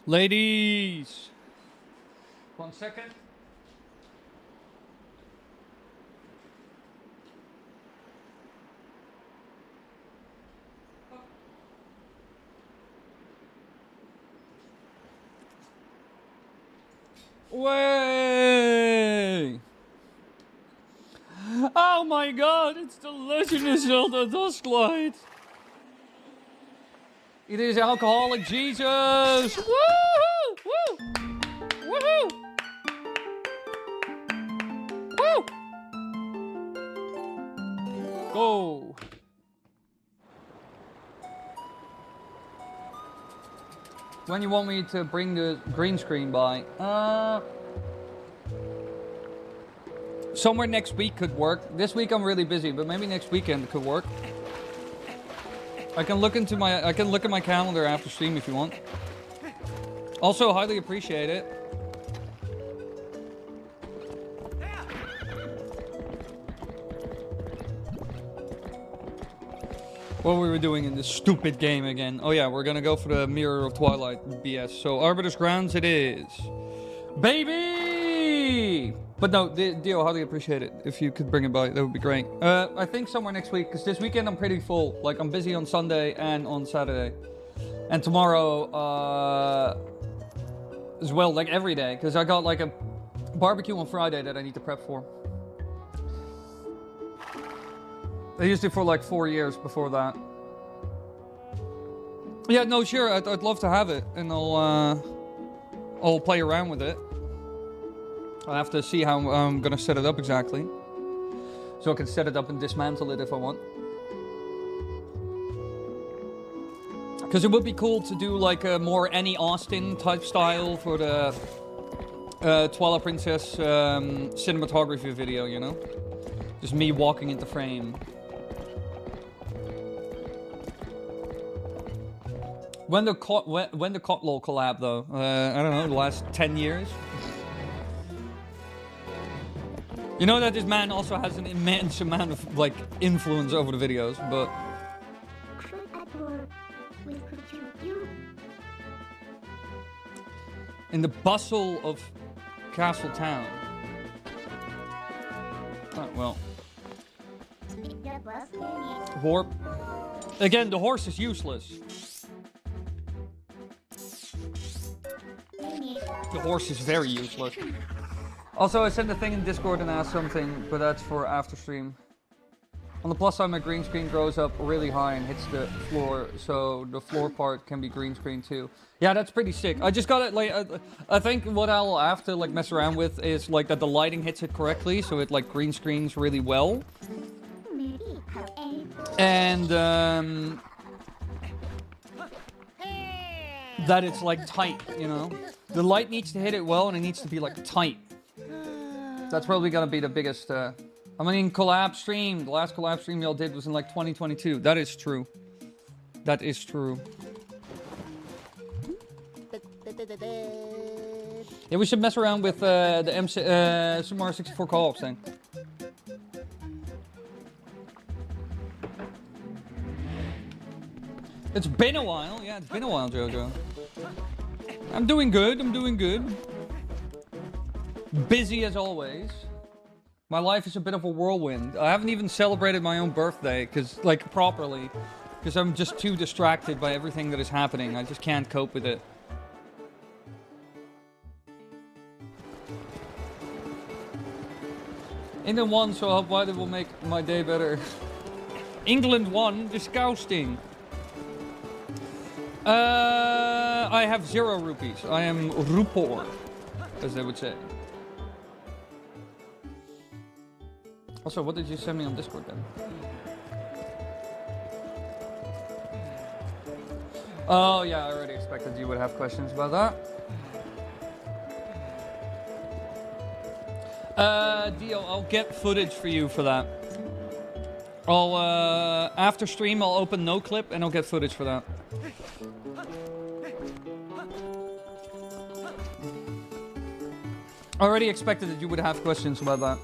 Ladies! 1 second. Way! Oh my god, it's the Legend of Zelda Dusklight! It is Alcoholic Jesus! Woohoo! Woo! Woohoo! Woo! Go! When you want me to bring the green screen by? Somewhere next week could work. This week I'm really busy, but maybe next weekend could work. I can look at my calendar after stream if you want. Also, highly appreciate it. What we were doing in this stupid game again. Oh yeah, we're gonna go for the Mirror of Twilight BS. So Arbiter's Grounds it is. Baby! But no, Dio, highly appreciate it. If you could bring it by, that would be great. I think somewhere next week, because this weekend I'm pretty full. Like, I'm busy on Sunday and on Saturday. And tomorrow, as well, like every day. Because I got like a barbecue on Friday that I need to prep for. I used it for like 4 years before that. Yeah, no, sure, I'd love to have it. And I'll play around with it. I have to see how I'm gonna set it up exactly. So I can set it up and dismantle it if I want. Because it would be cool to do like a more Annie Austin type style for the Twilight Princess cinematography video, you know? Just me walking into frame. When the Cotlol collab though? I don't know, the last 10 years? You know that this man also has an immense amount of, like, influence over the videos, but... In the bustle of Castle Town. Oh, well. Warp. Again, the horse is useless. The horse is very useless. Also, I sent a thing in Discord and asked something, but that's for after stream. On the plus side, my green screen grows up really high and hits the floor, so the floor part can be green screen too. Yeah, that's pretty sick. I just got it, like, I think what I'll have to, like, mess around with is, like, that the lighting hits it correctly, so it, like, green screens really well. And, that it's, like, tight, you know? The light needs to hit it well, and it needs to be, like, tight. That's probably gonna be the biggest, I mean, collab stream. The last collab stream y'all did was in, like, 2022. That is true. That is true. Yeah, we should mess around with, the Super Mario 64 co-op thing. It's been a while. Yeah, it's been a while, Jojo. I'm doing good. I'm doing good. Busy as always. My life is a bit of a whirlwind. I haven't even celebrated my own birthday, because, like, properly. Because I'm just too distracted by everything that is happening. I just can't cope with it. England won, so I hope Wiley will make my day better. England won? Disgusting. I have 0 rupees. I am Rupor, as they would say. Also, what did you send me on Discord then? Oh yeah, I already expected you would have questions about that. Dio, I'll get footage for you for that. I'll, after stream, I'll open NoClip and I'll get footage for that. I already expected that you would have questions about that.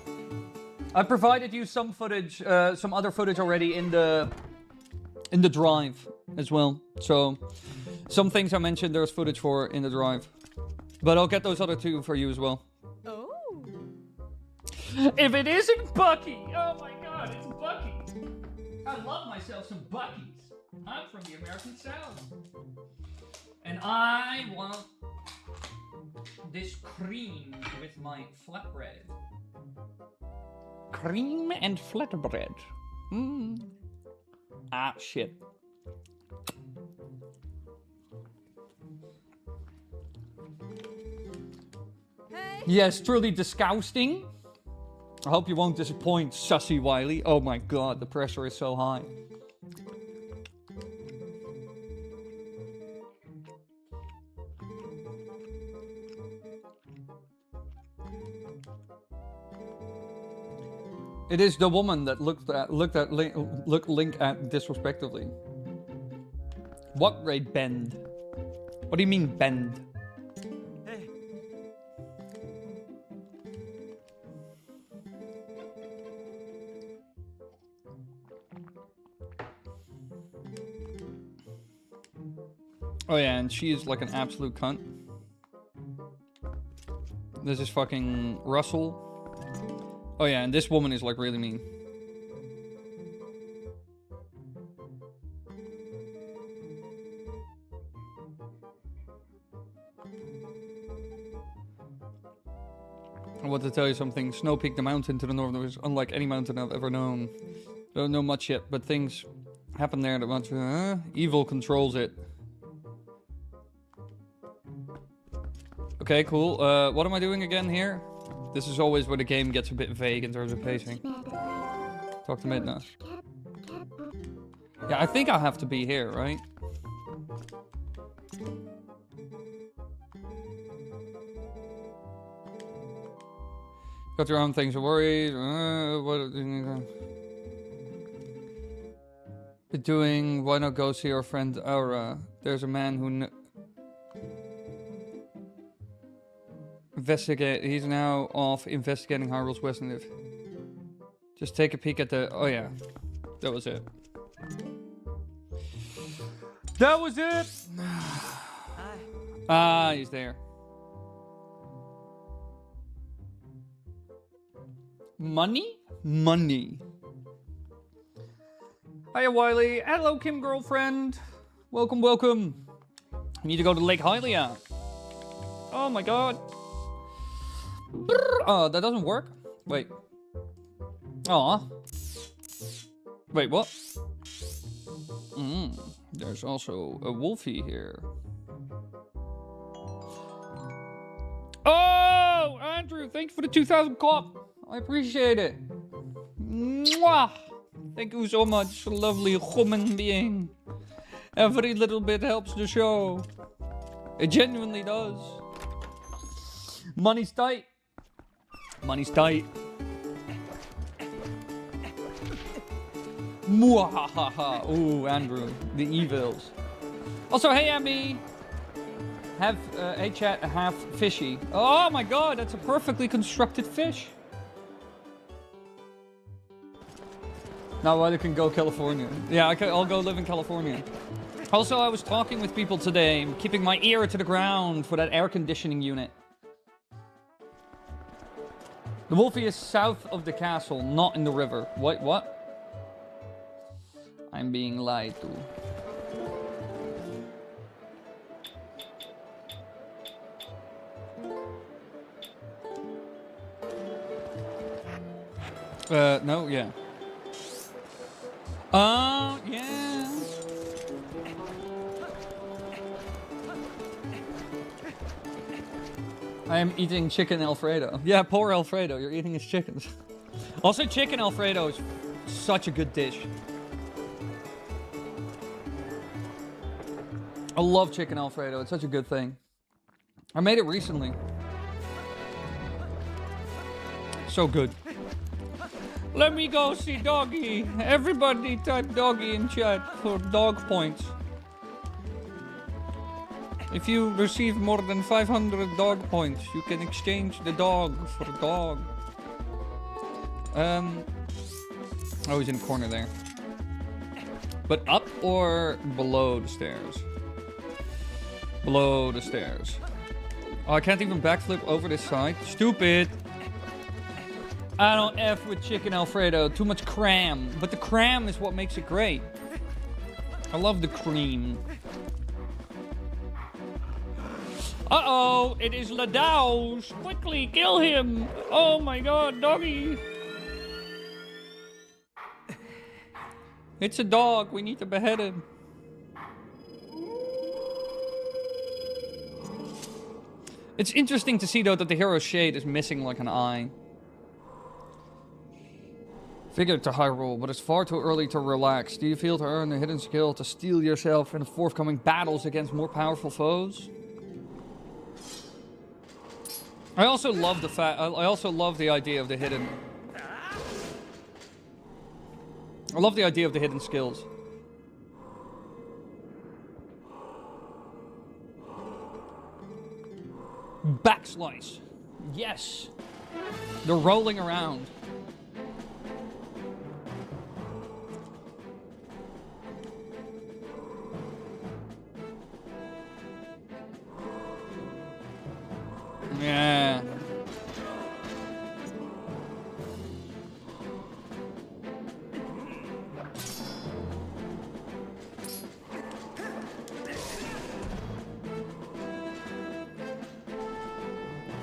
I provided you some footage, some other footage already in the drive as well. So Some things I mentioned there's footage for in the drive. But I'll get those other two for you as well. Oh. If it isn't Bucky! Oh my god, it's Bucky! I love myself some Buckies. I'm from the American South. And I want this cream with my flatbread. Cream and flatbread. Mmm. Ah, shit. Hey. Yes, truly disgusting. I hope you won't disappoint, sussy Wily. Oh my god, the pressure is so high. It is the woman that looked Link at disrespectively. What rate bend? What do you mean bend? Hey. Oh yeah, and she is like an absolute cunt. This is fucking Russell. Oh yeah, and this woman is like really mean. I want to tell you something. Snow Peak, the mountain to the north, is unlike any mountain I've ever known. Don't know much yet, but things happen there that want to... evil controls it. Okay, cool. What am I doing again here? This is always where the game gets a bit vague in terms of pacing. Talk to Midna. Yeah, I think I have to be here, right? Got your own things to worry. What be doing? Why not go see our friend Aura? There's a man who investigate. He's now off investigating Hyrule's West End. Just take a peek at the. Oh yeah, that was it. That was it. Ah, he's there. Money? Money. Hiya, Wily. Hello, Kim girlfriend. Welcome, welcome. I need to go to Lake Hylia. Oh my god. Brrr. Oh, that doesn't work? Wait. Aw. Wait, what? There's also a wolfie here. Oh, Andrew, thanks for the 2,000 cop. I appreciate it. Mwah! Thank you so much, lovely human being. Every little bit helps the show. It genuinely does. Money's tight. Money's tight. Mwahaha. Ooh, Andrew. The evils. Also, hey, Abby. Hey, chat, half fishy. Oh my god, that's a perfectly constructed fish. Now I can go California. Yeah, I'll go live in California. Also, I was talking with people today, keeping my ear to the ground for that air conditioning unit. The wolfie is south of the castle, not in the river. Wait, what? I'm being lied to. No, yeah. Yeah. I am eating chicken Alfredo. Yeah, poor Alfredo, you're eating his chickens. Also, chicken Alfredo is such a good dish. I love chicken Alfredo, it's such a good thing. I made it recently. So good. Let me go see Doggy. Everybody type Doggy in chat for dog points. If you receive more than 500 dog points, you can exchange the dog for dog. Oh, he's in the corner there. But up or below the stairs? Below the stairs. Oh, I can't even backflip over this side. Stupid. I don't F with chicken Alfredo. Too much cram. But the cram is what makes it great. I love the cream. Uh-oh, it is Ladaus. Quickly, kill him. Oh my god, doggy. It's a dog. We need to behead him. It's interesting to see, though, that the hero's shade is missing like an eye. Figured to high roll, but it's far too early to relax. Do you feel to earn a hidden skill to steel yourself in the forthcoming battles against more powerful foes? I also love the fact. I also love the idea of the hidden. I love the idea of the hidden skills. Backslice. Yes. They're rolling around. Yeah.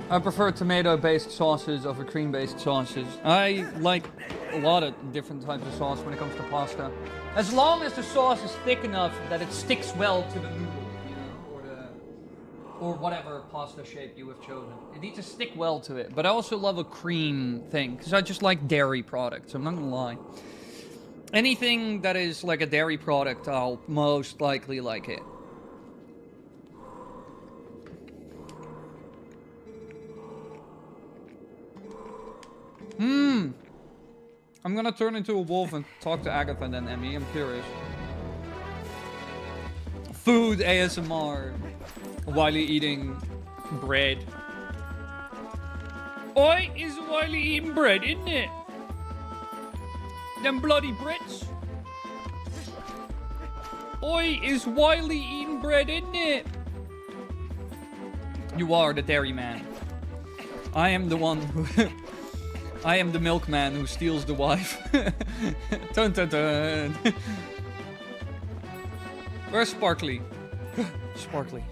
I prefer tomato-based sauces over cream-based sauces. I like a lot of different types of sauce when it comes to pasta. As long as the sauce is thick enough that it sticks well to the noodle, you know, or whatever pasta shape you have chosen. It needs to stick well to it. But I also love a cream thing, because I just like dairy products, I'm not gonna lie. Anything that is like a dairy product, I'll most likely like it. I'm gonna turn into a wolf and talk to Agatha then, Emmy. I'm curious. Food ASMR. Wily eating bread. Oi, is Wily eating bread, isn't it? Them bloody Brits. Oi, is Wily eating bread, isn't it? You are the dairy man. I am the one who... I am the milkman who steals the wife. Dun dun dun. Where's Sparkly? Sparkly.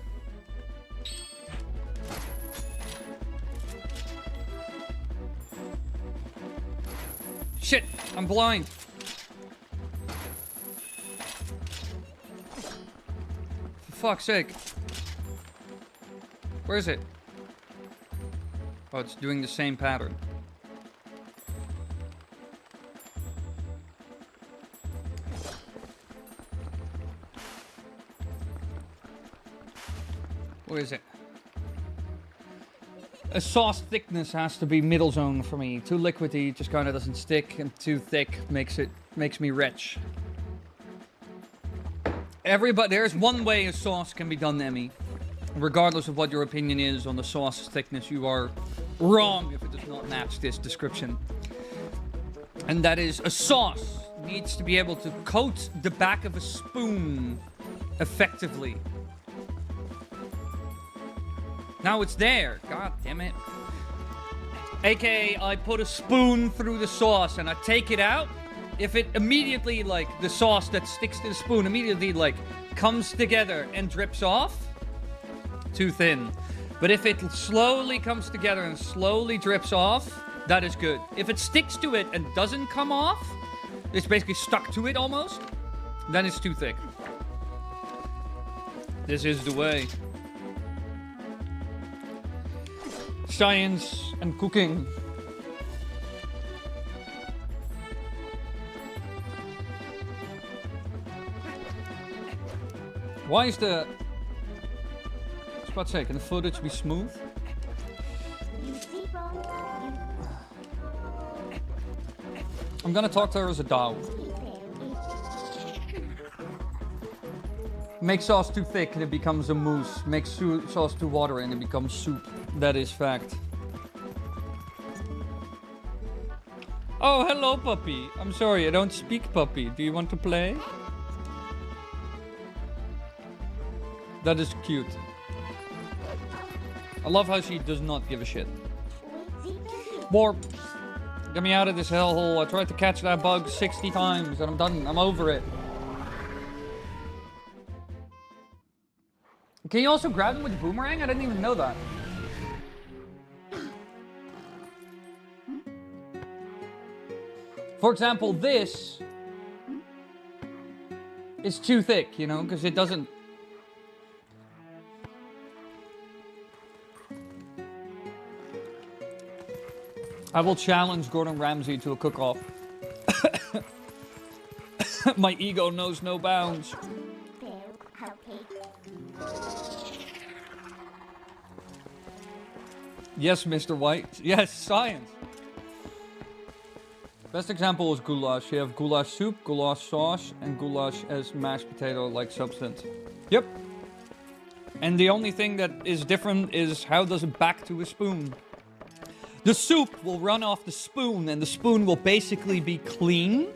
Shit, I'm blind. For fuck's sake. Where is it? Oh, it's doing the same pattern. Where is it? A sauce thickness has to be middle zone for me. Too liquidy just kind of doesn't stick, and too thick makes me rich. Everybody, there's one way a sauce can be done, Emmy. Regardless of what your opinion is on the sauce thickness, you are wrong if it does not match this description. And that is, a sauce needs to be able to coat the back of a spoon effectively. Now it's there. God damn it. AKA, I put a spoon through the sauce and I take it out. If it immediately, like, the sauce that sticks to the spoon immediately, like, comes together and drips off, too thin. But if it slowly comes together and slowly drips off, that is good. If it sticks to it and doesn't come off, it's basically stuck to it almost, then it's too thick. This is the way. Science and cooking. Why is the... I was about to say, can the footage be smooth? I'm gonna talk to her as a doll. Make sauce too thick and it becomes a mousse. Make sauce too watery and it becomes soup. That is fact. Oh, hello, puppy. I'm sorry, I don't speak puppy. Do you want to play? That is cute. I love how she does not give a shit. Warp. Get me out of this hellhole. I tried to catch that bug 60 times and I'm done. I'm over it. Can you also grab him with the boomerang? I didn't even know that. For example, this is too thick, you know, because it doesn't... I will challenge Gordon Ramsay to a cook-off. My ego knows no bounds. Yes, Mr. White. Yes, science. Best example is goulash. You have goulash soup, goulash sauce, and goulash as mashed potato-like substance. Yep. And the only thing that is different is how does it back to a spoon. The soup will run off the spoon, and the spoon will basically be clean.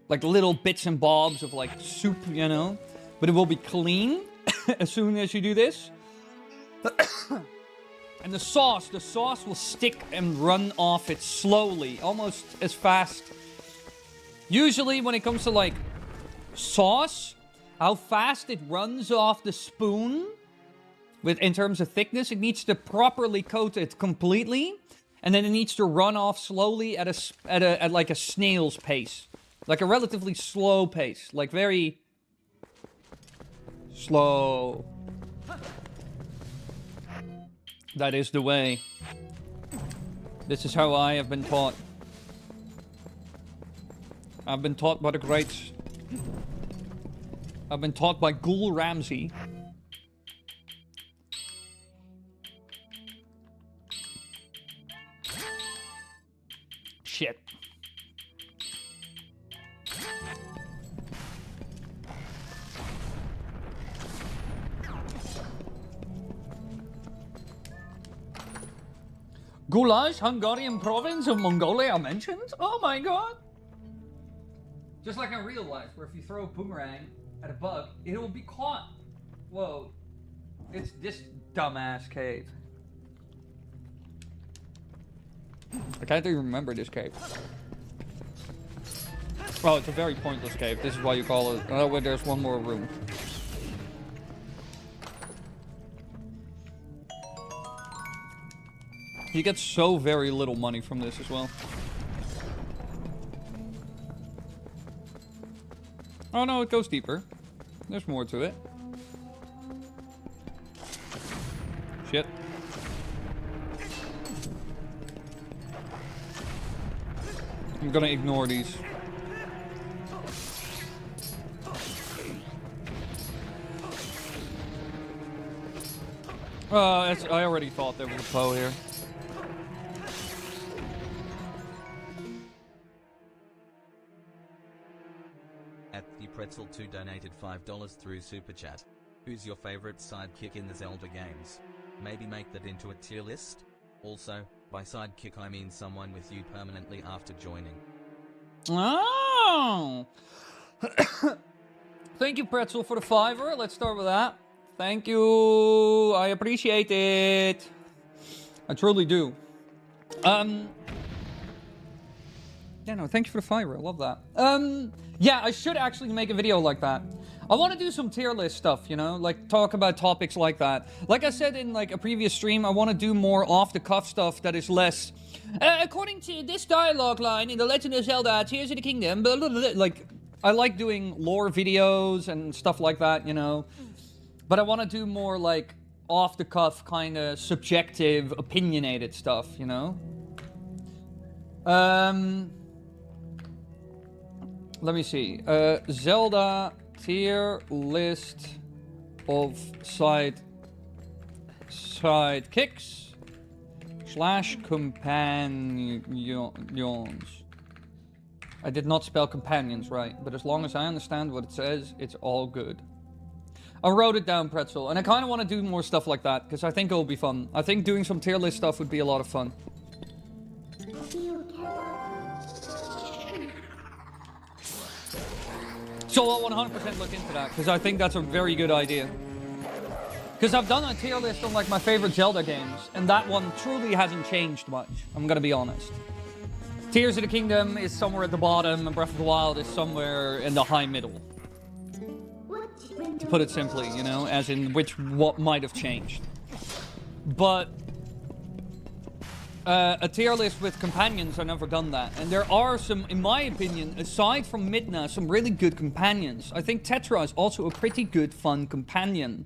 Like little bits and bobs of like soup, you know. But it will be clean as soon as you do this. And the sauce will stick and run off it slowly, almost as fast. Usually when it comes to like sauce, how fast it runs off the spoon in terms of thickness, it needs to properly coat it completely, and then it needs to run off slowly at like a snail's pace, like a relatively slow pace, like very slow. That is the way. This is how I have been taught. I've been taught by the greats. I've been taught by Ghoul Ramsay. Shit. Goulash, Hungarian province of Mongolia mentioned? Oh my god! Just like in real life, where if you throw a boomerang at a bug, it will be caught. Whoa. It's this dumbass cave. I can't even remember this cave. Oh, it's a very pointless cave. This is why you call it... Oh, wait, there's one more room. You get so very little money from this as well. Oh no, it goes deeper. There's more to it. Shit. I'm gonna ignore these. I already thought there was a Poe here. Pretzel 2 donated $5 through Super Chat. Who's your favorite sidekick in the Zelda games? Maybe make that into a tier list? Also, by sidekick I mean someone with you permanently after joining. Oh! Thank you, Pretzel, for the $5. Let's start with that. Thank you. I appreciate it. I truly do. Yeah, no, thank you for the $5. I love that. Yeah, I should actually make a video like that. I want to do some tier list stuff, you know? Like, talk about topics like that. Like I said in, like, a previous stream, I want to do more off-the-cuff stuff that is less... according to this dialogue line in The Legend of Zelda, Tears of the Kingdom, blah, blah, blah. Like, I like doing lore videos and stuff like that, you know? But I want to do more, like, off-the-cuff, kind of subjective, opinionated stuff, you know? Let me see. Zelda tier list of sidekicks / companions. I did not spell companions right, but as long as I understand what it says, it's all good. I wrote it down, Pretzel, and I kind of want to do more stuff like that because I think it'll be fun. I think doing some tier list stuff would be a lot of fun. So I'll 100% look into that, because I think that's a very good idea. Because I've done a tier list on like my favorite Zelda games, and that one truly hasn't changed much. I'm gonna be honest. Tears of the Kingdom is somewhere at the bottom, and Breath of the Wild is somewhere in the high middle. To put it simply, you know, as in what might have changed. But a tier list with companions, I've never done that. And there are some, in my opinion, aside from Midna, some really good companions. I think Tetra is also a pretty good, fun companion.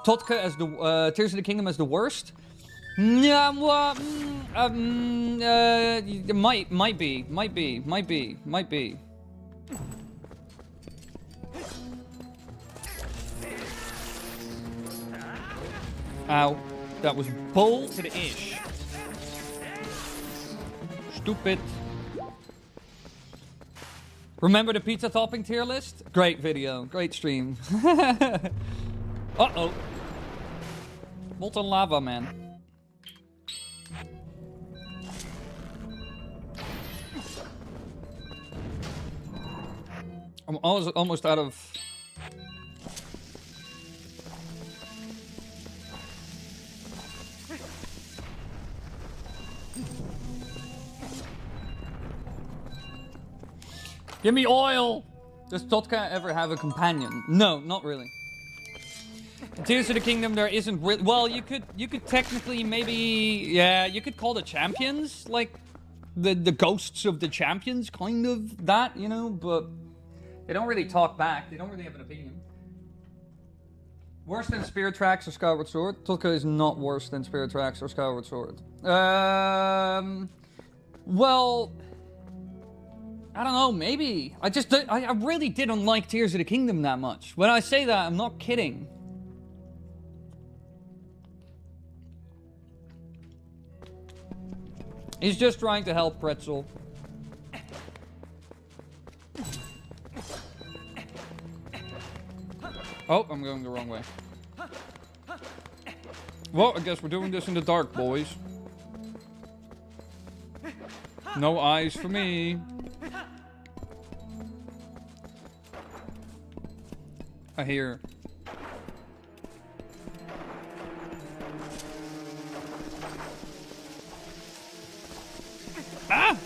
Totka as the Tears of the Kingdom as the worst. Yeah, well, might be. Ow, that was bull to the ish. Stupid. Remember the pizza topping tier list? Great video, great stream. Uh-oh. Molten lava, man. I'm almost out of... Give me oil! Does Totka ever have a companion? No, not really. In Tears of the Kingdom, there isn't really... Well, you could technically maybe... Yeah, you could call the champions, like, the ghosts of the champions, kind of that, you know, but... They don't really talk back. They don't really have an opinion. Worse than Spirit Tracks or Skyward Sword? Totka is not worse than Spirit Tracks or Skyward Sword. Well... I don't know, maybe. I really didn't like Tears of the Kingdom that much. When I say that, I'm not kidding. He's just trying to help Pretzel. Oh, I'm going the wrong way. Well, I guess we're doing this in the dark, boys. No eyes for me. I hear. Ah!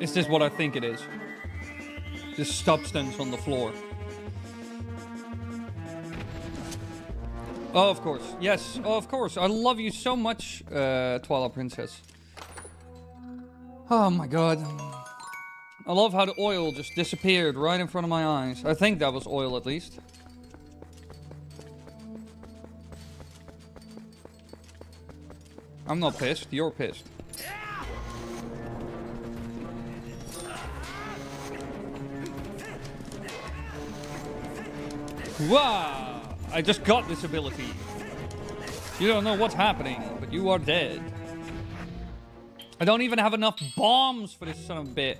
Is this what I think it is? This substance on the floor. Oh, of course. Yes, oh, of course. I love you so much, Twilight Princess. Oh my god. I love how the oil just disappeared right in front of my eyes. I think that was oil, at least. I'm not pissed. You're pissed. Wow! I just got this ability. You don't know what's happening, but you are dead. I don't even have enough bombs for this son of a bit.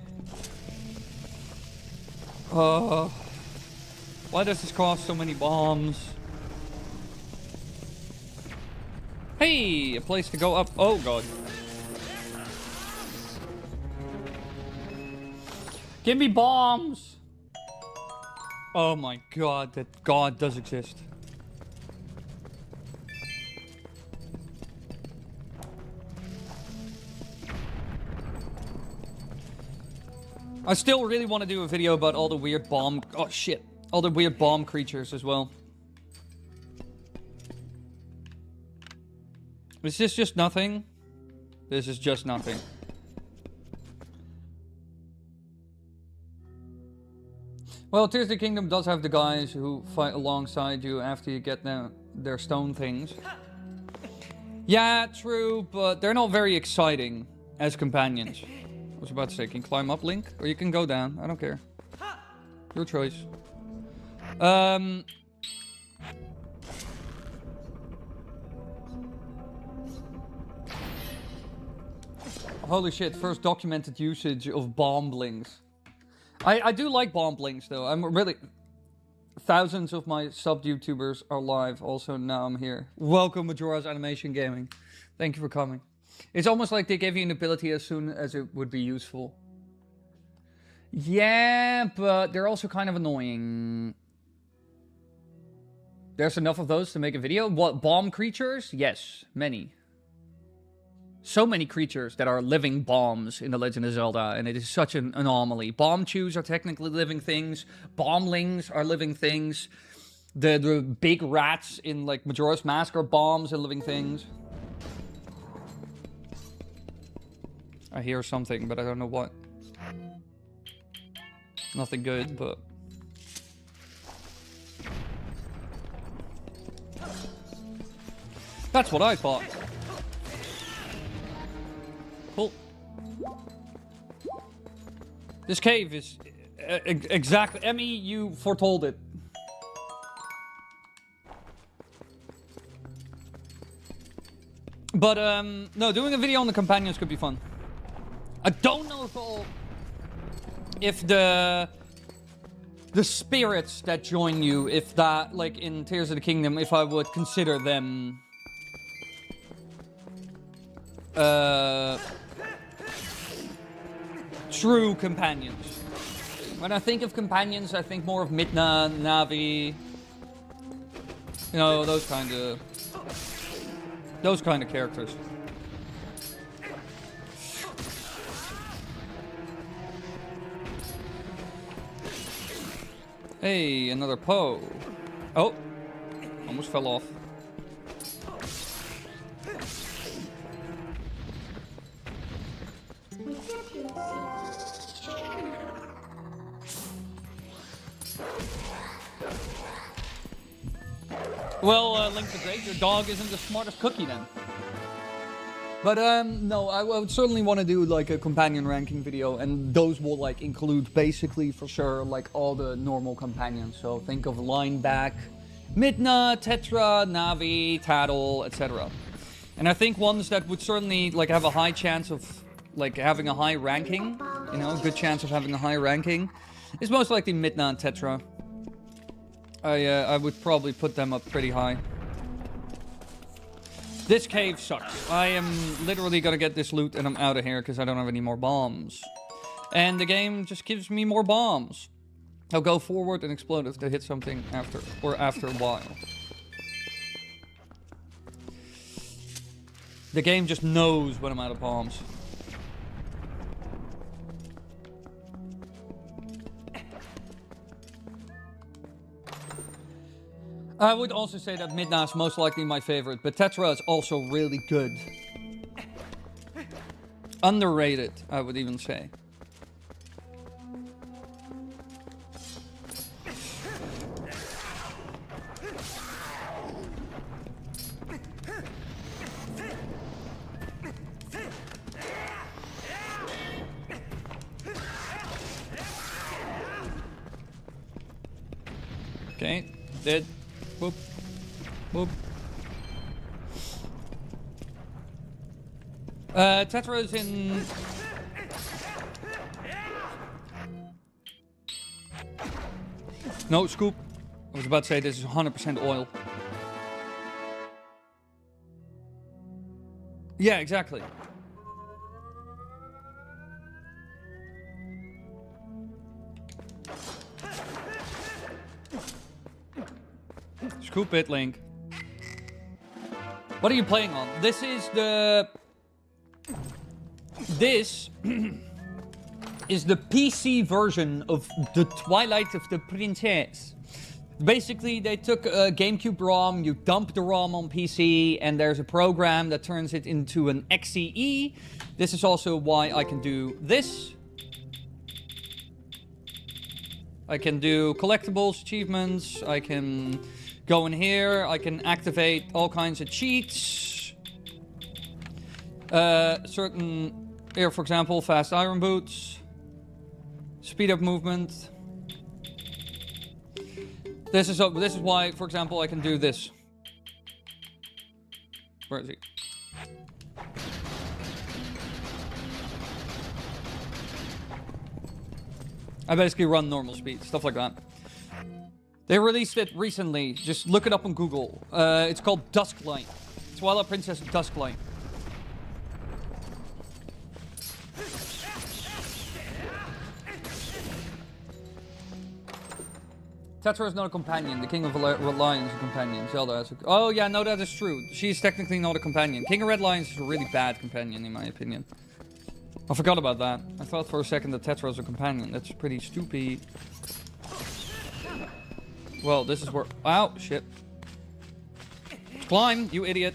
Why does this cost so many bombs? Hey, a place to go up. Oh god. Give me bombs! Oh my god, that god does exist. I still really want to do a video about all the weird bomb... Oh shit. All the weird bomb creatures as well. Is this just nothing? This is just nothing. Well, Tears of the Kingdom does have the guys who fight alongside you after you get their stone things. Yeah, true, but they're not very exciting as companions. I was about to say, can you climb up, Link? Or you can go down, I don't care. Your choice. Holy shit, first documented usage of bomblings. I do like bomblings though. I'm really... Thousands of my sub-YouTubers are live also now I'm here. Welcome Majora's Animation Gaming. Thank you for coming. It's almost like they gave you an ability as soon as it would be useful. Yeah, but they're also kind of annoying. There's enough of those to make a video. What, bomb creatures? Yes, many. So many creatures that are living bombs in The Legend of Zelda, and it is such an anomaly. Bomb chews are technically living things. Bombling are living things. The big rats in like Majora's Mask are bombs and living things. I hear something, but I don't know what. Nothing good, but... That's what I thought. Cool. This cave is... exactly... Emmy, you foretold it. But, no, doing a video on the companions could be fun. I don't know if the spirits that join you, if that, like in Tears of the Kingdom, if I would consider them true companions. When I think of companions, I think more of Midna, Navi, you know, those kind of characters. Hey, another Poe. Oh, almost fell off. Well, Link the Great, your dog isn't the smartest cookie then. But, no, I would certainly want to do, like, a companion ranking video, and those will, like, include, basically, for sure, like, all the normal companions. So, think of Lineback, Midna, Tetra, Navi, Tattle, etc. And I think ones that would certainly, like, have a high chance of, like, having a high ranking, you know, a good chance of having a high ranking, is most likely Midna and Tetra. I would probably put them up pretty high. This cave sucks. I am literally gonna get this loot and I'm out of here because I don't have any more bombs. And the game just gives me more bombs. I'll go forward and explode if they hit something after a while. The game just knows when I'm out of bombs. I would also say that Midna is most likely my favorite, but Tetra is also really good. Underrated, I would even say. Okay, dead. Boop. Boop. Tetra is in... No, scoop. I was about to say this is 100% oil. Yeah, exactly. Scoop it, Link. What are you playing on? This is the... This is the PC version of the Twilight of the Princess. Basically, they took a GameCube ROM, you dump the ROM on PC, and there's a program that turns it into an XCE. This is also why I can do this. I can do collectibles, achievements, I can... go in here, I can activate all kinds of cheats. Certain, here for example, fast iron boots. Speed up movement. This is why, for example, I can do this. Where is he? I basically run normal speed, stuff like that. They released it recently. Just look it up on Google. It's called Dusklight. Twilight Princess Dusklight. Tetra is not a companion. The King of Red Lions is a companion. Zelda has a... Oh, yeah, no, that is true. She's technically not a companion. King of Red Lions is a really bad companion, in my opinion. I forgot about that. I thought for a second that Tetra was a companion. That's pretty stupid. Well, this is where... Ow, shit. Climb, you idiot.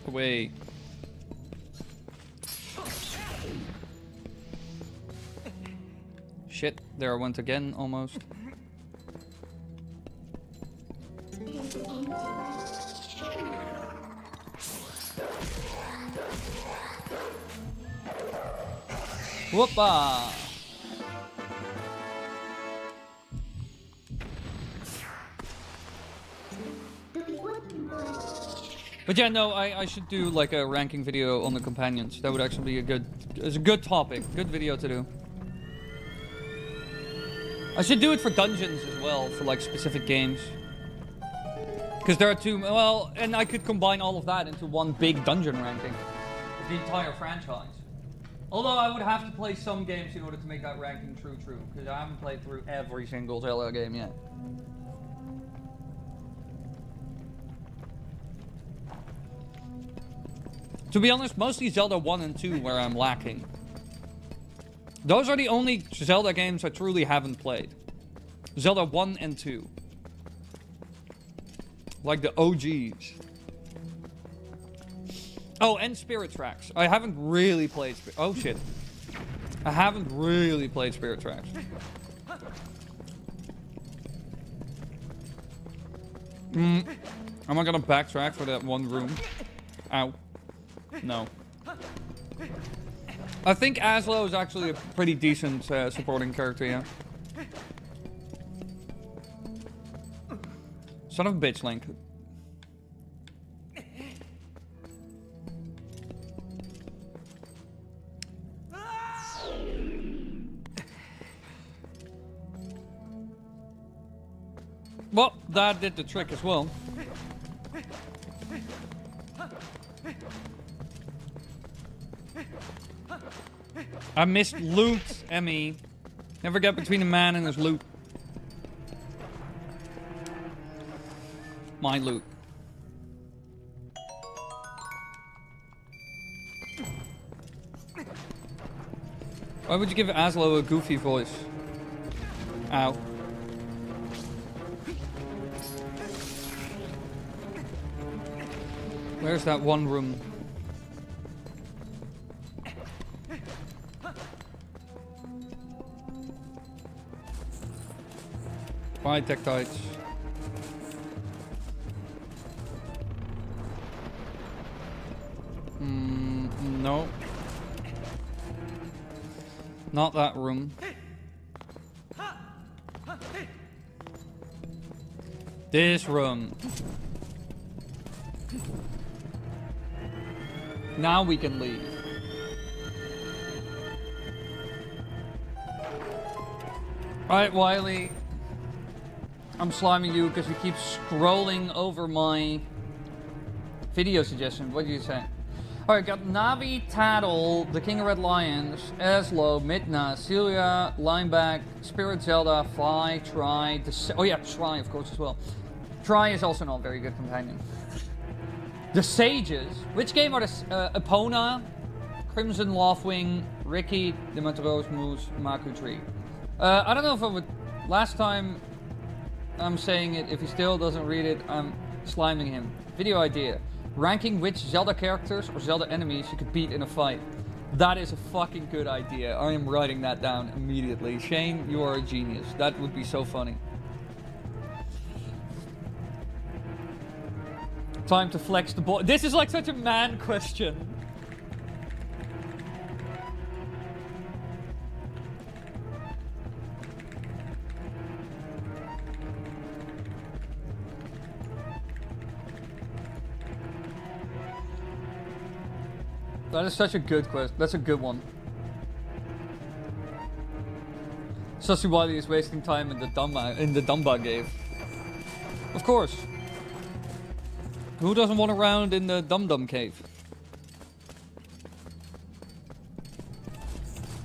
Away. Shit, there I went again, almost. Whoopa! But yeah, no, I should do like a ranking video on the companions. That would actually be a good topic. Good video to do. I should do it for dungeons as well, for like specific games. Because there are two, well, and I could combine all of that into one big dungeon ranking. The entire franchise. Although I would have to play some games in order to make that ranking true. Because I haven't played through every single Zelda game yet. To be honest, mostly Zelda 1 and 2 where I'm lacking. Those are the only Zelda games I truly haven't played. Zelda 1 and 2. Like the OGs. Oh, and Spirit Tracks. I haven't really played oh shit. I haven't really played Spirit Tracks. Am I gonna backtrack for that one room? Ow. No. I think Aslo is actually a pretty decent supporting character, yeah. Son of a bitch, Link. Well, that did the trick as well. I missed loot, Emmy. Never get between a man and his loot. My loot. Why would you give Aslo a goofy voice? Ow. Where's that one room? Bye, Tektites. No. Not that room. This room. Now we can leave. Alright, Wily. I'm sliming you because you keep scrolling over my video suggestion. What did you say? Alright, got Navi, Tattle, the King of Red Lions, Aslo, Midna, Celia, Lineback, Spirit Zelda, Fly, Tri, oh yeah, Tri of course as well. Tri is also not a very good companion. The Sages. Which game are the Epona, Crimson Loftwing, Ricky, Demetros, Moose, Maku Tree. I don't know if I would. Last time I'm saying it, if he still doesn't read it, I'm sliming him. Video idea. Ranking which Zelda characters or Zelda enemies you could beat in a fight. That is a fucking good idea. I am writing that down immediately. Shane, you are a genius. That would be so funny. Time to flex the ball. This is like such a man question. That is such a good question. That's a good one. Sussy Wily is wasting time in the Dumba cave. Of course. Who doesn't want to round in the Dum Dum cave?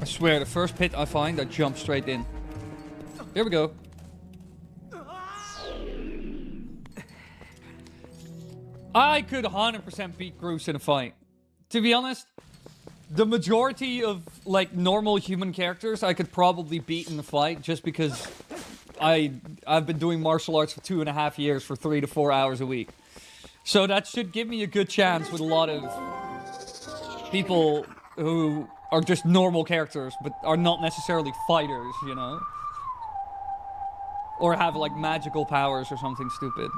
I swear, the first pit I find, I jump straight in. Here we go. I could 100% beat Groose in a fight. To be honest, the majority of, like, normal human characters I could probably beat in the fight just because I've been doing martial arts for 2.5 years for 3 to 4 hours a week. So that should give me a good chance with a lot of people who are just normal characters but are not necessarily fighters, you know? Or have, like, magical powers or something stupid.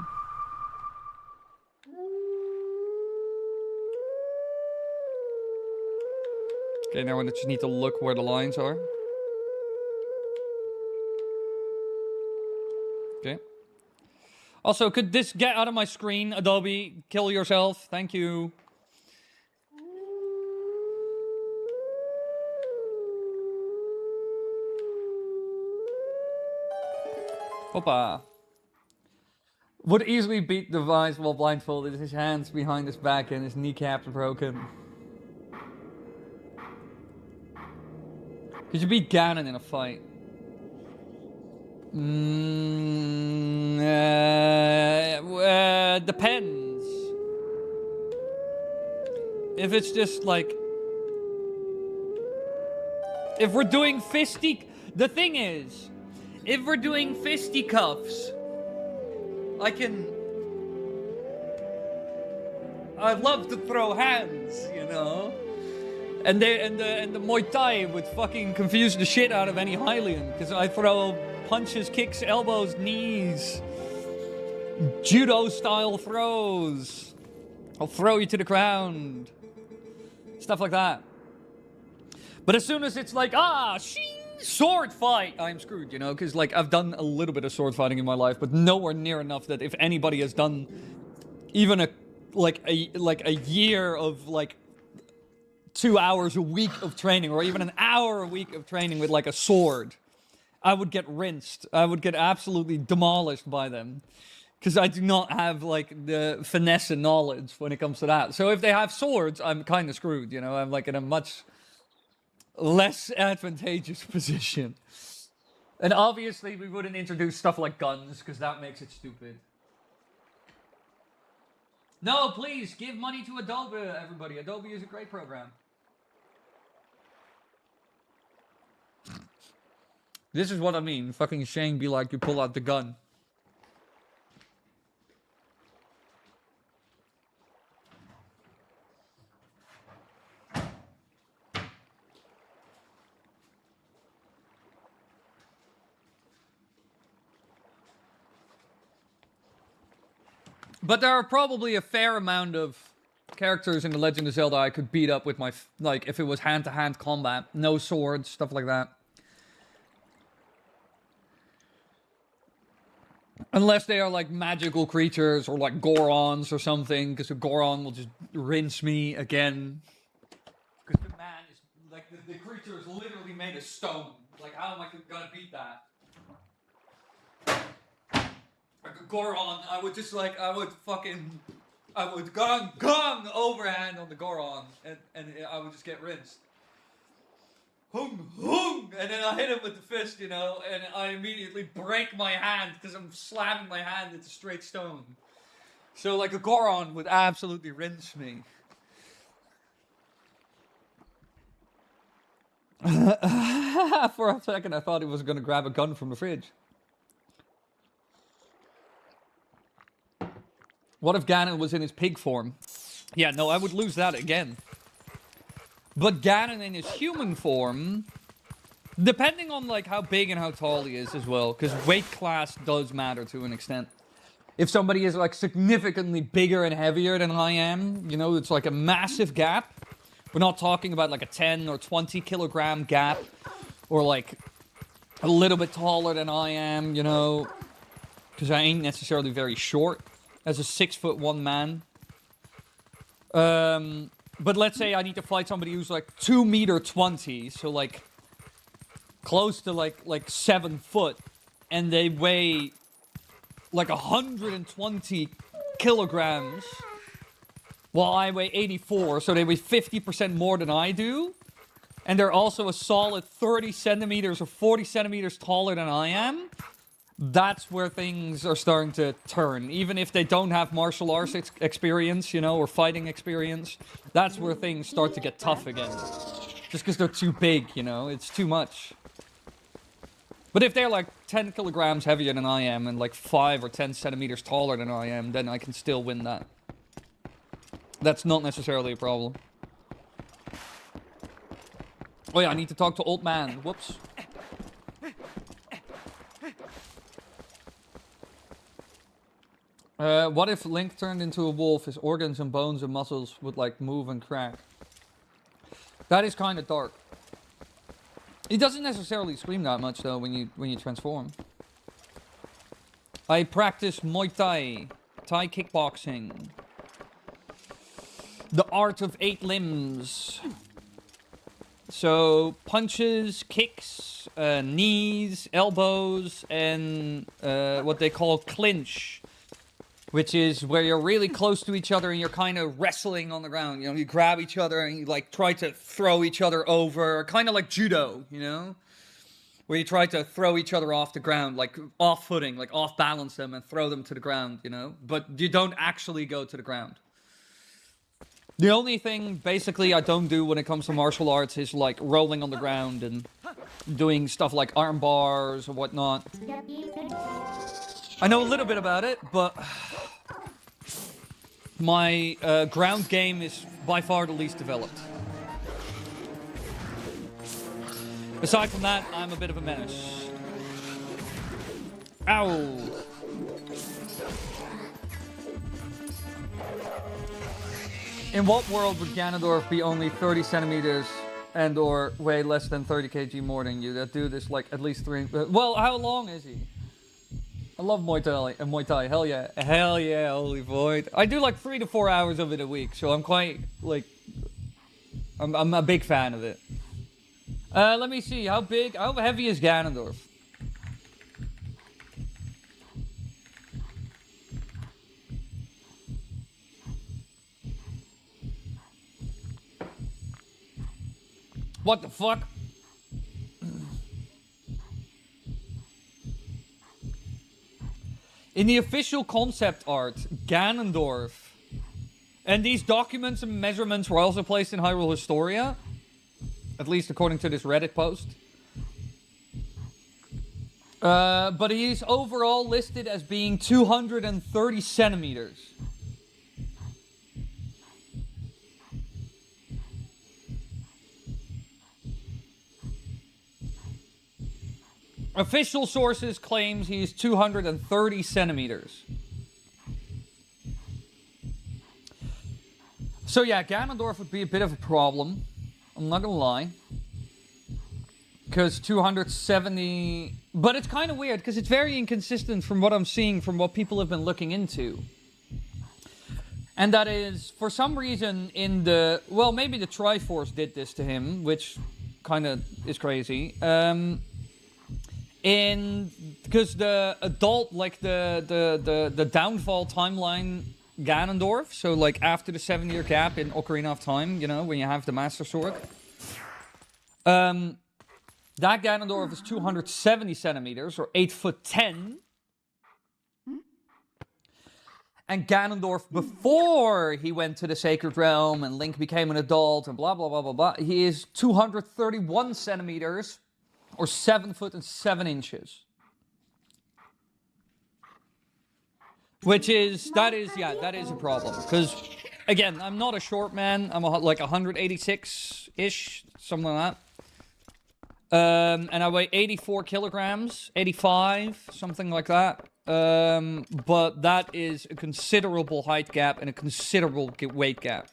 Okay, now I just need to look where the lines are. Okay. Also, could this get out of my screen, Adobe? Kill yourself. Thank you. Hoppa. Would easily beat the Vice while blindfolded. His hands behind his back and his kneecaps broken. Could you beat Ganon in a fight? Depends. If it's just like... If we're doing fisty... The thing is, if we're doing fisticuffs, I'd love to throw hands, you know? And the Muay Thai would fucking confuse the shit out of any Hylian, because I throw punches, kicks, elbows, knees, judo-style throws. I'll throw you to the ground. Stuff like that. But as soon as it's like, sword fight, I'm screwed, you know? Because, like, I've done a little bit of sword fighting in my life, but nowhere near enough that if anybody has done even a year of, like, 2 hours a week of training, or even an hour a week of training with, like, a sword, I would get rinsed. I would get absolutely demolished by them. Because I do not have, like, the finesse and knowledge when it comes to that. So if they have swords, I'm kind of screwed, you know? I'm, like, in a much less advantageous position. And obviously we wouldn't introduce stuff like guns, because that makes it stupid. No, please, give money to Adobe, everybody. Adobe is a great program. This is what I mean. Fucking Shane be like, you pull out the gun. But there are probably a fair amount of characters in The Legend of Zelda I could beat up with my, like, if it was hand-to-hand combat. No swords, stuff like that. Unless they are, like, magical creatures or, like, Gorons or something, because a Goron will just rinse me again. Because the man is, like, the creature is literally made of stone. Like, how am I gonna beat that? Like a Goron, I would just, like, I would gong overhand on the Goron, and I would just get rinsed. Hung, hung, and then I hit him with the fist, you know, and I immediately break my hand because I'm slamming my hand into straight stone. So, like, a Goron would absolutely rinse me. For a second, I thought he was going to grab a gun from the fridge. What if Ganon was in his pig form? Yeah, no, I would lose that again. But Ganon in his human form, depending on, like, how big and how tall he is as well, because weight class does matter to an extent. If somebody is, like, significantly bigger and heavier than I am, you know, it's like a massive gap. We're not talking about, like, a 10 or 20 kilogram gap, or, like, a little bit taller than I am, you know, because I ain't necessarily very short as a 6'1" man. But let's say I need to fight somebody who's like 2'20", so like close to like 7 foot, and they weigh like 120 kilograms, while I weigh 84, so they weigh 50% more than I do. and they're also a solid 30 centimeters or 40 centimeters taller than I am, that's where things are starting to turn. Even if they don't have martial arts experience, you know, or fighting experience, that's where things start to get tough again. Just because they're too big, you know, it's too much. But if they're like 10 kilograms heavier than I am and like 5 or 10 centimeters taller than I am, then I can still win that. That's not necessarily a problem. Oh yeah, I need to talk to old man. Whoops. What if Link turned into a wolf? His organs and bones and muscles would like move and crack. That is kind of dark. He doesn't necessarily scream that much though when you transform. I practice Muay Thai, Thai kickboxing, the art of 8 limbs. So punches, kicks, knees, elbows, and what they call clinch, which is where you're really close to each other and you're kind of wrestling on the ground. You know, you grab each other and you like try to throw each other over, kind of like judo, you know, where you try to throw each other off the ground, like off footing, like off balance them and throw them to the ground, you know, but you don't actually go to the ground. The only thing, basically, I don't do when it comes to martial arts is, like, rolling on the ground and doing stuff like arm bars or whatnot. I know a little bit about it, but my ground game is by far the least developed. Aside from that, I'm a bit of a menace. Ow! In what world would Ganondorf be only 30 centimeters and or weigh less than 30 kg more than you? That dude is like at least 3... Well, how long is he? I love Muay Thai. Hell yeah. Hell yeah, holy void. I do like 3 to 4 hours of it a week, so I'm quite, like... I'm a big fan of it. Let me see. How heavy is Ganondorf? What the fuck? In the official concept art, Ganondorf, and these documents and measurements were also placed in Hyrule Historia, at least according to this Reddit post. But he is overall listed as being 230 centimeters. Official sources claims he's 230 centimeters. So yeah, Ganondorf would be a bit of a problem. I'm not gonna lie. Because 270... But it's kind of weird, because it's very inconsistent from what I'm seeing from what people have been looking into. And that is, for some reason, in the... Well, maybe the Triforce did this to him, which kind of is crazy. Because the adult, like the downfall timeline Ganondorf, so like after the 7-year gap in Ocarina of Time, you know, when you have the Master Sword, that Ganondorf is 270 centimeters or 8'10", and Ganondorf before he went to the Sacred Realm and Link became an adult and blah blah blah blah blah, he is 231 centimeters. Or 7 foot and 7 inches. That is a problem. Because, again, I'm not a short man. I'm like 186-ish, something like that. And I weigh 84 kilograms, 85, something like that. But that is a considerable height gap and a considerable weight gap.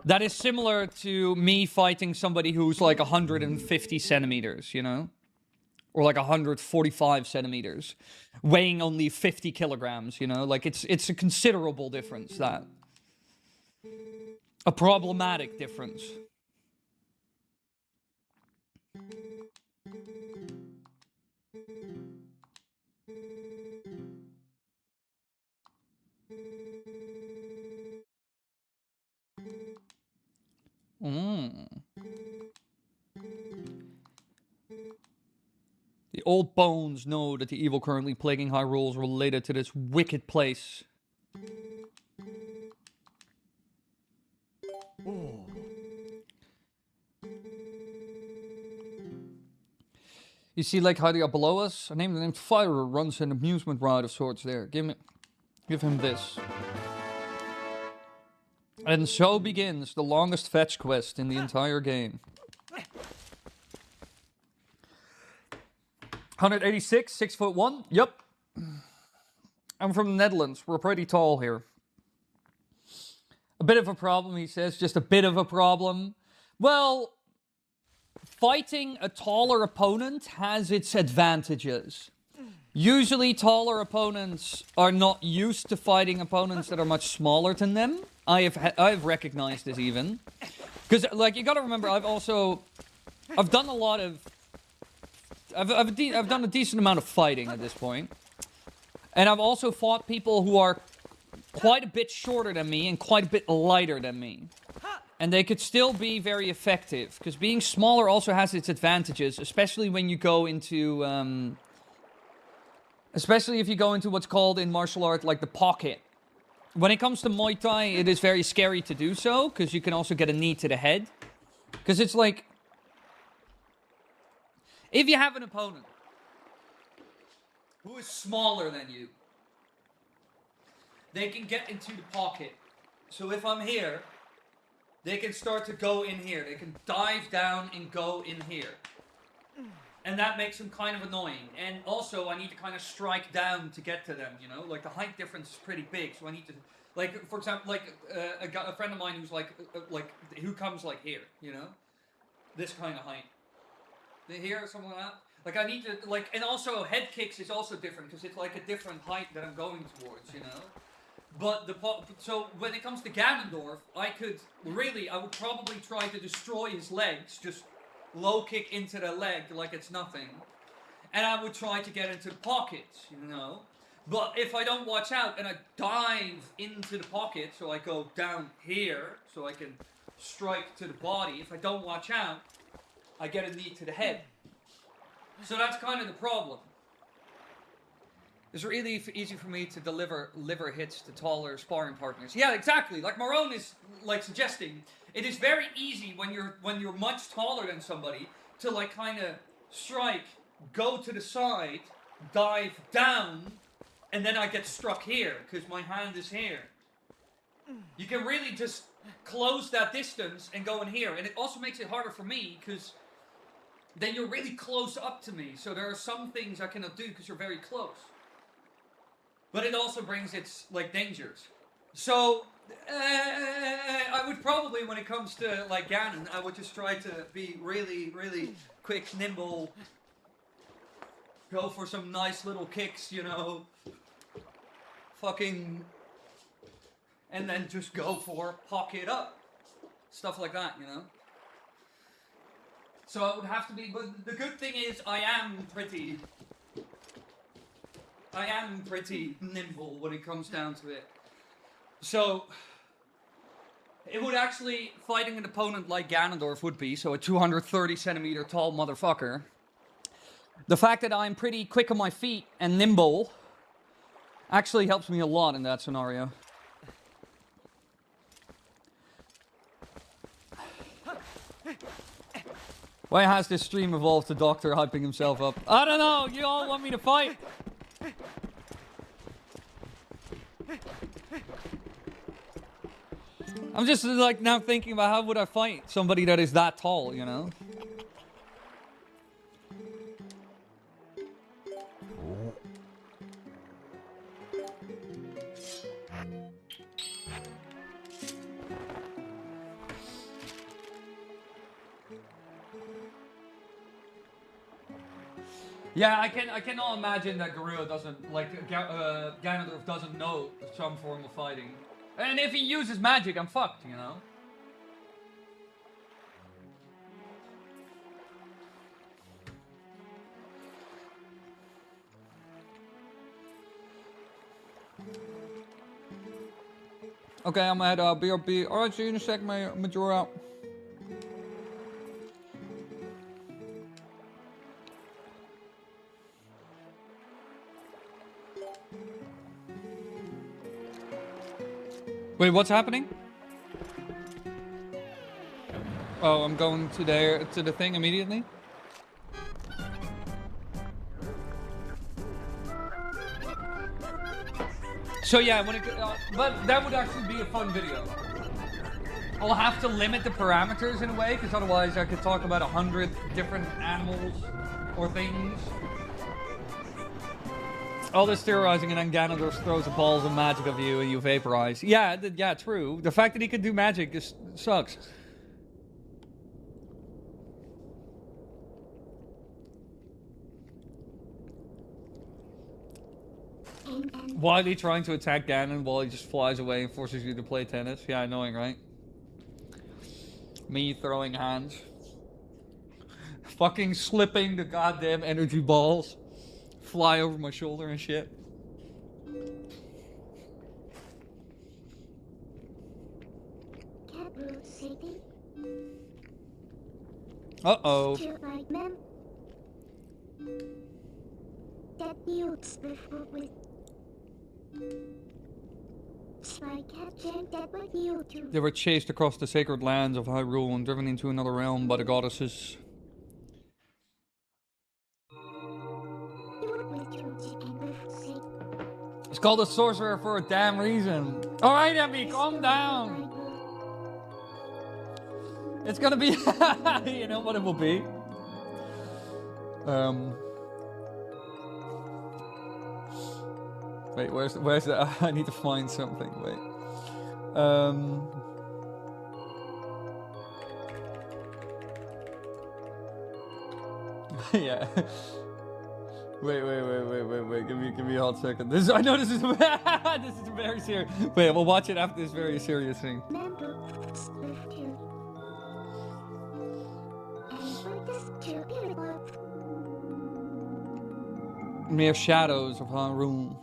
That is similar to me fighting somebody who's like 150 centimeters, you know? Or like 145 centimeters. Weighing only 50 kilograms, you know? Like, it's a considerable difference, that. A problematic difference. Old bones know that the evil currently plaguing Hyrule is related to this wicked place. Oh. You see Lake Hylia below us? A name named Fire runs an amusement ride of sorts there. Give him this. And so begins the longest fetch quest in the entire game. 186, 6'1". Yep. I'm from the Netherlands. We're pretty tall here. A bit of a problem, he says. Just a bit of a problem. Well, fighting a taller opponent has its advantages. Usually taller opponents are not used to fighting opponents that are much smaller than them. I've recognized this even. Because, like, you gotta remember, I've done a lot of... I've done a decent amount of fighting at this point. And I've also fought people who are quite a bit shorter than me and quite a bit lighter than me. And they could still be very effective. Because being smaller also has its advantages. Especially when you go into... especially if you go into what's called in martial art, like the pocket. When it comes to Muay Thai, it is very scary to do so. Because you can also get a knee to the head. Because it's like... if you have an opponent who is smaller than you, they can get into the pocket. So if I'm here... they can start to go in here. They can dive down and go in here. And that makes them kind of annoying. And also, I need to kind of strike down to get to them, you know? Like, the height difference is pretty big, so I need to... like, for example, like, a friend of mine who's like, who comes, like, here, you know? This kind of height. Here, something like that. Like, I need to, like... and also, head kicks is also different, because it's, like, a different height that I'm going towards, you know? But so when it comes to Ganondorf, I would probably try to destroy his legs, just low kick into the leg like it's nothing. And I would try to get into the pockets, you know. But if I don't watch out and I dive into the pocket, so I go down here, so I can strike to the body, if I don't watch out, I get a knee to the head. So that's kind of the problem. It's really easy for me to deliver liver hits to taller sparring partners. Yeah, exactly. Like Marone is like suggesting, it is very easy when you're much taller than somebody to like kind of strike, go to the side, dive down, and then I get struck here because my hand is here. You can really just close that distance and go in here, and it also makes it harder for me because then you're really close up to me. So there are some things I cannot do because you're very close. But it also brings its, like, dangers. So, I would probably, when it comes to, like, Ganon, I would just try to be really, really quick, nimble. Go for some nice little kicks, you know. Fucking... and then just go for pocket up. Stuff like that, you know. So it would have to be... but the good thing is, I am pretty nimble when it comes down to it. So, it would actually, fighting an opponent like Ganondorf would be, so a 230 centimeter tall motherfucker. The fact that I'm pretty quick on my feet and nimble actually helps me a lot in that scenario. Why has this stream evolved to Doctor hyping himself up? I don't know, you all want me to fight? I'm just like now thinking about how would I fight somebody that is that tall, you know? Yeah, I cannot imagine that Garua doesn't, like, Ganondorf doesn't know some form of fighting. And if he uses magic, I'm fucked, you know? Okay, I'm at BRB. Alright, see you in a sec, Major out. Wait, what's happening? Oh, I'm going to the thing immediately. So yeah, when it, but that would actually be a fun video. I'll have to limit the parameters in a way, because otherwise I could talk about 100 different animals or things. All this theorizing and then Ganondorf throws the balls of magic of you and you vaporize. Yeah, yeah, true. The fact that he can do magic just sucks. Wily trying to attack Ganon while he just flies away and forces you to play tennis. Yeah, annoying, right? Me throwing hands. Fucking slipping the goddamn energy balls. Fly over my shoulder and shit. Uh-oh. They were chased across the sacred lands of Hyrule and driven into another realm by the goddesses. It's called a sorcerer for a damn reason. Alright, Emmy, calm down. It's gonna be... you know what it will be? Wait, where's the... I need to find something, wait. Yeah. Wait. Give me a hot second. I know this is this is very serious. Wait, we'll watch it after this very serious thing. Mere shadows of Hyrule.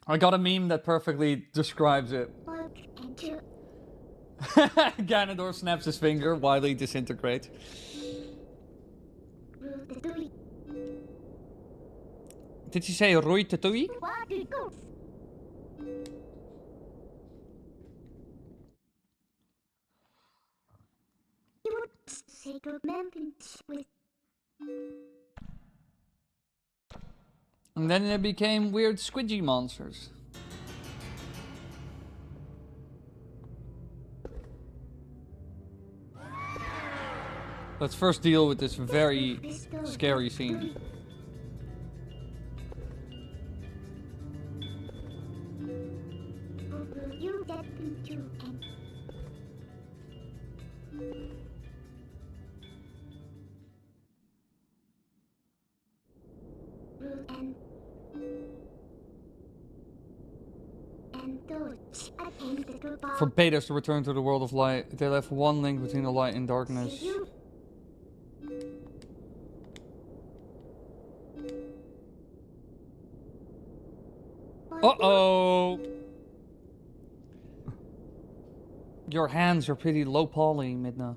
I got a meme that perfectly describes it. Ganondorf snaps his finger, Wily disintegrates. Did she say Roy Tatui? And then they became weird squidgy monsters. Let's first deal with this very scary scene. Forbade us to return to the world of light. They left one link between the light and darkness. Uh-oh! Your hands are pretty low poly, Midna.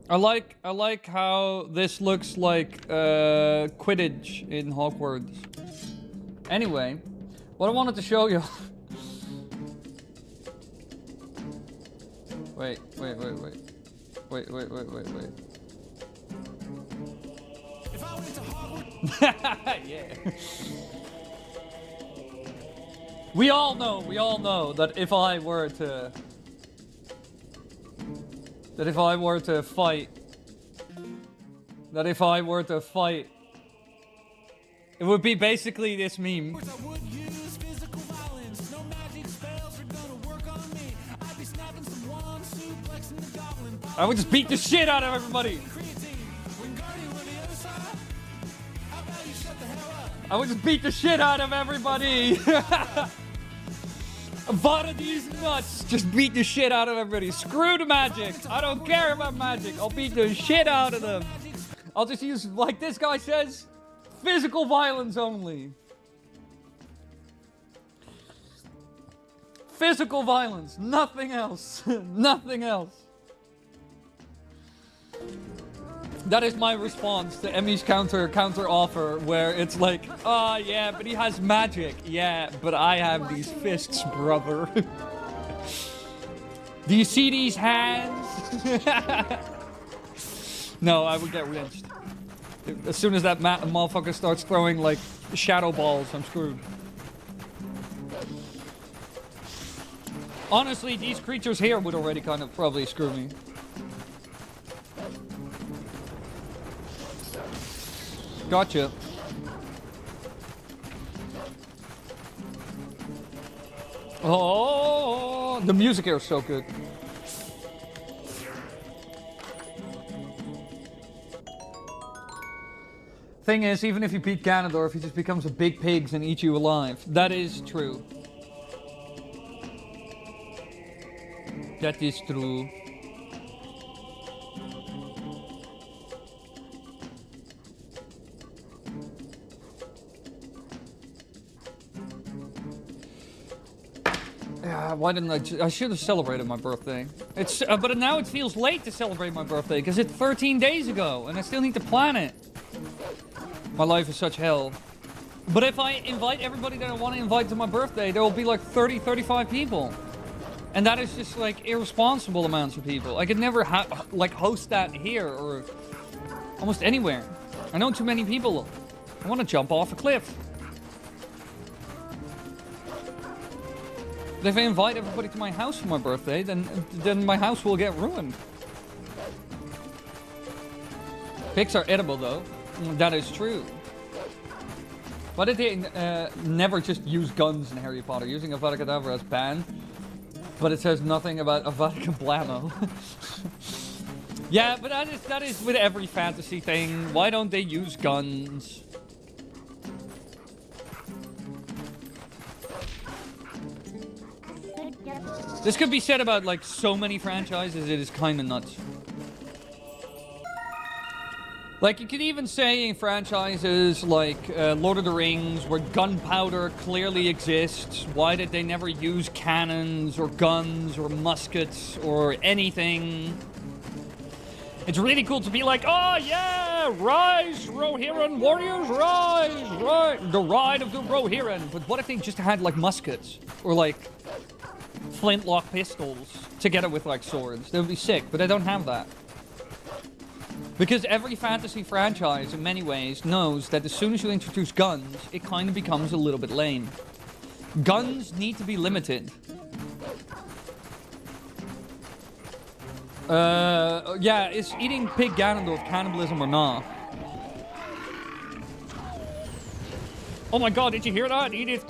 I like how this looks like Quidditch in Hogwarts. Anyway, what I wanted to show you. Wait. Yeah. We all know that if I were to fight, it would be basically this meme. I would just beat the shit out of everybody. I would just beat the shit out of everybody. Vada these nuts. Just beat the shit out of everybody. Screw the magic. I don't care about magic. I'll beat the shit out of them. I'll just use, like this guy says, physical violence only. Physical violence. Nothing else. Nothing else. That is my response to Emmy's counter offer, where it's like, oh yeah, but he has magic. Yeah, but I have these fists, brother. Do you see these hands? No, I would get rinsed. As soon as that motherfucker starts throwing, like, shadow balls, I'm screwed. Honestly, these creatures here would already kind of probably screw me. Gotcha. Oh, the music here is so good. Thing is, even if you beat Ganondorf, he just becomes a big pig and eats you alive. That is true. That is true. Yeah, why didn't I should have celebrated my birthday. It's but now it feels late to celebrate my birthday because it's 13 days ago and I still need to plan it. My life is such hell. But if I invite everybody that I want to invite to my birthday, there will be like 30, 35 people. And that is just like irresponsible amounts of people. I could never like host that here or almost anywhere. I know too many people. I want to jump off a cliff. But if I invite everybody to my house for my birthday, then my house will get ruined. Pigs are edible though. That is true. Why did they never just use guns in Harry Potter? Using Avada Kedavra is banned. But it says nothing about Avada Keblamo. Yeah, but that is with every fantasy thing. Why don't they use guns? This could be said about like so many franchises, it is kind of nuts. Like, you could even say in franchises like Lord of the Rings, where gunpowder clearly exists, why did they never use cannons or guns or muskets or anything? It's really cool to be like, oh yeah, rise, Rohirrim warriors, rise, the ride of the Rohirrim. But what if they just had like muskets or like flintlock pistols together with like swords? That would be sick, but they don't have that. Because every fantasy franchise, in many ways, knows that as soon as you introduce guns, it kind of becomes a little bit lame. Guns need to be limited. Yeah, is eating pig Ganondorf cannibalism or not? Oh my god, did you hear that? Eat it.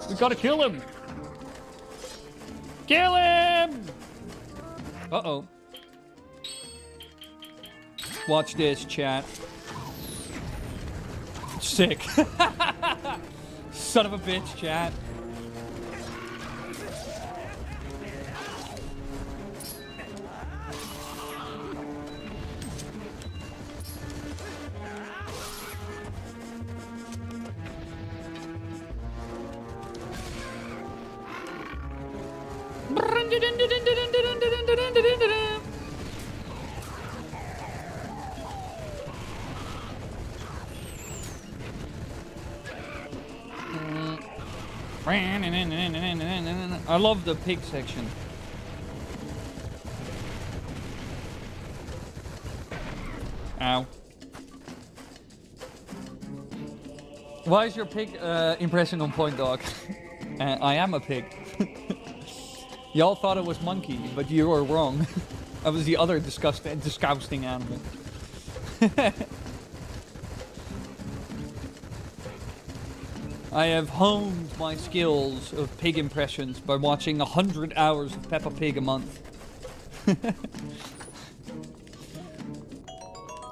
We gotta kill him. Kill him! Uh-oh. Watch this, chat. Sick. Son of a bitch, chat. I love the pig section. Ow. Why is your pig impression on point, dog? I am a pig. Y'all thought it was monkey, but you were wrong. That was the other disgusting animal. I have honed my skills of pig impressions by watching 100 hours of Peppa Pig a month.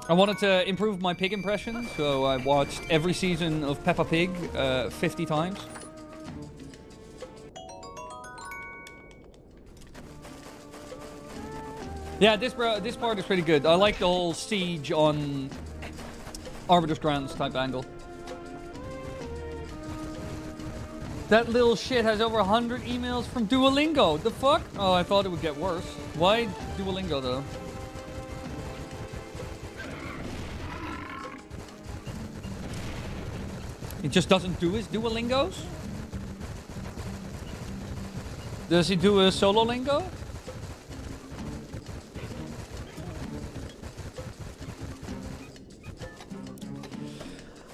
I wanted to improve my pig impression, so I watched every season of Peppa Pig 50 times. Yeah, this part is pretty good. I like the whole siege on Arbiter's Grounds type angle. That little shit has over 100 emails from Duolingo. The fuck? Oh, I thought it would get worse. Why Duolingo, though? He just doesn't do his Duolingos? Does he do a solo lingo?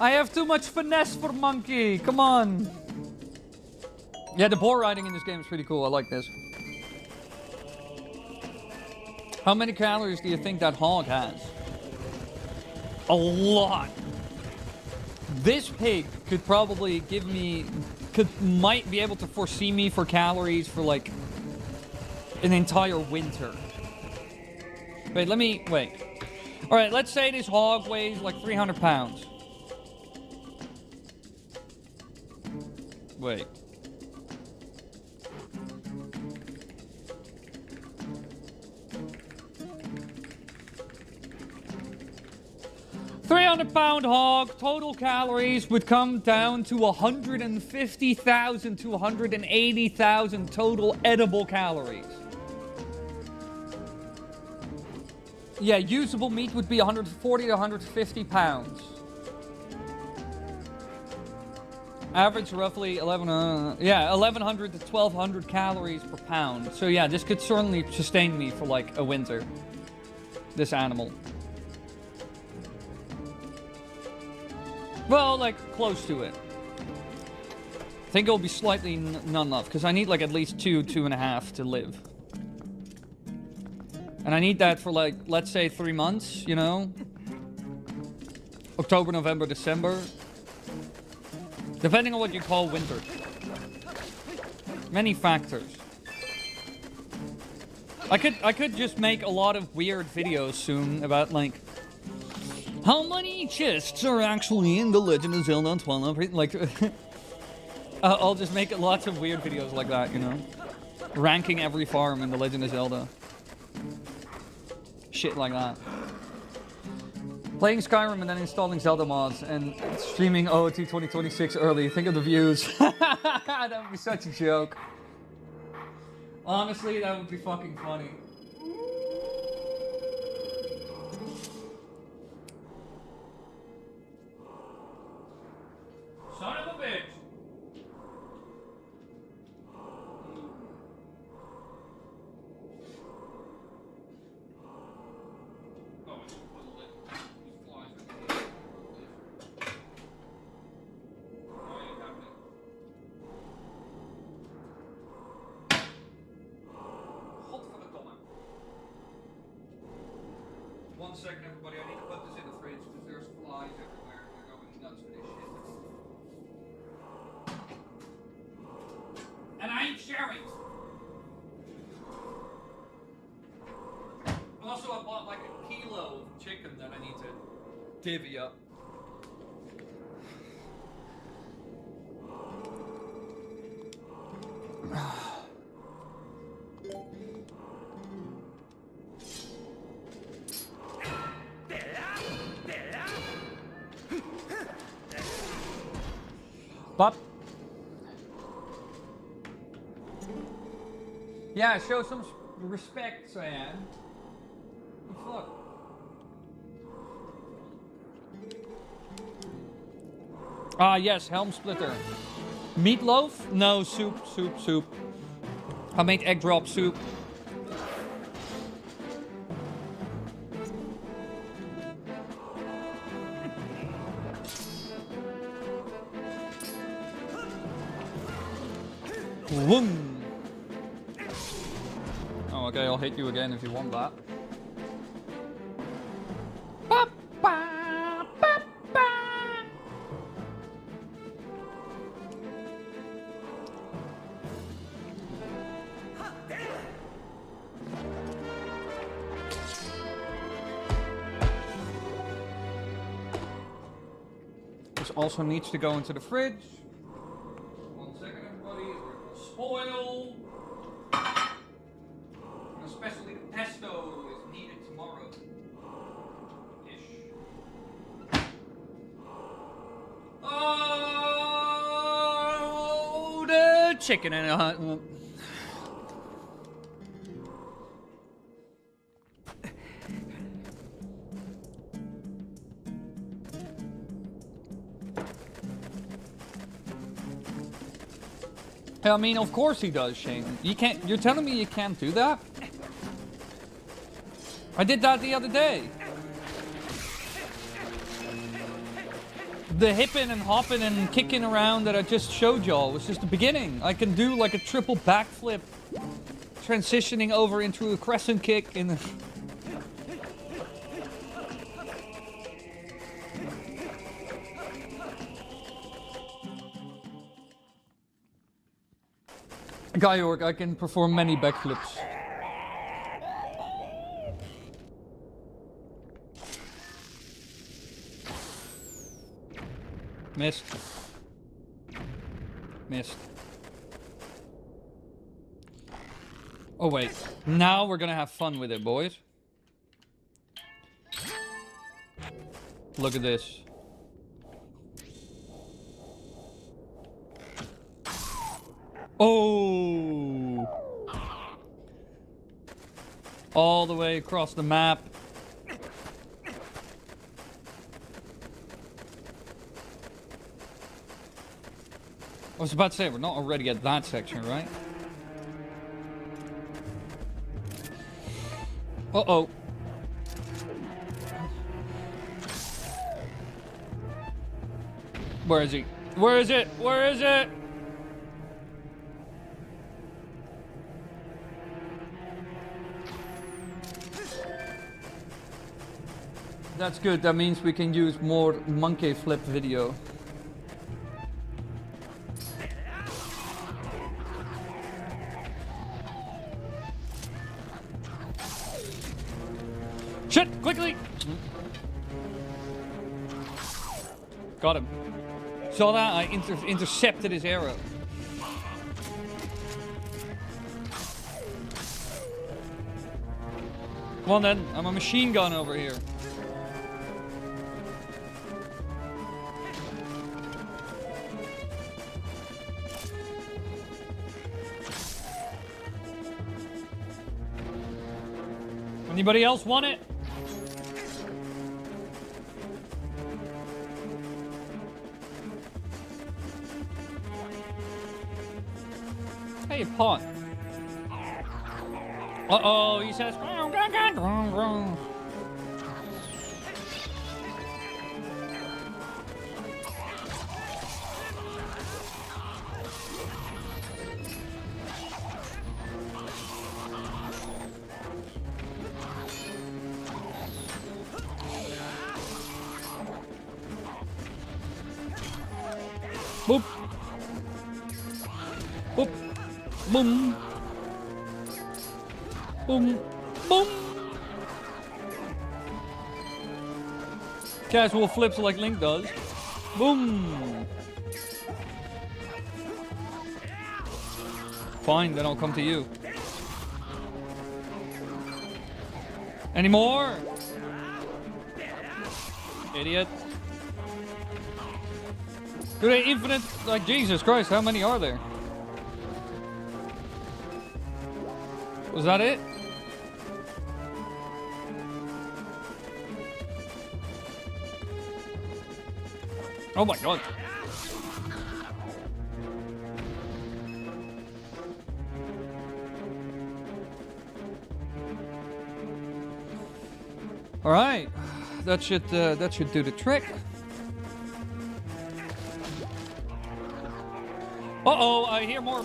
I have too much finesse for monkey. Come on. Yeah, the boar riding in this game is pretty cool. I like this. How many calories do you think that hog has? A lot. This pig could probably give me... might be able to foresee me for calories for like an entire winter. Wait, wait. Alright, let's say this hog weighs like 300 pounds. Wait. £300 hog, total calories would come down to 150,000 to 180,000 total edible calories. Yeah, usable meat would be 140 to 150 pounds. Average roughly 1100 to 1200 calories per pound. So yeah, this could certainly sustain me for like a winter. This animal. Well, like, close to it. I think it'll be slightly not enough, because I need, like, at least 2.5 to live. And I need that for, like, let's say 3 months, you know? October, November, December. Depending on what you call winter. Many factors. I could just make a lot of weird videos soon about, like, how many chests are actually in The Legend of Zelda and Twilight? Like, I'll just make lots of weird videos like that, you know? Ranking every farm in The Legend of Zelda. Shit like that. Playing Skyrim and then installing Zelda mods and streaming OOT 2026 early. Think of the views. That would be such a joke. Honestly, that would be fucking funny. Son of a bitch! Oh, it's a little bit. These flies are here. Oh, you have it. Godverdomme. 1 second, everybody. I need to put this in the fridge because there's flies everywhere. They're going nuts for this shit. And I ain't sharing. Also, I bought like a kilo of chicken that I need to divvy up. Bop. Yeah, show some respect, Cyan. What the fuck? Ah, yes, Helm Splitter. Meatloaf? No, soup. I made egg drop soup. Boom. Oh, okay, I'll hit you again if you want that. This also needs to go into the fridge. 1 second, everybody, or it will spoil. And especially the pesto is needed tomorrow. Ish. Oh, the chicken in a hot. I mean, of course he does, Shane. You can't. You're telling me you can't do that? I did that the other day. The hipping and hopping and kicking around that I just showed y'all was just the beginning. I can do like a triple backflip, transitioning over into a crescent kick in the... Gaiorg, I can perform many backflips. Missed. Missed. Oh wait, now we're gonna have fun with it, boys. Look at this. Oh! All the way across the map. I was about to say, we're not already at that section, right? Uh-oh. Where is he? Where is it? Where is it? That's good. That means we can use more monkey flip video. Shit! Quickly! Got him. Saw that? I intercepted his arrow. Come on then. I'm a machine gun over here. Anybody else want it? Hey, pawn. Uh-oh, he says... Boop. Boop. Boom. Boom. Boom. Casual flips like Link does. Boom. Fine, then I'll come to you. Any more? Idiot. Do they infinite? Like, Jesus Christ, how many are there? Was that it? Oh my God. All right, that should do the trick. Uh-oh, I hear more.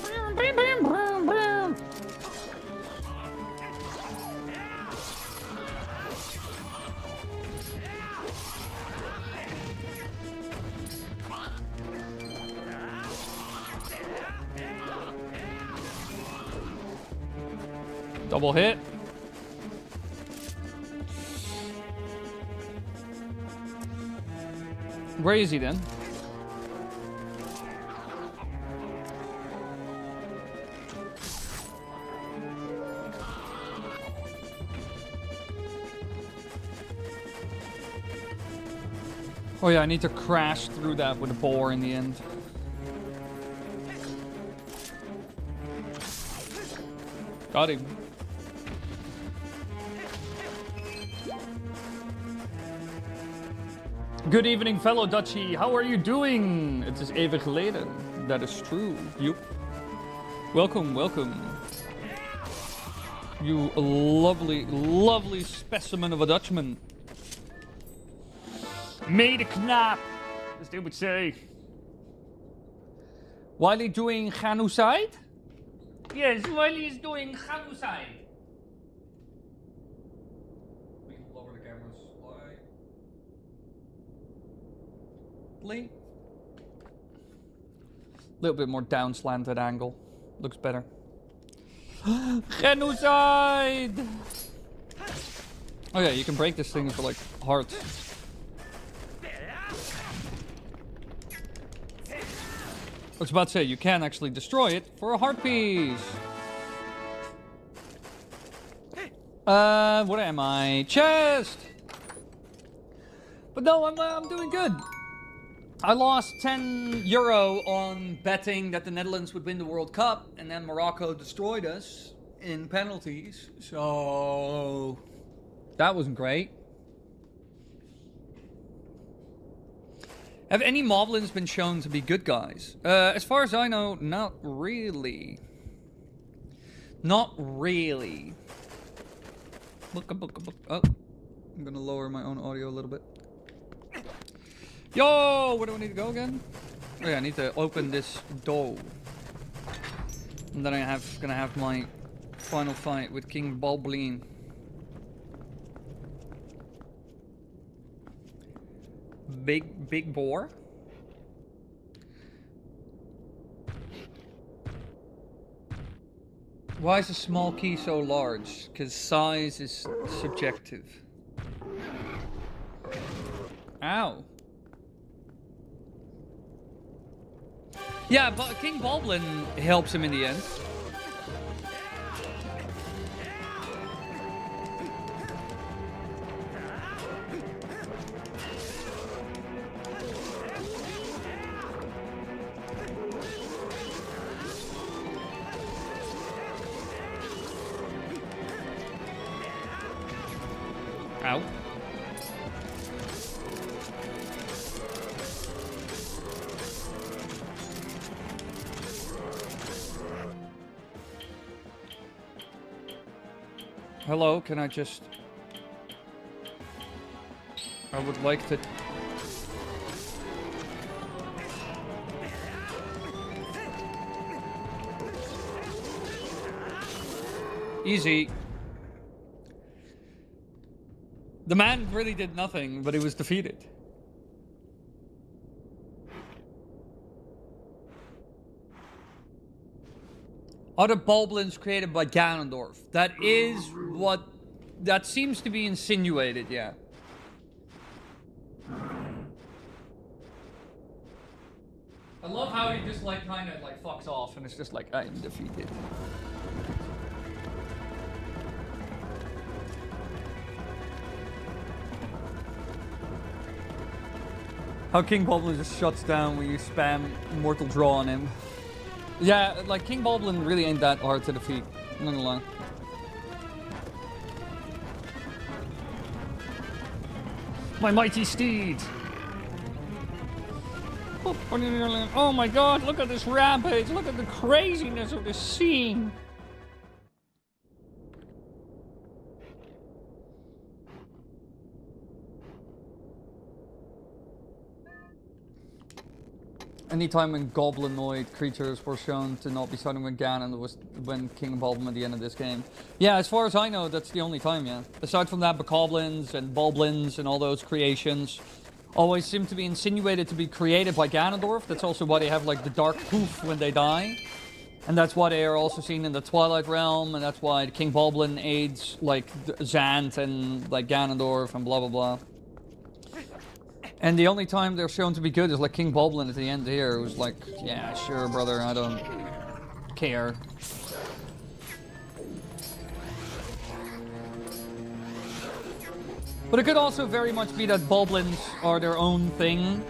Double hit. Where is he then? Oh yeah, I need to crash through that with a boar in the end. Got him. Good evening, fellow Dutchie. How are you doing? It is even geleden. That is true. Joep. Welcome, welcome. You lovely, lovely specimen of a Dutchman. Made a knap, as they would say. Wily doing genocide? Yes, Wily is doing genocide. We can lower the camera slightly. A little bit more down slanted angle. Looks better. Genocide! Oh yeah, you can break this thing for like hearts. I was about to say, you can actually destroy it for a heart piece. What am I? Chest! But no, I'm doing good. I lost €10 on betting that the Netherlands would win the World Cup, and then Morocco destroyed us in penalties. So that wasn't great. Have any moblins been shown to be good guys? As far as I know, not really. Not really. Look. Oh, I'm gonna lower my own audio a little bit. Yo, where do I need to go again? Oh yeah, I need to open this door. And then gonna have my final fight with King Bulblin. Big boar. Why is a small key so large? Because size is subjective. Ow. Yeah, but King Bulblin helps him in the end. Ow. Hello, can I just... I would like to... Easy. The man really did nothing, but he was defeated. Are the Bulblins created by Ganondorf? That is what... That seems to be insinuated, yeah. I love how he just like kind of like fucks off and it's just like, I am defeated. How King Bulblin just shuts down when you spam Mortal Draw on him. Yeah, like King Bulblin really ain't that hard to defeat. I'm not gonna lie. My mighty steed! Oh my god, look at this rampage! Look at the craziness of this scene! Anytime when goblinoid creatures were shown to not be starting with Ganon was when King Bulblin at the end of this game. Yeah, as far as I know, that's the only time, yeah. Aside from that, Bokoblins and Bulblins and all those creations always seem to be insinuated to be created by Ganondorf. That's also why they have like the dark poof when they die. And that's why they are also seen in the Twilight realm, and that's why King Bulblin aids like Zant and like Ganondorf and blah blah blah. And the only time they're shown to be good is like King Bulblin at the end here, who's like, yeah, sure, brother, I don't care. But it could also very much be that Bulblins are their own thing,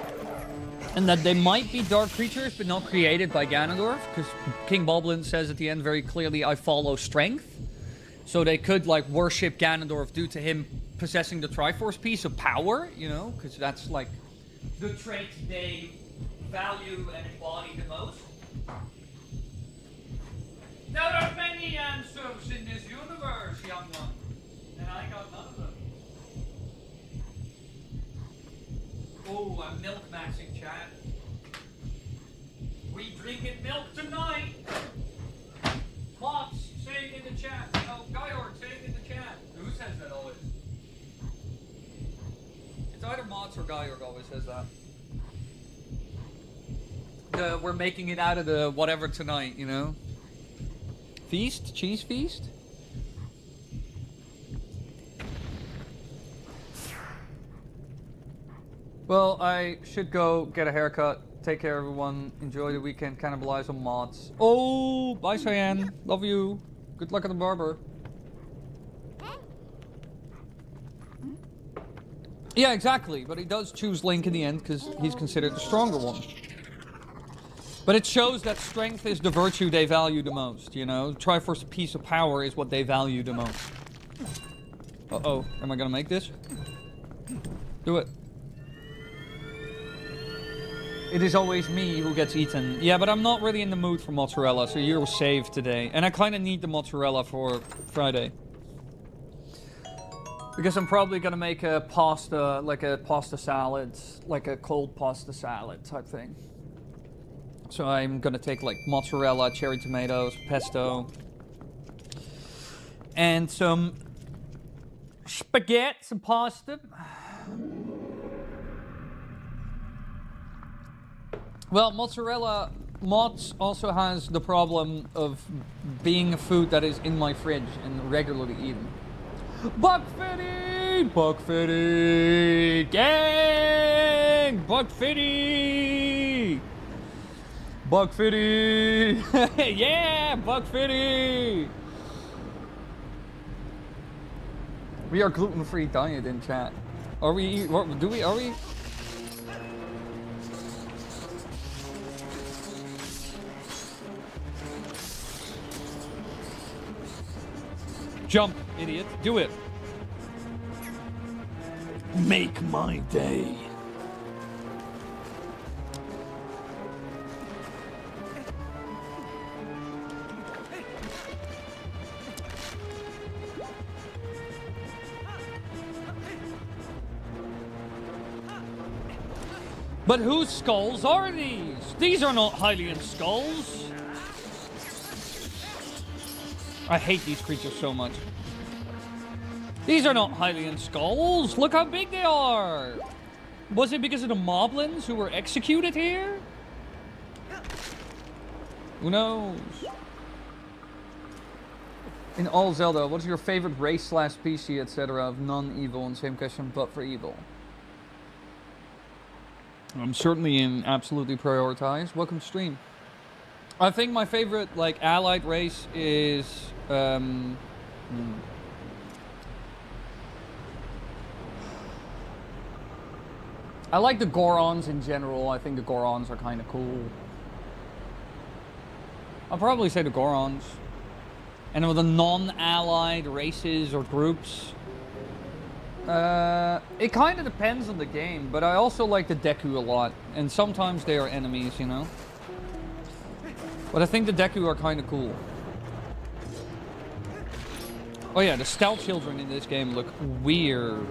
and that they might be dark creatures, but not created by Ganondorf, because King Bulblin says at the end very clearly, I follow strength. So they could, like, worship Ganondorf due to him possessing the Triforce piece of power, you know, because that's, like, the trait they value and embody the most. There are many answers in this universe, young one. And I got none of them. Oh, I'm milk maxing, chat. We drinking milk tonight. Mots, say it in the chat. Oh, Guyord, say it in the chat. Who says that always? It's either Mots or Guyord always says that. We're making it out of the whatever tonight, you know? Feast? Cheese feast? Well, I should go get a haircut. Take care, everyone. Enjoy the weekend. Cannibalize on mods. Oh, bye, Cyan. Love you. Good luck at the barber. Yeah, exactly. But he does choose Link in the end because he's considered the stronger one. But it shows that strength is the virtue they value the most, you know? Triforce piece of power is what they value the most. Uh-oh. Am I gonna make this? Do it. It is always me who gets eaten. Yeah, but I'm not really in the mood for mozzarella, so you're saved today. And I kind of need the mozzarella for Friday. Because I'm probably gonna make a pasta, like a pasta salad, like a cold pasta salad type thing. So I'm gonna take like mozzarella, cherry tomatoes, pesto, and some spaghetti, some pasta. Well, mozzarella mods also has the problem of being a food that is in my fridge and regularly eaten. Buckfitty! Buckfitty! Gang! Buckfitty! Buckfitty! Yeah! Buckfitty! We are gluten-free diet in chat. Are we? Do we? Are we? Jump, idiot. Do it. Make my day. But whose skulls are these? These are not Hylian skulls. I hate these creatures so much. These are not Hylian skulls. Look how big they are. Was it because of the moblins who were executed here? Who knows? In all Zelda, what is your favorite race / PC, etc. of non-evil? And same question, but for evil. I'm certainly in absolutely prioritized. Welcome to stream. I think my favorite, like, allied race is, I like the Gorons in general. I think the Gorons are kind of cool. I'll probably say the Gorons. And with the non-allied races or groups, it kind of depends on the game, but I also like the Deku a lot. And sometimes they are enemies, you know? But I think the Deku are kind of cool. Oh yeah, the stealth children in this game look weird.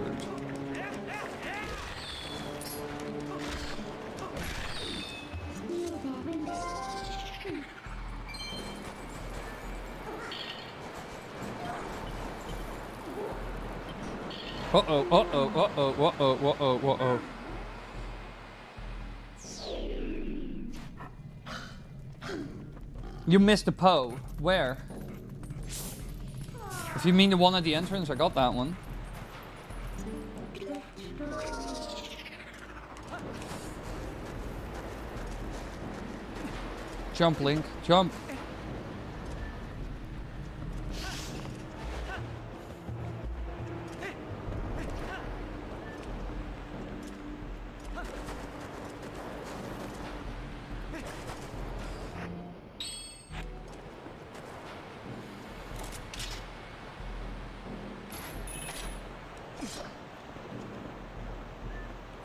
Uh-oh, uh-oh, uh-oh, uh-oh, uh-oh, uh-oh. You missed a Poe. Where? If you mean the one at the entrance, I got that one. Jump, Link. Jump.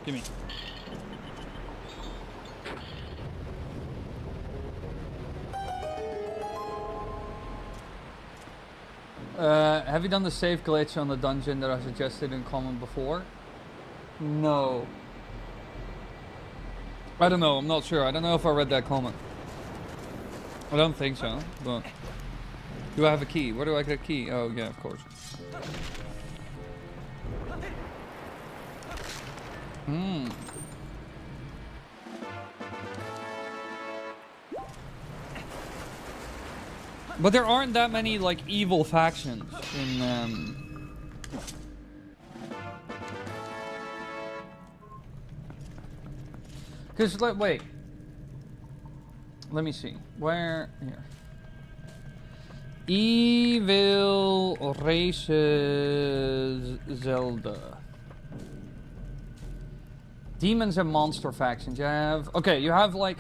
Gimme. Have you done the save glitch on the dungeon that I suggested in comment before? No. I don't know, I'm not sure. I don't know if I read that comment. I don't think so, but... Do I have a key? Where do I get a key? Oh, yeah, of course. Hmm. But there aren't that many, like, evil factions in, Because, like, wait. Let me see. Where... Here. Evil races Zelda. Demons and monster factions. You have... Okay, you have, like,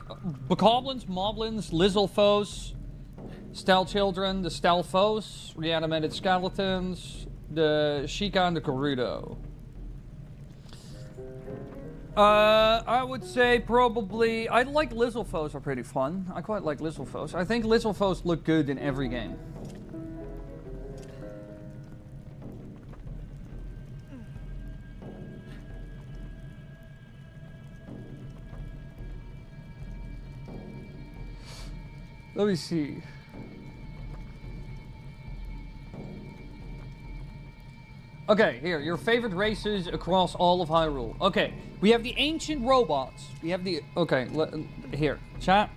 Bokoblins, Moblins, Lizalfos, Stealth Children, the Stealthos, Reanimated Skeletons, the Sheikah, and the Gerudo. I would say probably... I like Lizalfos are pretty fun. I quite like Lizalfos. I think Lizalfos look good in every game. Let me see. Okay, here, your favorite races across all of Hyrule. Okay, we have the ancient robots. We have the... Okay, here, chat.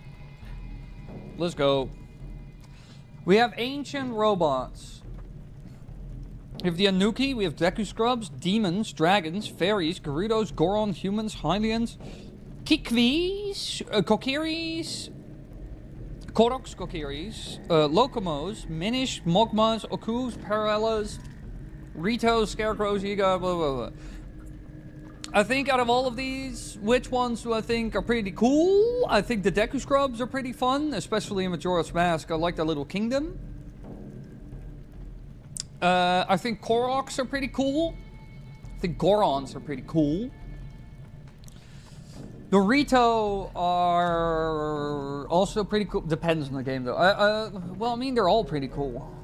Let's go. We have ancient robots. We have the Anuki, we have Deku Scrubs, demons, dragons, fairies, Gerudos, Goron, humans, Hylians, Kikvis, Kokiris, Koroks, Kokiris, Locomos, Minish, Mogmas, Okus, Parellas, Ritos, Scarecrows, Yiga, blah, blah, blah. I think out of all of these, which ones do I think are pretty cool? I think the Deku Scrubs are pretty fun, especially in Majora's Mask. I like that little kingdom. I think Koroks are pretty cool. I think Gorons are pretty cool. The Rito are also pretty cool. Depends on the game, though. Well, I mean, they're all pretty cool.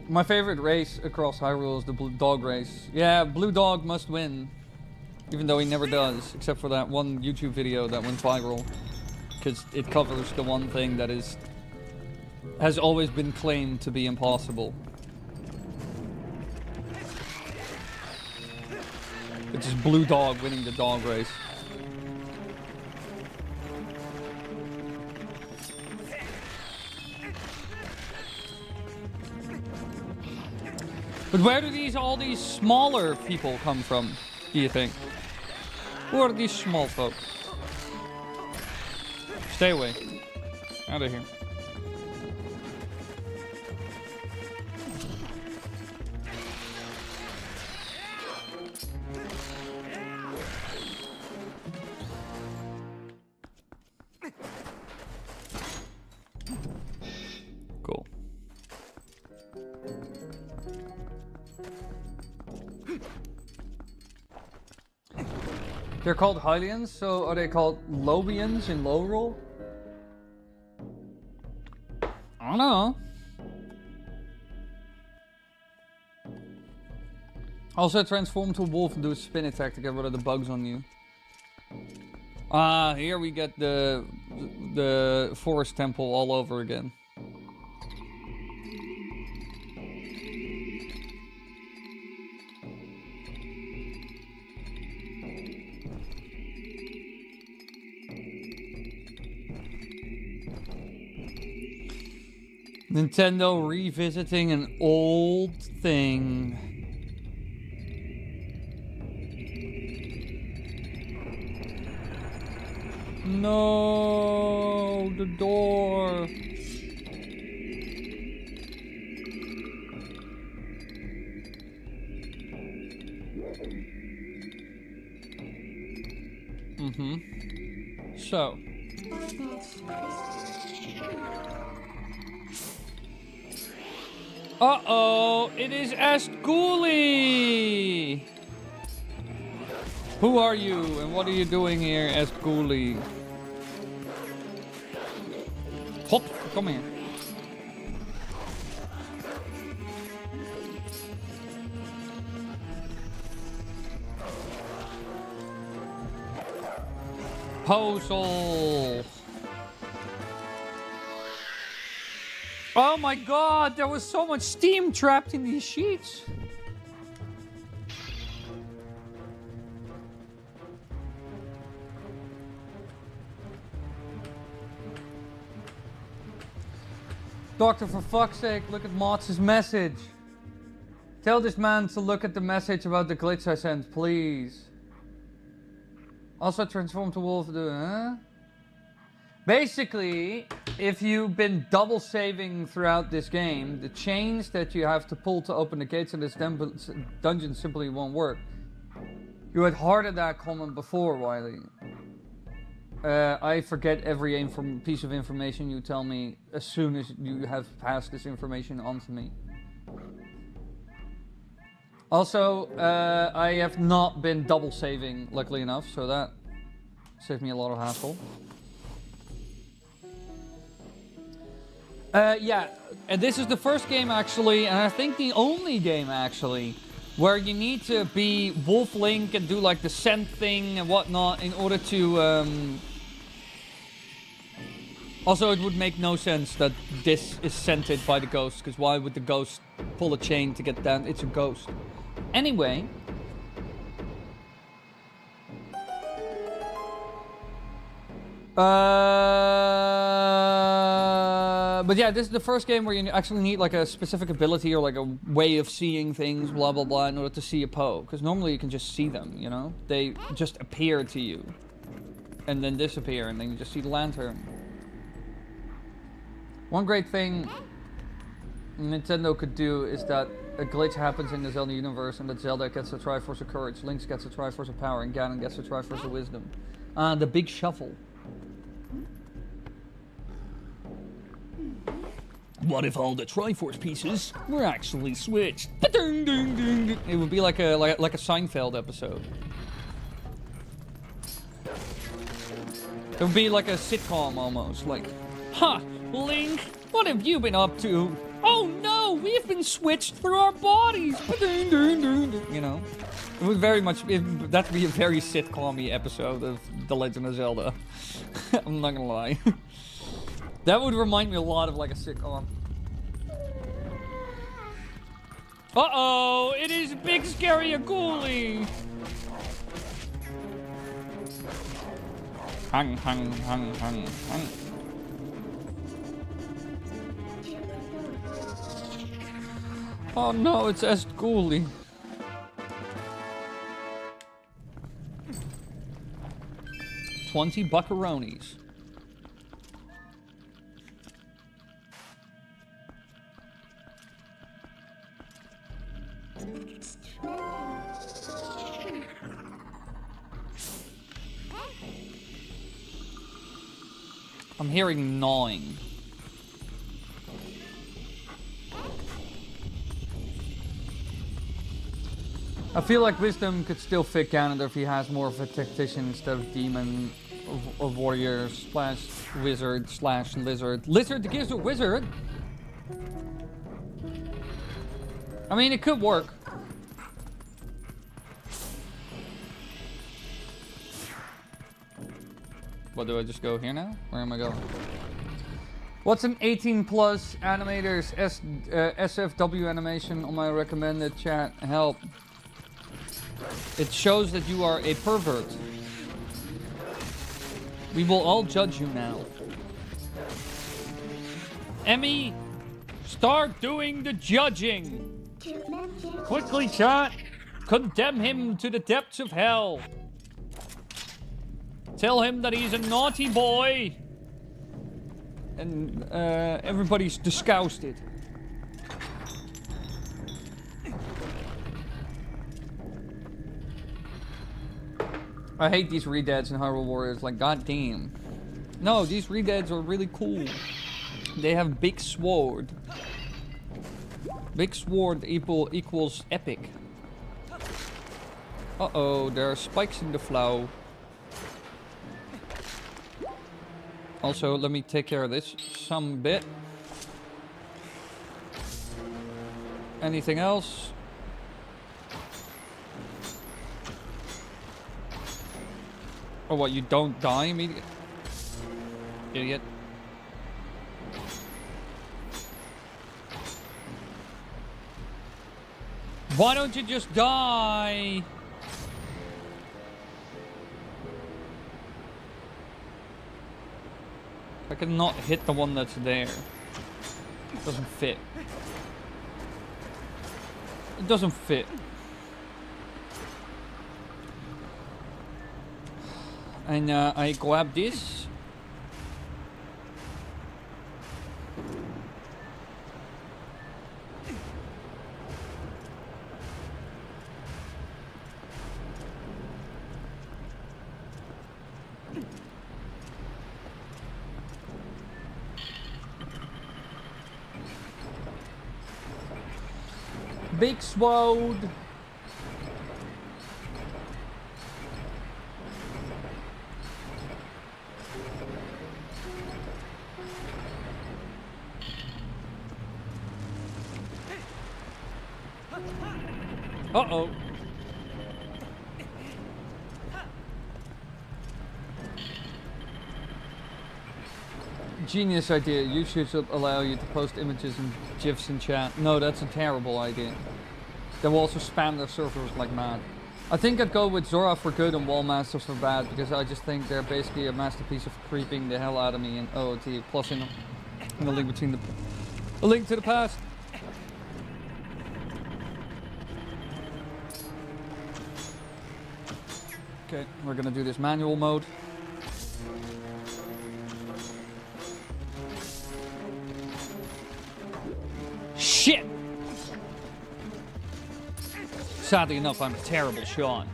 My favorite race across Hyrule is the Blue Dog race. Yeah, Blue Dog must win. Even though he never does, except for that one YouTube video that went viral. Because it covers the one thing that has always been claimed to be impossible. It's just Blue Dog winning the dog race. But where do all these smaller people come from, do you think? Who are these small folk? Stay away. Out of here. Cool. They're called Hylians, so are they called Lobians in low roll? I don't know. Also transform to a wolf and do a spin attack to get rid of the bugs on you. Here we get the forest temple all over again. Nintendo revisiting an old thing. No, the door. So. Uh-oh, it is Asguli! Who are you and what are you doing here as Ghoulie? Hop, come here. Puzzle. Oh my god, there was so much steam trapped in these sheets. Doctor, for fuck's sake, look at Mott's message. Tell this man to look at the message about the glitch I sent, please. Also transform to wolf, huh? Basically, if you've been double saving throughout this game, the chains that you have to pull to open the gates of this dungeon simply won't work. You had heard of that comment before, Wily. I forget every piece of information you tell me as soon as you have passed this information on to me. Also, I have not been double saving, luckily enough, so that saved me a lot of hassle. Yeah, and this is the first game actually, and I think the only game actually, where you need to be Wolf Link and do like the scent thing and whatnot in order to... Also, it would make no sense that this is scented by the ghost, because why would the ghost pull a chain to get down? It's a ghost. Anyway... but yeah, this is the first game where you actually need like a specific ability or like a way of seeing things, blah blah blah, in order to see a Poe. Because normally you can just see them, you know? They just appear to you. And then disappear, and then you just see the lantern. One great thing Nintendo could do is that a glitch happens in the Zelda universe and that Zelda gets a Triforce of Courage, Link gets a Triforce of Power, and Ganon gets a Triforce of Wisdom. The big shuffle. What if all the Triforce pieces were actually switched? It would be like a Seinfeld episode. It would be like a sitcom almost, like, huh, Link, what have you been up to? Oh no, we've been switched through our bodies. You know, it would very much, that'd be a very sitcom-y episode of The Legend of Zelda. I'm not gonna lie. That would remind me a lot of like a sitcom. Uh-oh, it is Big Scary Ghoulie. Hung. Oh no, it's Est Ghoulie. $20 buckaroonies. I'm hearing gnawing. I feel like Wisdom could still fit Ganon if he has more of a tactician instead of demon of warrior slash wizard slash lizard. Lizard that gives a wizard? I mean, it could work. What, do I just go here now? Where am I going? What's an 18 plus animators SFW animation on my recommended chat? Help. It shows that you are a pervert. We will all judge you now. Emmy, start doing the judging. Quickly, chat. Condemn him to the depths of hell. Tell him that he's a naughty boy. And everybody's disgusted. I hate these Redeads in Hyrule Warriors, like, goddamn. No, these Redeads are really cool. They have big sword. Big sword equals epic. Uh-oh, there are spikes in the flow. Also, let me take care of this some bit. Anything else? Oh, what, you don't die immediately? Idiot. Why don't you just die? I cannot hit the one that's there. It doesn't fit. It doesn't fit. And I grab this. Big sword. Uh-oh. Genius idea. YouTube should allow you to post images and GIFs in chat. No, that's a terrible idea. They will also spam their servers like mad. I think I'd go with Zora for good and Wall Masters for bad, because I just think they're basically a masterpiece of creeping the hell out of me and OOT, plus in the link between the link to the past. Okay, we're gonna do this manual mode. Shit! Sadly enough, I'm a terrible Sean.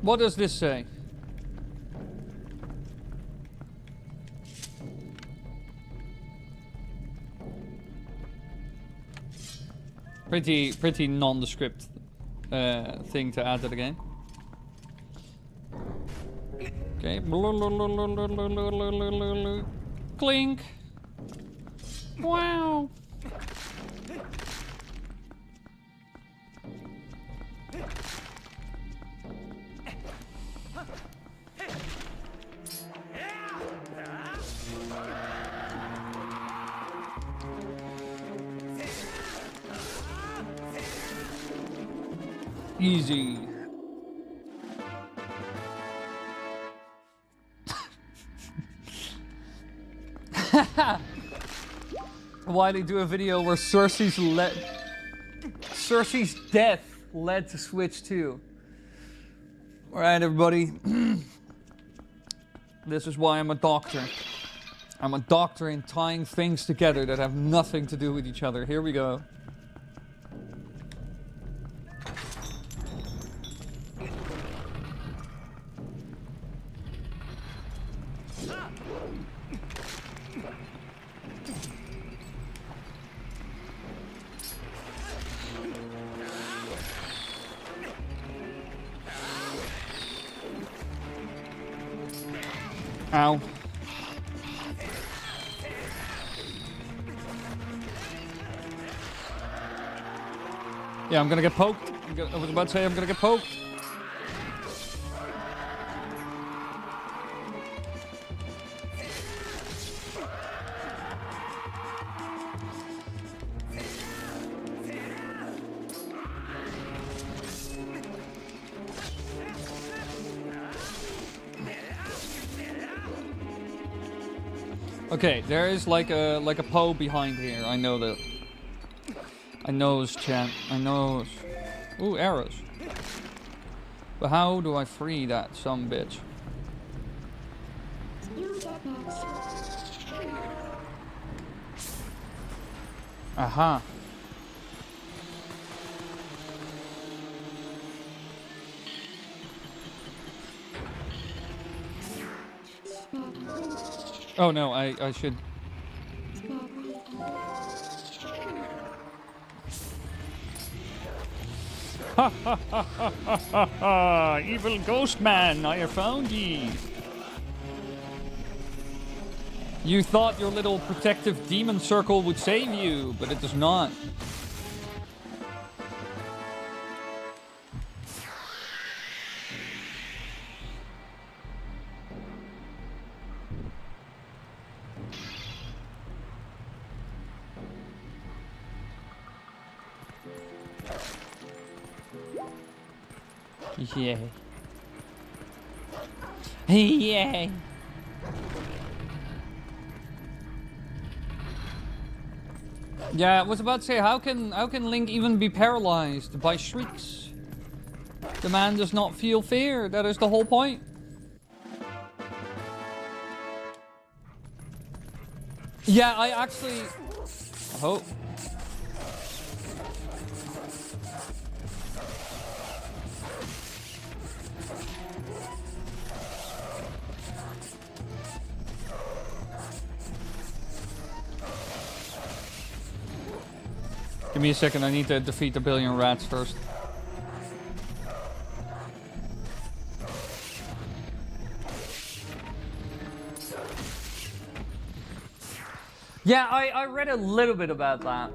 What does this say? Pretty nondescript thing to add to the game. Okay. Clink. Wow. Easy. Wily do a video where Cersei's death led to Switch 2. Alright, everybody. This is why I'm a doctor. I'm a doctor in tying things together that have nothing to do with each other. Here we go. Ow. Yeah, I'm gonna get poked. I was about to say I'm gonna get poked. Okay, there is like a Poe behind here. I know that. I knows, chat. I knows. Ooh, arrows. But how do I free that bitch? Aha. Oh no, I should. Ha ha ha ha ha ha ha! Evil ghost man, I have found ye. You thought your little protective demon circle would save you, but it does not. Yeah. Yeah. Yeah, I was about to say, how can Link even be paralyzed by shrieks? The man does not feel fear. That is the whole point. Yeah, I actually. Oh. Give me a second, I need to defeat a billion rats first. Yeah, I read a little bit about that.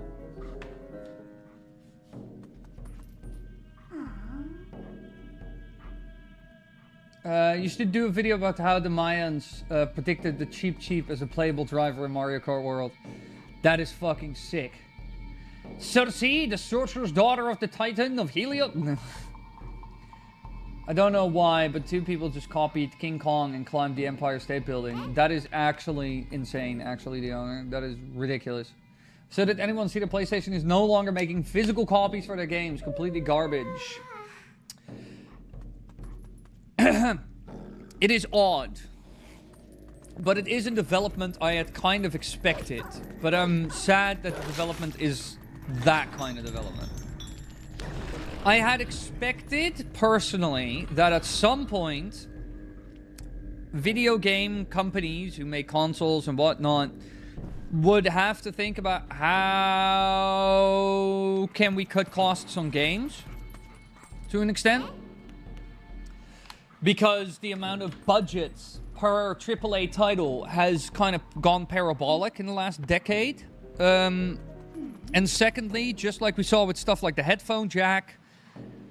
You should do a video about how the Mayans predicted the Cheep as a playable driver in Mario Kart World. That is fucking sick. Circe, the sorcerer's daughter of the Titan of Helios. I don't know why, but two people just copied King Kong and climbed the Empire State Building. That is actually insane, actually, the owner. That is ridiculous. So did anyone see the PlayStation is no longer making physical copies for their games? Completely garbage. It is odd. But it is in development I had kind of expected. But I'm sad that the development is that kind of development. I had expected, personally, that at some point, video game companies who make consoles and whatnot would have to think about how can we cut costs on games to an extent. Because the amount of budgets per AAA title has kind of gone parabolic in the last decade. And secondly, just like we saw with stuff like the headphone jack,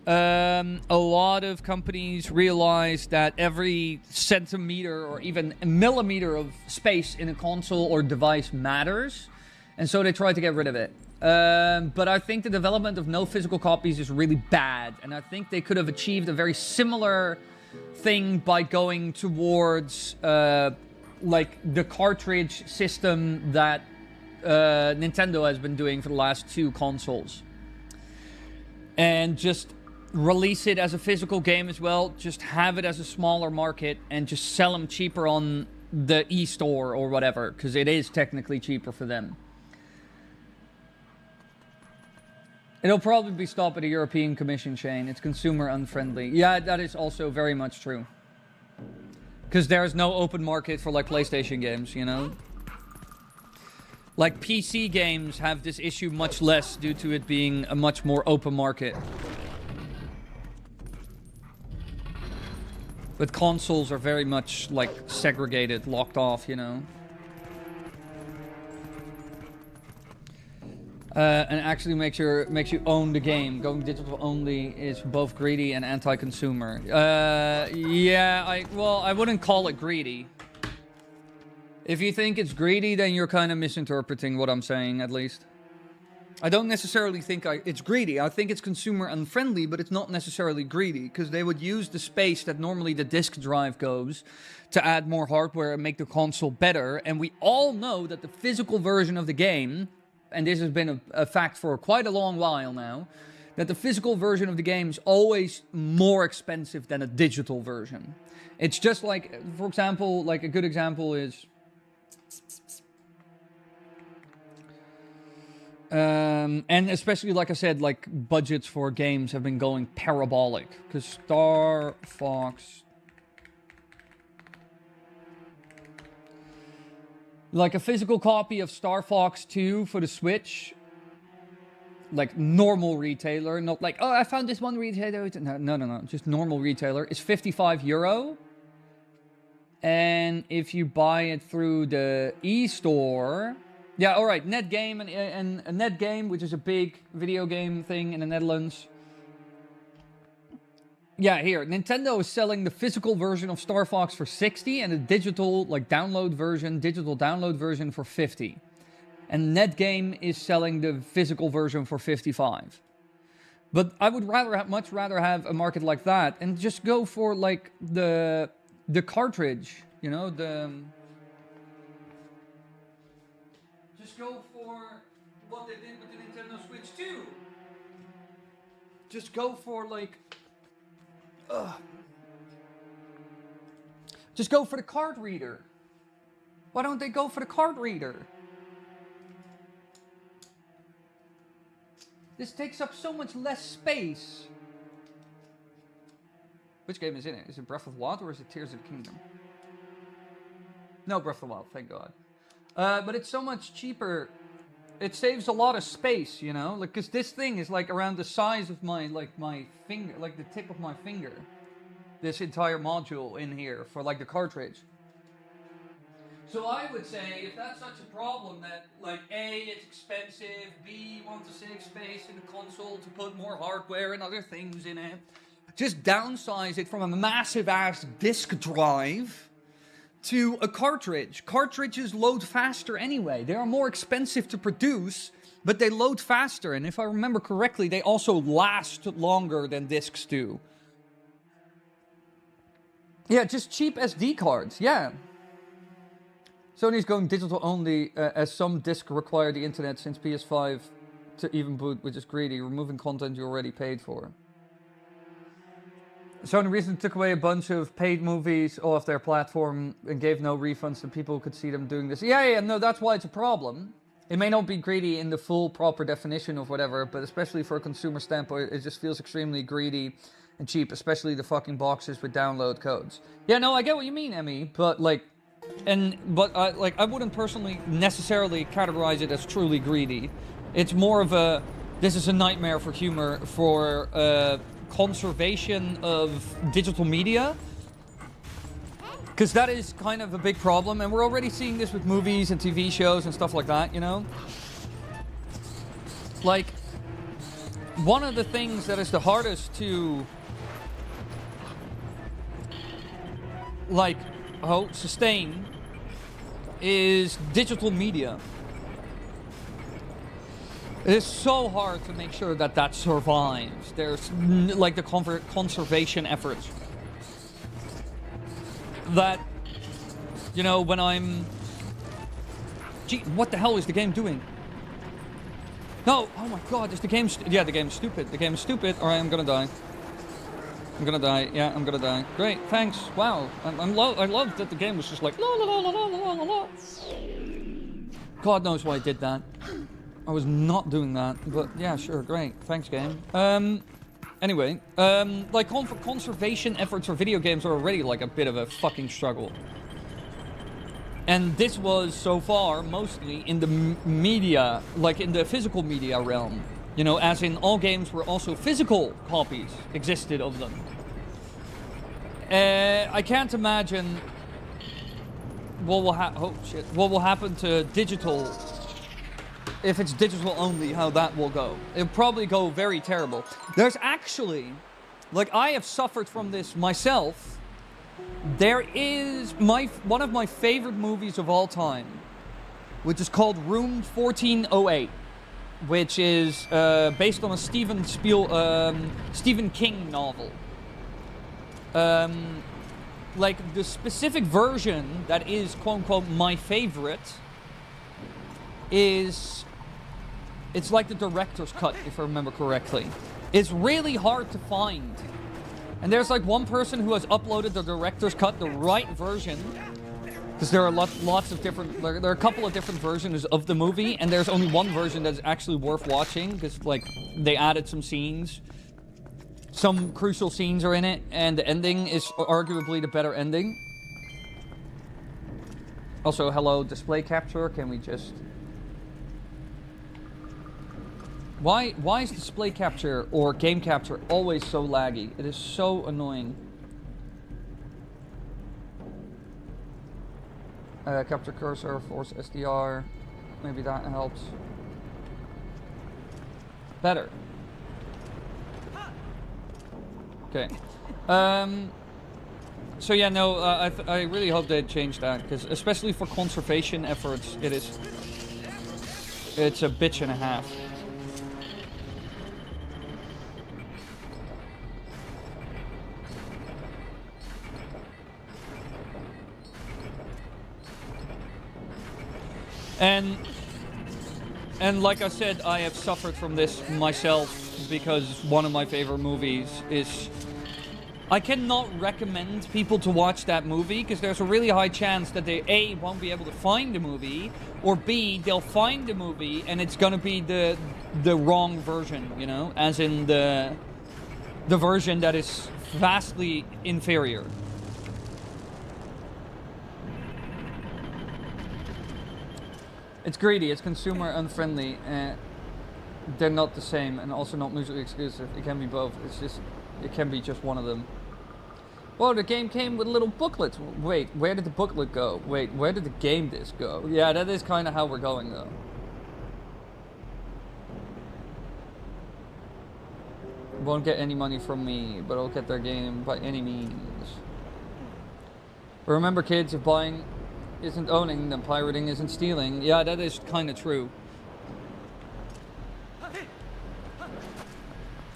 a lot of companies realized that every centimeter or even a millimeter of space in a console or device matters. And so they tried to get rid of it. But I think the development of no physical copies is really bad. And I think they could have achieved a very similar thing by going towards like the cartridge system that Nintendo has been doing for the last two consoles. And just release it as a physical game as well. Just have it as a smaller market and just sell them cheaper on the e-store or whatever, because it is technically cheaper for them. It'll probably be stopped at a European Commission, Shane. It's consumer unfriendly. Yeah, that is also very much true. Because there's no open market for like PlayStation games, you know? Like PC games have this issue much less due to it being a much more open market. But consoles are very much like segregated, locked off, you know? And actually makes you own the game. Going digital only is both greedy and anti-consumer. Yeah, I wouldn't call it greedy. If you think it's greedy, then you're kind of misinterpreting what I'm saying, at least. I don't necessarily think it's greedy. I think it's consumer unfriendly, but it's not necessarily greedy, because they would use the space that normally the disk drive goes to add more hardware and make the console better. And we all know that the physical version of the game, and this has been a fact for quite a long while now, that the physical version of the game is always more expensive than a digital version. It's just like, for example, like a good example is... and especially, like I said, like budgets for games have been going parabolic. Because Star Fox... Like a physical copy of Star Fox 2 for the Switch. Like normal retailer, not like, oh, I found this one retailer. No. Just normal retailer. It's €55. And if you buy it through the e-store... Yeah, alright, Netgame and Netgame, which is a big video game thing in the Netherlands. Yeah, here, Nintendo is selling the physical version of Star Fox for 60 and the digital, like, digital download version for 50. And Netgame is selling the physical version for 55. But I would much rather have a market like that and just go for, like, the cartridge, you know, just go for what they did with the Nintendo Switch 2. Just go for, like... Just go for the card reader. Why don't they go for the card reader? This takes up so much less space. Which game is in it? Is it Breath of the Wild or is it Tears of the Kingdom? No, Breath of the Wild, thank God. But it's so much cheaper. It saves a lot of space, you know? Like, because this thing is like around the size of my finger, like the tip of my finger. This entire module in here for like the cartridge. So I would say, if that's such a problem that, like, A, it's expensive, B, you want to save space in the console to put more hardware and other things in it, just downsize it from a massive-ass disk drive to a cartridge. Cartridges load faster anyway. They are more expensive to produce, but they load faster. And if I remember correctly, they also last longer than discs do. Yeah, just cheap SD cards, yeah. Sony's going digital only, as some discs require the internet since PS5 to even boot, which is greedy, removing content you already paid for. Sony recently took away a bunch of paid movies off their platform and gave no refunds to people who could see them doing this. Yeah, no, that's why it's a problem. It may not be greedy in the full proper definition of whatever, but especially for a consumer standpoint, it just feels extremely greedy and cheap, especially the fucking boxes with download codes. Yeah, no, I get what you mean, Emmy, but like... I wouldn't personally necessarily categorize it as truly greedy. It's more of a, this is a nightmare for humor, for conservation of digital media. Because that is kind of a big problem, and we're already seeing this with movies and TV shows and stuff like that, you know? Like, one of the things that is the hardest to, like, sustain is digital media. It is so hard to make sure that that survives. There's like the conservation efforts that, you know, when I'm... Gee, what the hell is the game doing? No, oh my god, is the game... Yeah, the game's stupid. The game is stupid. Alright, I'm gonna die. I'm gonna die. Yeah, I'm gonna die. Great, thanks. Wow. I love that the game was just like la la la la la la la. God knows why I did that. I was not doing that, but yeah, sure, great. Thanks, game. Anyway, like conservation efforts for video games are already like a bit of a fucking struggle. And this was so far mostly in the media, like in the physical media realm. You know, as in all games where also physical copies existed of them. I can't imagine what will what will happen to digital, if it's digital only, how that will go. It'll probably go very terrible. There's actually, like, I have suffered from this myself. There is one of my favorite movies of all time, which is called Room 1408. Which is based on a Stephen King novel. Like, the specific version that is, quote-unquote, my favorite is... It's like the director's cut, if I remember correctly. It's really hard to find. And there's, like, one person who has uploaded the director's cut, the right version... Because there are lots of different... There are a couple of different versions of the movie, and there's only one version that's actually worth watching, because, like, they added some scenes. Some crucial scenes are in it, and the ending is arguably the better ending. Also, hello, display capture. Can we just... Why is display capture or game capture always so laggy? It is so annoying. Capture cursor, force SDR. Maybe that helps. Better. Okay. So yeah, no, I really hope they change that, because especially for conservation efforts, it's a bitch and a half. And like I said, I have suffered from this myself, because one of my favorite movies is... I cannot recommend people to watch that movie, because there's a really high chance that they A, won't be able to find the movie, or B, they'll find the movie and it's gonna be the wrong version, you know? As in the version that is vastly inferior. It's greedy, it's consumer unfriendly, they're not the same, and also not mutually exclusive. It can be both, it can be just one of them. Whoa, the game came with little booklets. Wait, where did the booklet go? Wait, where did the game disc go? Yeah, that is kind of how we're going, though. Won't get any money from me, but I'll get their game by any means. But remember, kids, if buying isn't owning, then pirating isn't stealing. Yeah, that is kind of true.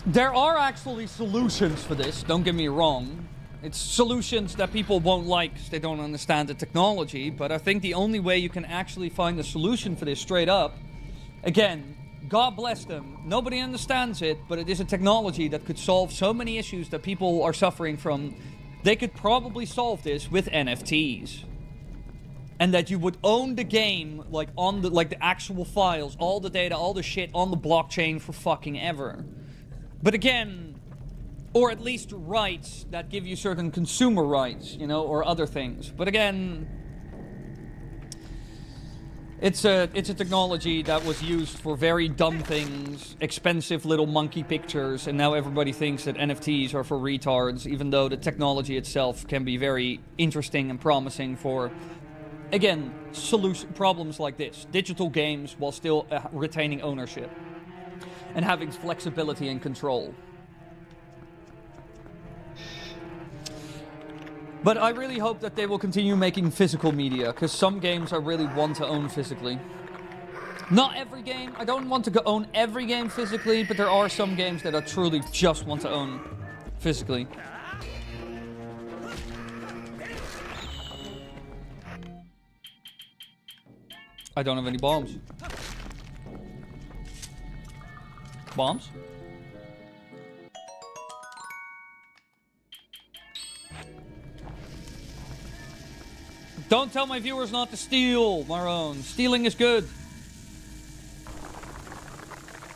There are actually solutions for this, don't get me wrong. It's solutions that people won't like because they don't understand the technology, but I think the only way you can actually find a solution for this straight up, again, God bless them, nobody understands it, but it is a technology that could solve so many issues that people are suffering from. They could probably solve this with NFTs. And that you would own the game, like, on the, like, the actual files, all the data, all the shit on the blockchain for fucking ever. But again, or at least rights that give you certain consumer rights, you know, or other things. But again, it's a technology that was used for very dumb things, expensive little monkey pictures, and now everybody thinks that NFTs are for retards, even though the technology itself can be very interesting and promising for, again, problems like this. Digital games while still retaining ownership and having flexibility and control. But I really hope that they will continue making physical media, because some games I really want to own physically. Not every game. I don't want to own every game physically, but there are some games that I truly just want to own physically. I don't have any bombs. Bombs? Don't tell my viewers not to steal, Maroon. Stealing is good.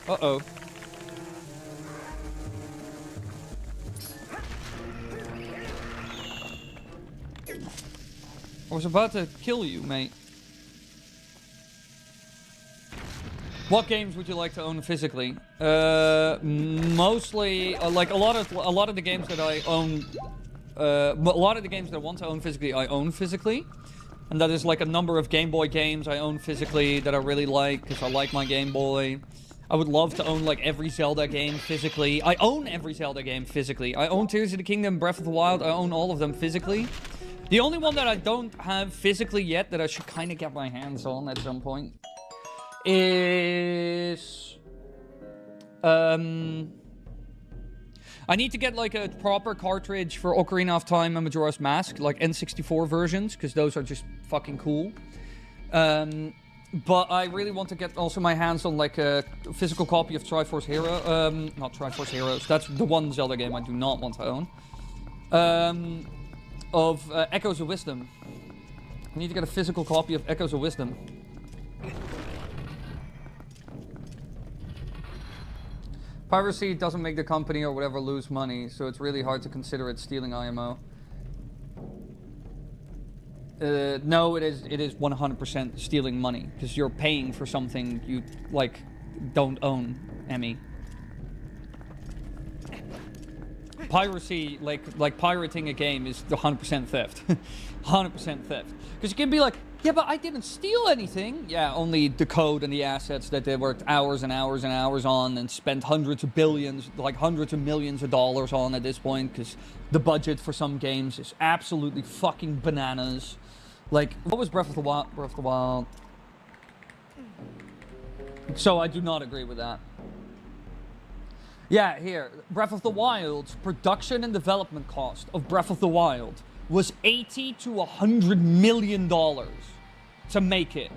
Uh-oh. I was about to kill you, mate. What games would you like to own physically? Mostly, like a lot of the games that I own. A lot of the games that I want to own physically, I own physically. And that is like a number of Game Boy games I own physically that I really like, because I like my Game Boy. I would love to own like every Zelda game physically. I own every Zelda game physically. I own Tears of the Kingdom, Breath of the Wild. I own all of them physically. The only one that I don't have physically yet that I should kind of get my hands on at some point is... I need to get like a proper cartridge for Ocarina of Time and Majora's Mask, like N64 versions, because those are just fucking cool. But I really want to get also my hands on like a physical copy of Triforce Hero. Not Triforce Heroes. That's the one Zelda game I do not want to own. Of Echoes of Wisdom. I need to get a physical copy of Echoes of Wisdom. Piracy doesn't make the company or whatever lose money, so it's really hard to consider it stealing IMO. No, it is 100% stealing money because you're paying for something you like don't own, Emmy. Piracy, like pirating a game, is 100% theft. 100% theft. Because you can be like, yeah, but I didn't steal anything. Yeah, only the code and the assets that they worked hours and hours and hours on and spent hundreds of billions, like hundreds of millions of dollars on at this point, because the budget for some games is absolutely fucking bananas. Like, what was Breath of the Wild? Breath of the Wild. So I do not agree with that. Yeah, here, Breath of the Wild's production and development cost of Breath of the Wild was $80 to $100 million to make it.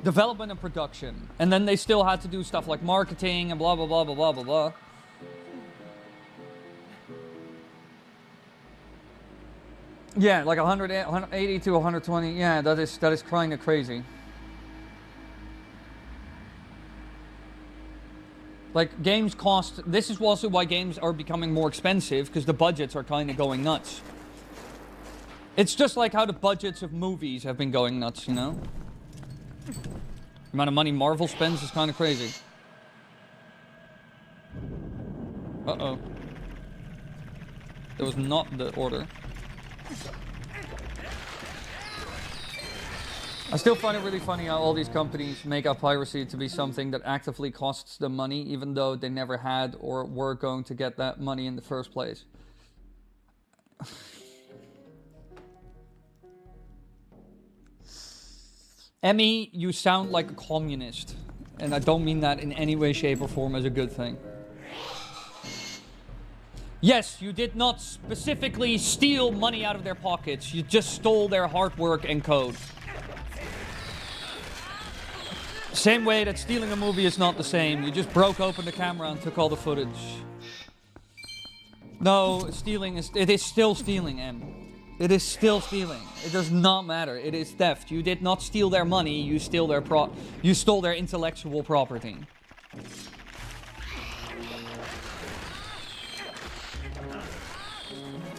Development and production. And then they still had to do stuff like marketing and blah, blah, blah, blah, blah, blah, blah. Yeah, like 180 to 120. Yeah, that is kind of crazy. Like, games cost... This is also why games are becoming more expensive, because the budgets are kind of going nuts. It's just like how the budgets of movies have been going nuts, you know? The amount of money Marvel spends is kind of crazy. Uh-oh. That was not the order. I still find it really funny how all these companies make up piracy to be something that actively costs them money, even though they never had or were going to get that money in the first place. Emmy, you sound like a communist. And I don't mean that in any way, shape, or form as a good thing. Yes, you did not specifically steal money out of their pockets. You just stole their hard work and code. Same way that stealing a movie is not the same. You just broke open the camera and took all the footage. No, stealing is... It is still stealing, Em. It is still stealing. It does not matter. It is theft. You did not steal their money. You stole their intellectual property.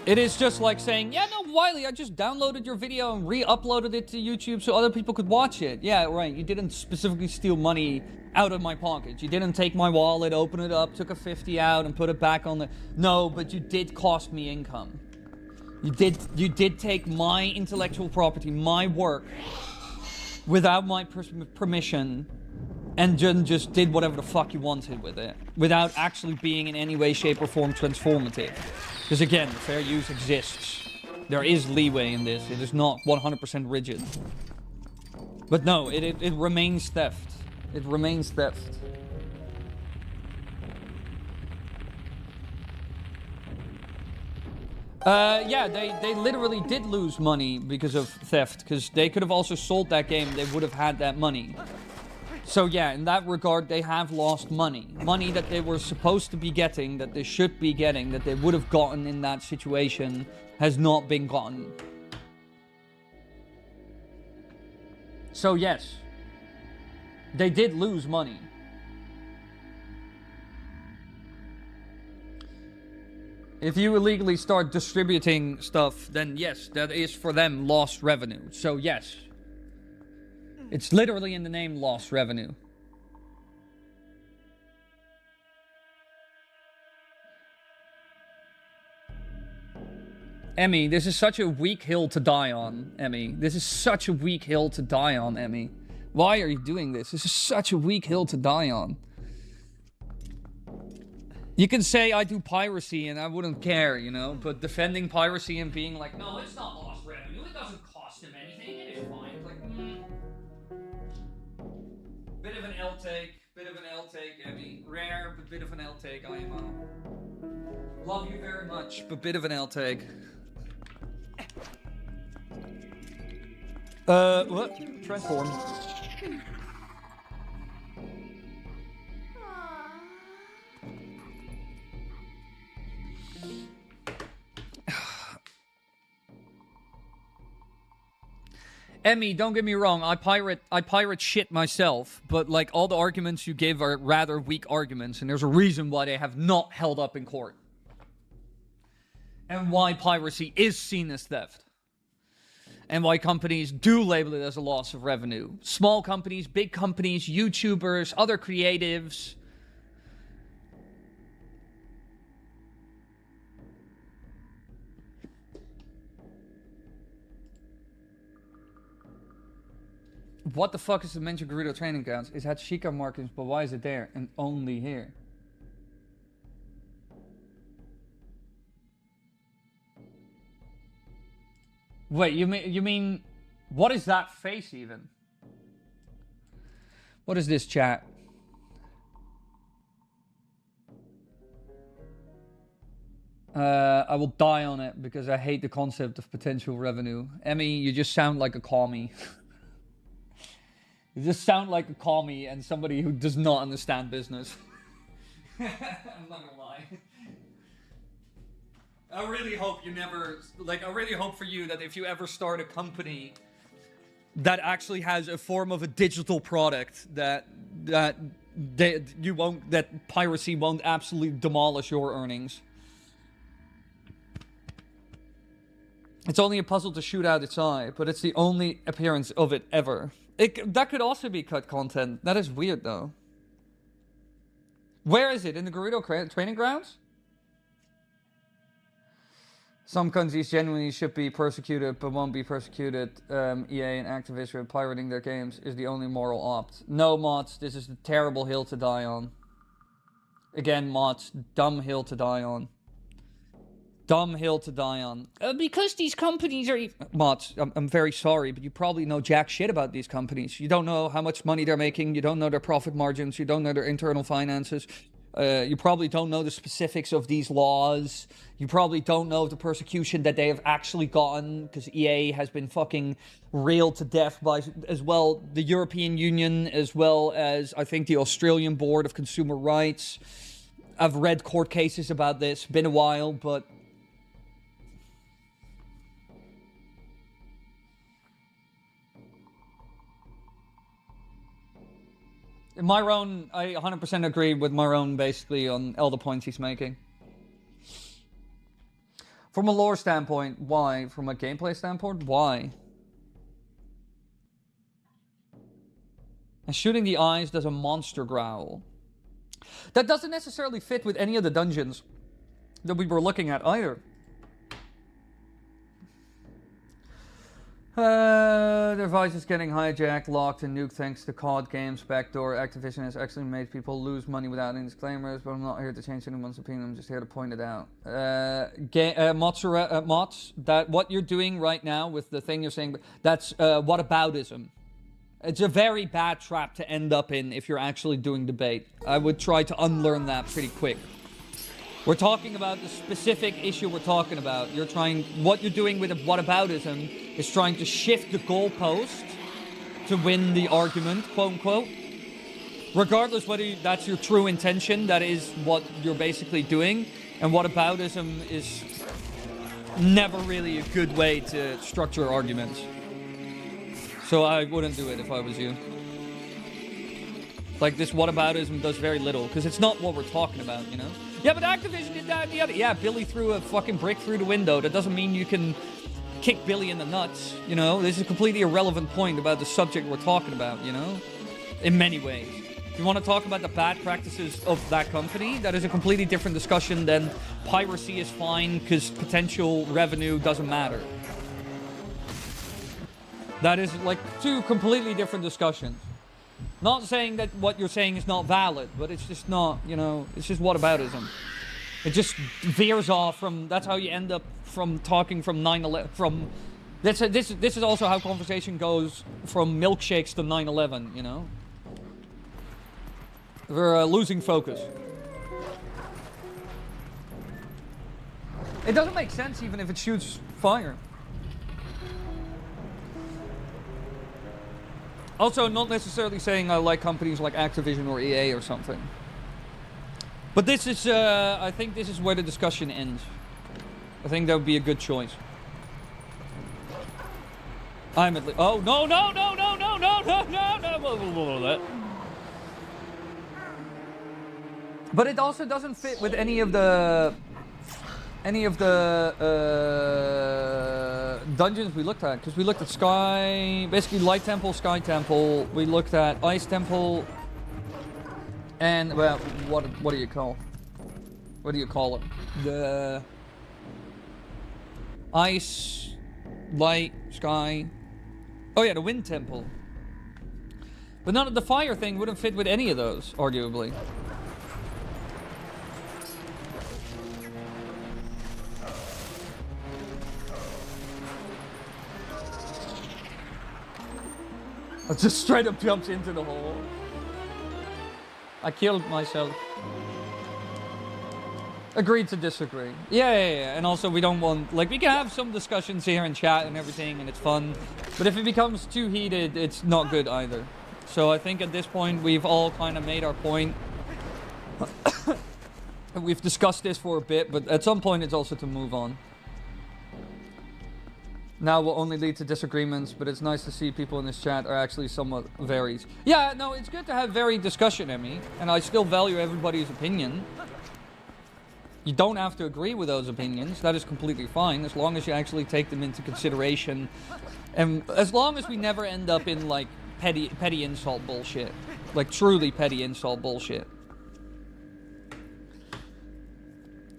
It is just like saying, yeah, no, Wily, I just downloaded your video and re-uploaded it to YouTube so other people could watch it. Yeah, right, you didn't specifically steal money out of my pocket. You didn't take my wallet, open it up, took a 50 out and put it back on the... No, but you did cost me income. You did take my intellectual property, my work, without my permission, and just did whatever the fuck you wanted with it, without actually being in any way, shape, or form transformative. Because again, fair use exists. There is leeway in this. It is not 100% rigid. But no, it remains theft. It remains theft. Yeah, they literally did lose money because of theft. Because they could have also sold that game. They would have had that money. So yeah, in that regard, they have lost money. Money that they were supposed to be getting, that they should be getting, that they would have gotten in that situation, has not been gotten. So yes, they did lose money. If you illegally start distributing stuff, then yes, that is for them lost revenue. So yes. It's literally in the name lost revenue. Emmy, this is such a weak hill to die on, Emmy. This is such a weak hill to die on, Emmy. Why are you doing this? This is such a weak hill to die on. You can say I do piracy and I wouldn't care, you know, but defending piracy and being like, no, it's not lost revenue. It doesn't cost him anything. It is fine. Like, Bit of an L take, Emmy. Rare, but bit of an L take, IMO. Love you very much, but bit of an L take. What? Transform. Emmy, don't get me wrong, I pirate shit myself, but like all the arguments you give are rather weak arguments, and there's a reason why they have not held up in court. and why piracy is seen as theft. And why companies do label it as a loss of revenue. Small companies, big companies, YouTubers, other creatives. What the fuck is the mention Gerudo training grounds? It had Chica markings, but why is it there and only here? Wait, you mean what is that face even? What is this, chat? I will die on it because I hate the concept of potential revenue. Emmy, you just sound like a commie. You just sound like a commie and somebody who does not understand business. I'm not gonna lie. I really hope you never, like, I really hope for you that if you ever start a company that actually has a form of a digital product that piracy won't absolutely demolish your earnings. It's only a puzzle to shoot out its eye, but it's the only appearance of it ever. That could also be cut content. That is weird, though. Where is it? In the Gerudo training grounds? Some countries genuinely should be persecuted, but won't be persecuted. EA and Activision pirating their games is the only moral opt. No, mods, this is a terrible hill to die on. Again, mods, dumb hill to die on. Dumb hill to die on. Because these companies are... Mods, I'm very sorry, but you probably know jack shit about these companies. You don't know how much money they're making. You don't know their profit margins. You don't know their internal finances. You probably don't know the specifics of these laws. You probably don't know the persecution that they have actually gotten, because EA has been fucking railed to death by, as well, the European Union, as well as, I think, the Australian Board of Consumer Rights. I've read court cases about this. Been a while, but... Myron, I 100% agree with Myron, basically, on all the points he's making. From a lore standpoint, why? From a gameplay standpoint, why? And shooting the eyes does a monster growl. That doesn't necessarily fit with any of the dungeons that we were looking at either. Their device is getting hijacked, locked, and nuked thanks to COD Games backdoor. Activision has actually made people lose money without any disclaimers, but I'm not here to change anyone's opinion. I'm just here to point it out. Mods, that what you're doing right now with the thing you're saying, that's whataboutism. It's a very bad trap to end up in if you're actually doing debate. I would try to unlearn that pretty quick. We're talking about the specific issue we're talking about. What you're doing with a whataboutism is trying to shift the goalpost to win the argument, quote unquote. Regardless whether that's your true intention, that is what you're basically doing. And whataboutism is never really a good way to structure arguments. So I wouldn't do it if I was you. Like, this whataboutism does very little, because it's not what we're talking about, you know? Yeah, but Activision did that and the other. Yeah, Billy threw a fucking brick through the window. That doesn't mean you can kick Billy in the nuts, you know? This is a completely irrelevant point about the subject we're talking about, you know? In many ways. If you want to talk about the bad practices of that company, that is a completely different discussion than piracy is fine because potential revenue doesn't matter. That is like two completely different discussions. Not saying that what you're saying is not valid, but it's just not, you know, it's just whataboutism. It just veers off from, that's how you end up from talking from 9/11, from, this is also how conversation goes from milkshakes to 9/11, you know? We're losing focus. It doesn't make sense even if it shoots fire. Also, not necessarily saying I like companies like Activision or EA or something. But this is, I think this is where the discussion ends. I think that would be a good choice. I'm at least... Oh, no, no, no, no, no, no, no, no, no. But it also doesn't fit with any of the any of the dungeons we looked at, because we looked at Sky, basically Light Temple, Sky Temple. We looked at Ice Temple, and well, what do you call? What do you call it? The Ice, Light, Sky. Oh yeah, the Wind Temple. But none of the fire thing wouldn't fit with any of those, arguably. It just straight up jumps into the hole. I killed myself. Agreed to disagree. Yeah. And also we don't want, like, we can have some discussions here in chat and everything and it's fun. But if it becomes too heated, it's not good either. So I think at this point we've all kind of made our point. We've discussed this for a bit, but at some point it's also to move on. Now will only lead to disagreements, but it's nice to see people in this chat are actually somewhat varied. Yeah, no, it's good to have varied discussion, Emmy, and I still value everybody's opinion. You don't have to agree with those opinions. That is completely fine, as long as you actually take them into consideration. And as long as we never end up in, like, petty insult bullshit. Like, truly petty insult bullshit.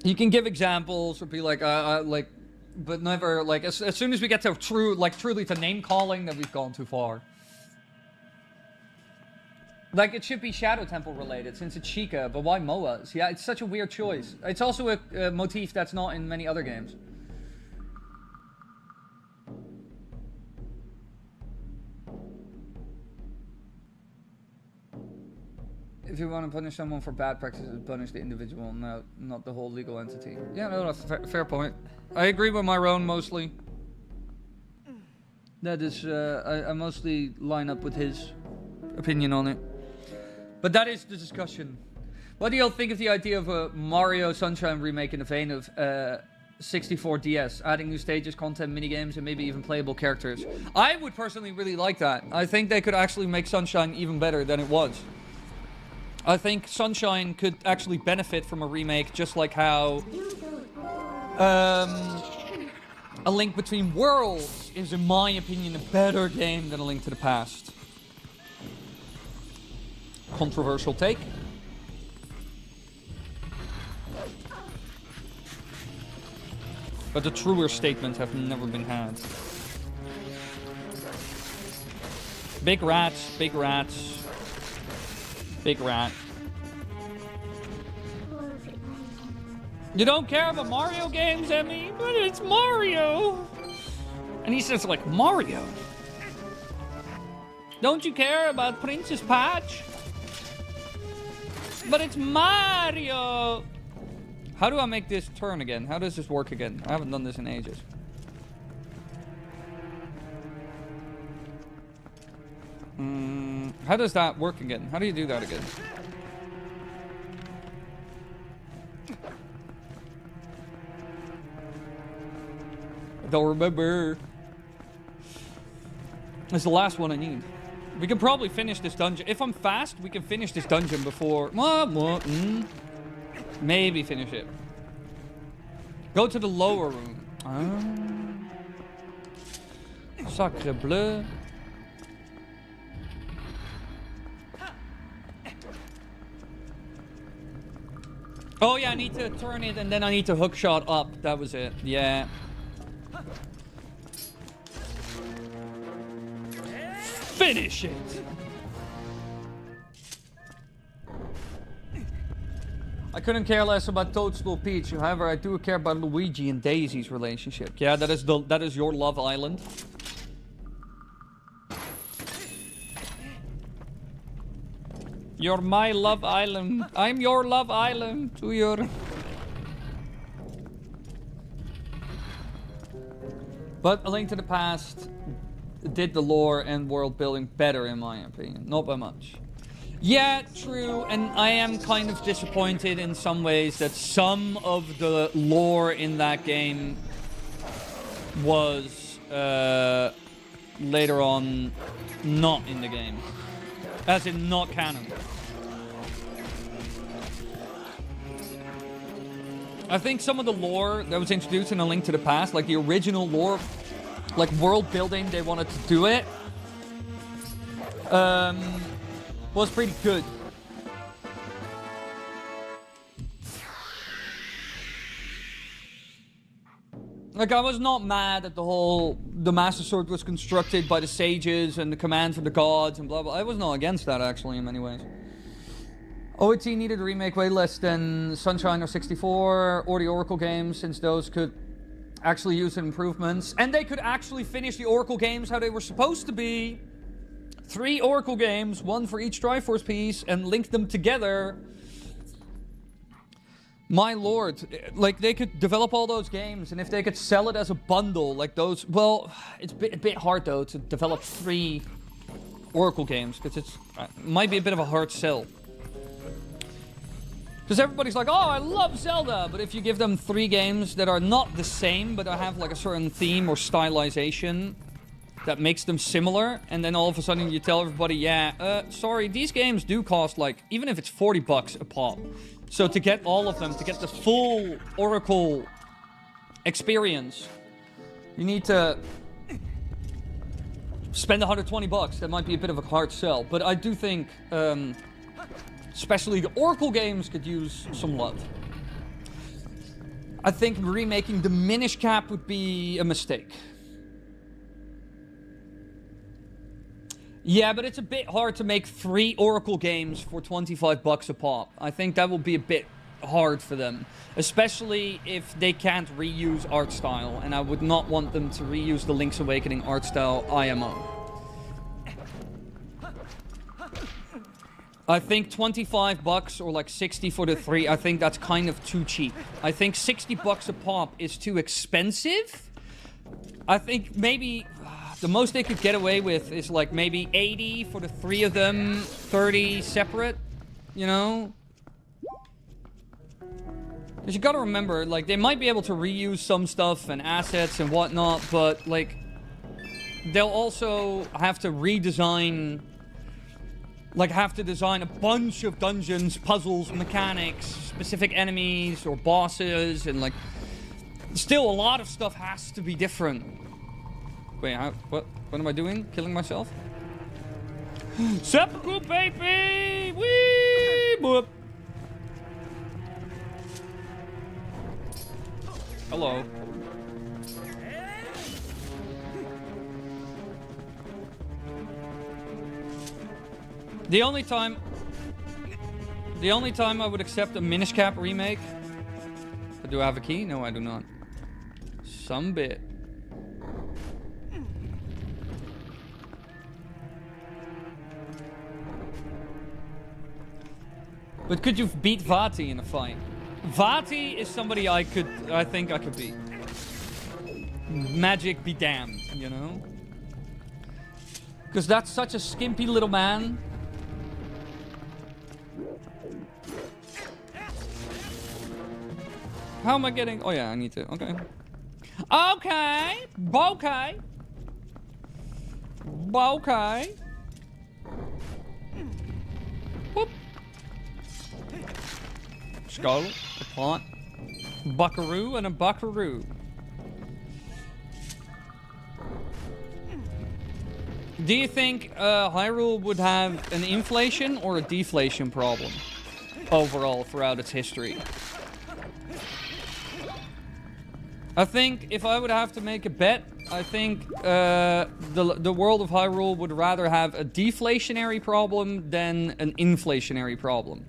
You can give examples or be like, but never, like, as soon as we get to truly to name calling, then we've gone too far. Like, it should be Shadow Temple related, since it's Sheikah, but why Moas? Yeah, it's such a weird choice. It's also a motif that's not in many other games. If you want to punish someone for bad practices, punish the individual, not the whole legal entity. Yeah, no, fair point. I agree with Myron mostly. That is, I mostly line up with his opinion on it. But that is the discussion. What do y'all think of the idea of a Mario Sunshine remake in the vein of 64 DS, adding new stages, content, minigames, and maybe even playable characters? I would personally really like that. I think they could actually make Sunshine even better than it was. I think Sunshine could actually benefit from a remake, just like how A Link Between Worlds is, in my opinion, a better game than A Link to the Past. Controversial take. But the truer statements have never been had. Big rats, big rats. Big rat. You don't care about Mario games, Emmy? But it's Mario! And he says, like, Mario? Don't you care about Princess Peach? But it's Mario! How do I make this turn again? How does this work again? I haven't done this in ages. How does that work again? How do you do that again? I don't remember. It's the last one I need. We can probably finish this dungeon. If I'm fast, we can finish this dungeon before... Maybe finish it. Go to the lower room. Sacre bleu. Oh yeah, I need to turn it and then I need to hookshot up. That was it. Yeah. Finish it! I couldn't care less about Toadstool Peach. However, I do care about Luigi and Daisy's relationship. Yeah, that is your Love Island. You're my Love Island. I'm your Love Island to your... But A Link to the Past did the lore and world building better, in my opinion. Not by much. Yeah, true, and I am kind of disappointed in some ways that some of the lore in that game was later on not in the game. As in not canon. I think some of the lore that was introduced in A Link to the Past, like the original lore, like world building they wanted to do it, was pretty good. Like, I was not mad at the Master Sword was constructed by the sages and the commands of the gods and blah blah. I was not against that, actually, in many ways. OET needed a remake way less than Sunshine or 64 or the Oracle games, since those could actually use improvements. And they could actually finish the Oracle games how they were supposed to be. 3 Oracle games, 1 for each Triforce piece, and link them together. My lord, like, they could develop all those games, and if they could sell it as a bundle, like those... Well, it's a bit hard, though, to develop 3 Oracle games, because it might be a bit of a hard sell. Because everybody's like, oh, I love Zelda, but if you give them 3 games that are not the same, but have, like, a certain theme or stylization that makes them similar, and then all of a sudden you tell everybody, yeah, sorry, these games do cost, like, even if it's $40 a pop. So to get all of them, to get the full Oracle experience, you need to spend $120. That might be a bit of a hard sell, but I do think, especially the Oracle games could use some love. I think remaking the Minish Cap would be a mistake. Yeah, but it's a bit hard to make 3 Oracle games for $25 a pop. I think that will be a bit hard for them. Especially if they can't reuse art style. And I would not want them to reuse the Link's Awakening art style IMO. I think $25 or like 60 for the 3, I think that's kind of too cheap. I think $60 a pop is too expensive. I think maybe... the most they could get away with is like maybe 80 for the 3 of them, 30 separate, you know? Because you gotta remember, like, they might be able to reuse some stuff and assets and whatnot, but, like, they'll also have to redesign, like, have to design a bunch of dungeons, puzzles, mechanics, specific enemies or bosses, and, like, still a lot of stuff has to be different. Wait, what am I doing? Killing myself? Seppuku, baby! Wee! Boop! Hello. The only time I would accept a Minish Cap remake... Do I have a key? No, I do not. Some bit. But could you beat Vati in a fight? Vati is somebody I think I could beat. Magic be damned, you know? Because that's such a skimpy little man. How am I getting... Oh yeah, I need to... Okay. Okay! Bokeh! Bokeh! Whoop! Skull, a plant, buckaroo, and a buckaroo. Do you think Hyrule would have an inflation or a deflation problem overall throughout its history? I think if I would have to make a bet, I think the world of Hyrule would rather have a deflationary problem than an inflationary problem.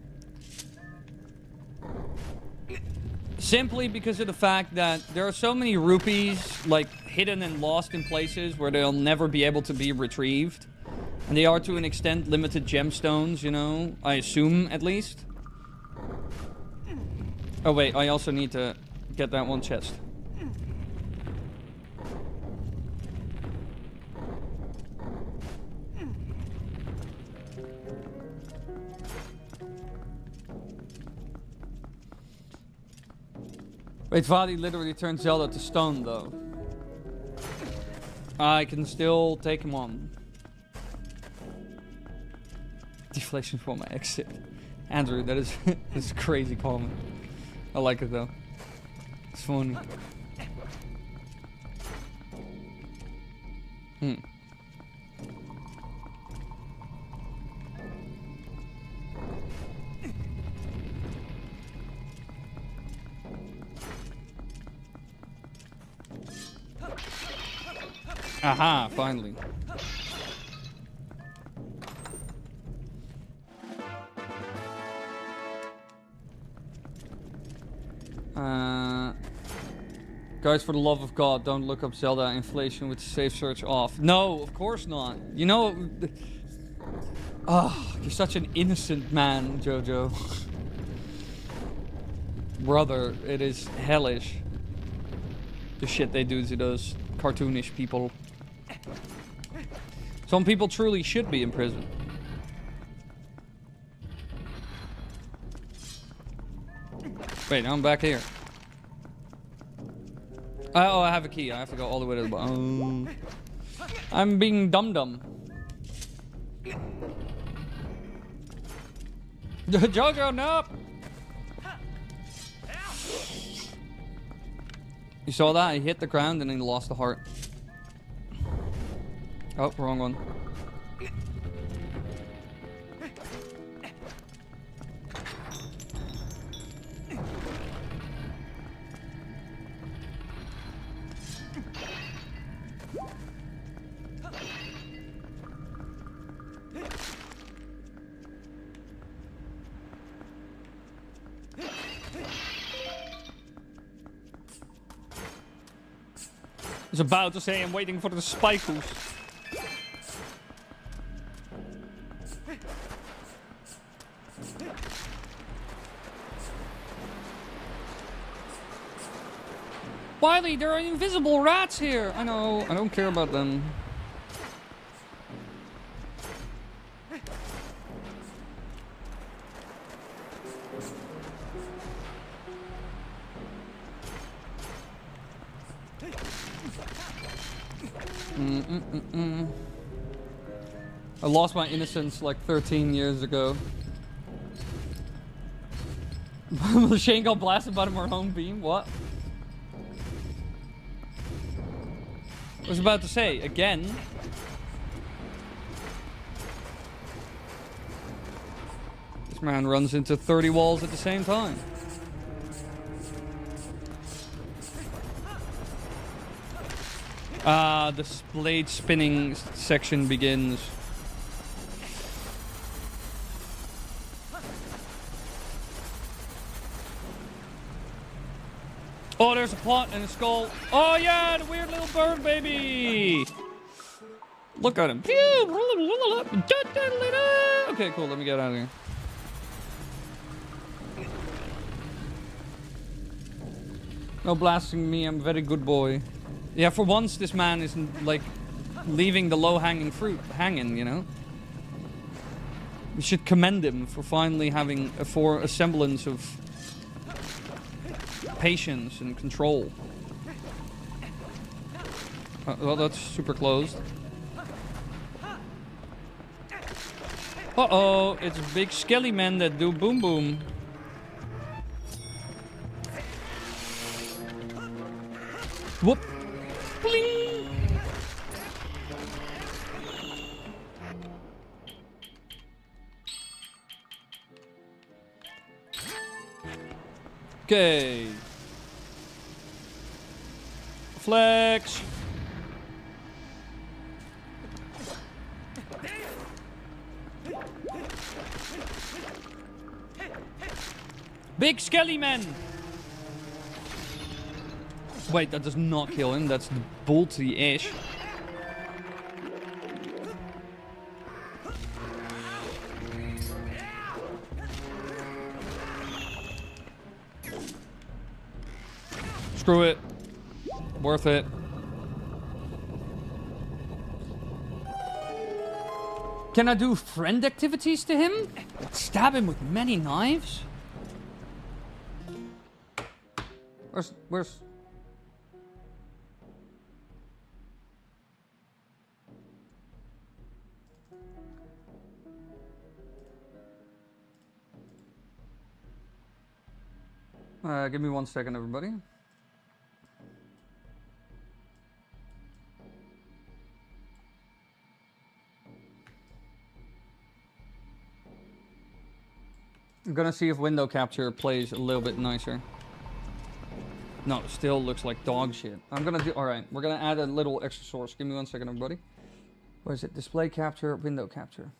Simply because of the fact that there are so many rupees, like, hidden and lost in places where they'll never be able to be retrieved. And they are, to an extent, limited gemstones, you know? I assume, at least. Oh, wait, I also need to get that one chest. Wait, Vadi literally turned Zelda to stone, though. I can still take him on. Deflation for my exit. Andrew, that is that's a crazy comment. I like it, though. funny. Aha, finally. Guys, for the love of God, don't look up Zelda inflation with safe search off. No, of course not. You know... Oh, you're such an innocent man, Jojo. Brother, it is hellish. The shit they do to those cartoonish people. Some people truly should be in prison. Wait, now I'm back here. Oh, I have a key. I have to go all the way to the bottom. I'm being dum-dum. Jojo, no! You saw that? He hit the ground and he lost the heart. Oh, wrong one. I was about to say I'm waiting for the spikes. Wily, there are invisible rats here. I know, I don't care about them. I lost my innocence like 13 years ago. Shane got blasted by the Marhone beam? What? I was about to say, again. This man runs into 30 walls at the same time. The blade spinning section begins. Oh, there's a pot and a skull. Oh yeah, the weird little bird baby. Look at him. Okay, cool. Let me get out of here. No blasting me. I'm a very good boy. Yeah, for once this man isn't like leaving the low-hanging fruit hanging, you know? We should commend him for finally having a semblance of patience and control. Well, that's super closed. Uh-oh, it's big skelly men that do boom boom. Whoop. Bling. Okay. Flex. Big skelly man. Wait, that does not kill him. That's the bolty-ish. Screw it. Worth it. Can I do friend activities to him? Stab him with many knives? Where's... give me 1 second, everybody. I'm gonna see if window capture plays a little bit nicer. No, it still looks like dog shit. I'm gonna do... Alright, we're gonna add a little extra source. Give me 1 second, everybody. Where is it? Display capture, window capture.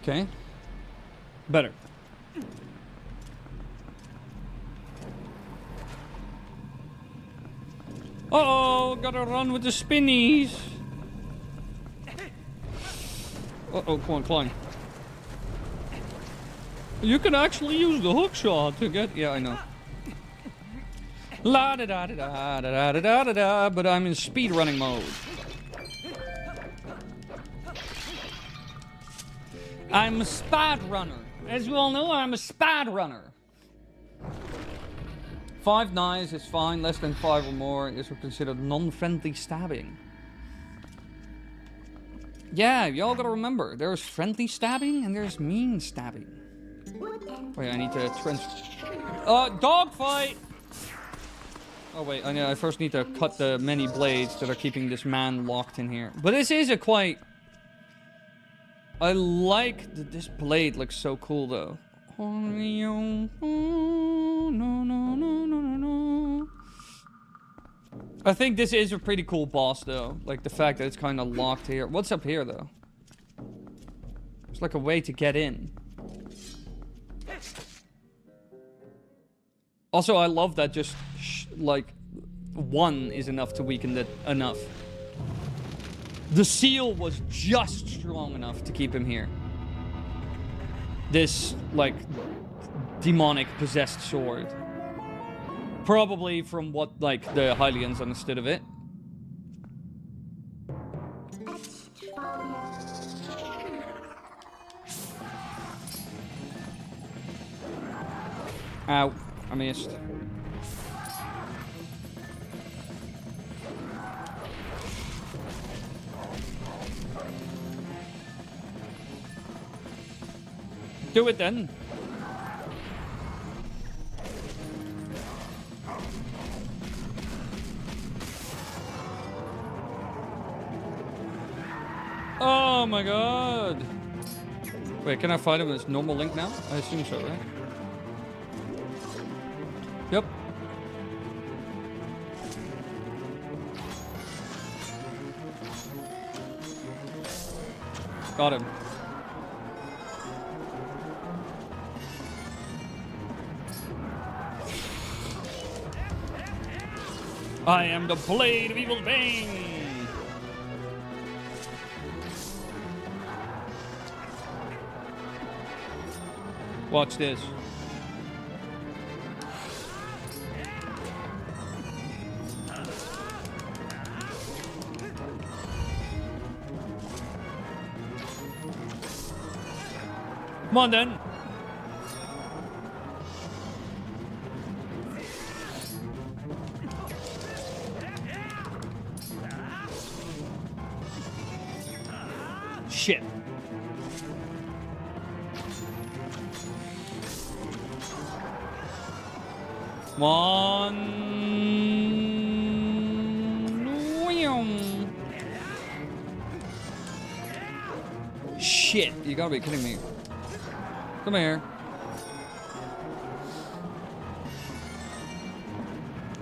Okay. Better. Uh-oh, gotta run with the spinnies. Uh-oh, come on, climb. You can actually use the hook shot to get... Yeah, I know. La da da da da da da da da da, but I'm in speed running mode. I'm a spad runner. As you all know, I'm a spad runner. 5 knives is fine. Less than 5 or more is considered non-friendly stabbing. Yeah, y'all gotta remember. There's friendly stabbing and there's mean stabbing. Wait, I need to dog fight! Oh wait, I first need to cut the many blades that are keeping this man locked in here. But this is a quite... I like that this blade looks so cool though. I think this is a pretty cool boss though. Like the fact that it's kind of locked here. What's up here though? It's like a way to get in. Also, I love that just like 1 is enough to weaken it enough. The seal was just strong enough to keep him here. This, like, demonic possessed sword. Probably from what, like, the Hylians understood of it. Ow. I missed. Do it then. Oh my god. Wait, can I fight him with normal Link now? I assume so, right? Yep. Got him. I am the blade of evil bane. Watch this. Come on then. Shit. Come on. Shit, you gotta be kidding me. Come here.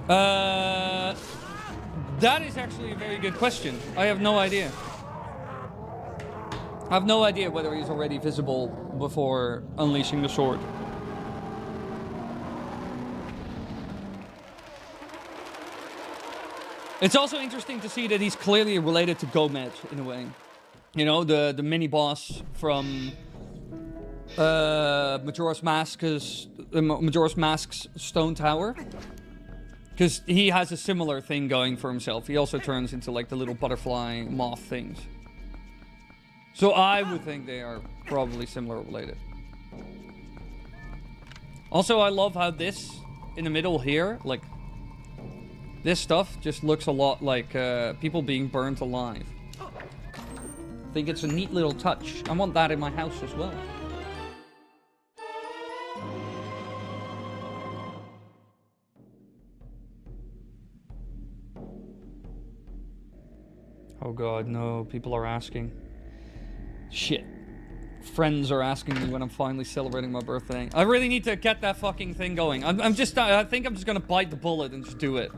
That is actually a very good question. I have no idea. I have no idea whether he's already visible before unleashing the sword. It's also interesting to see that he's clearly related to Gomez in a way. You know, the mini boss from Majora's Mask's Stone Tower. Because he has a similar thing going for himself. He also turns into like the little butterfly moth things. So I would think they are probably similar related. Also, I love how this in the middle here, like this stuff just looks a lot like people being burnt alive. I think it's a neat little touch. I want that in my house as well. Oh god, no. People are asking. Shit. Friends are asking me when I'm finally celebrating my birthday. I really need to get that fucking thing going. I think I'm just gonna bite the bullet and just do it.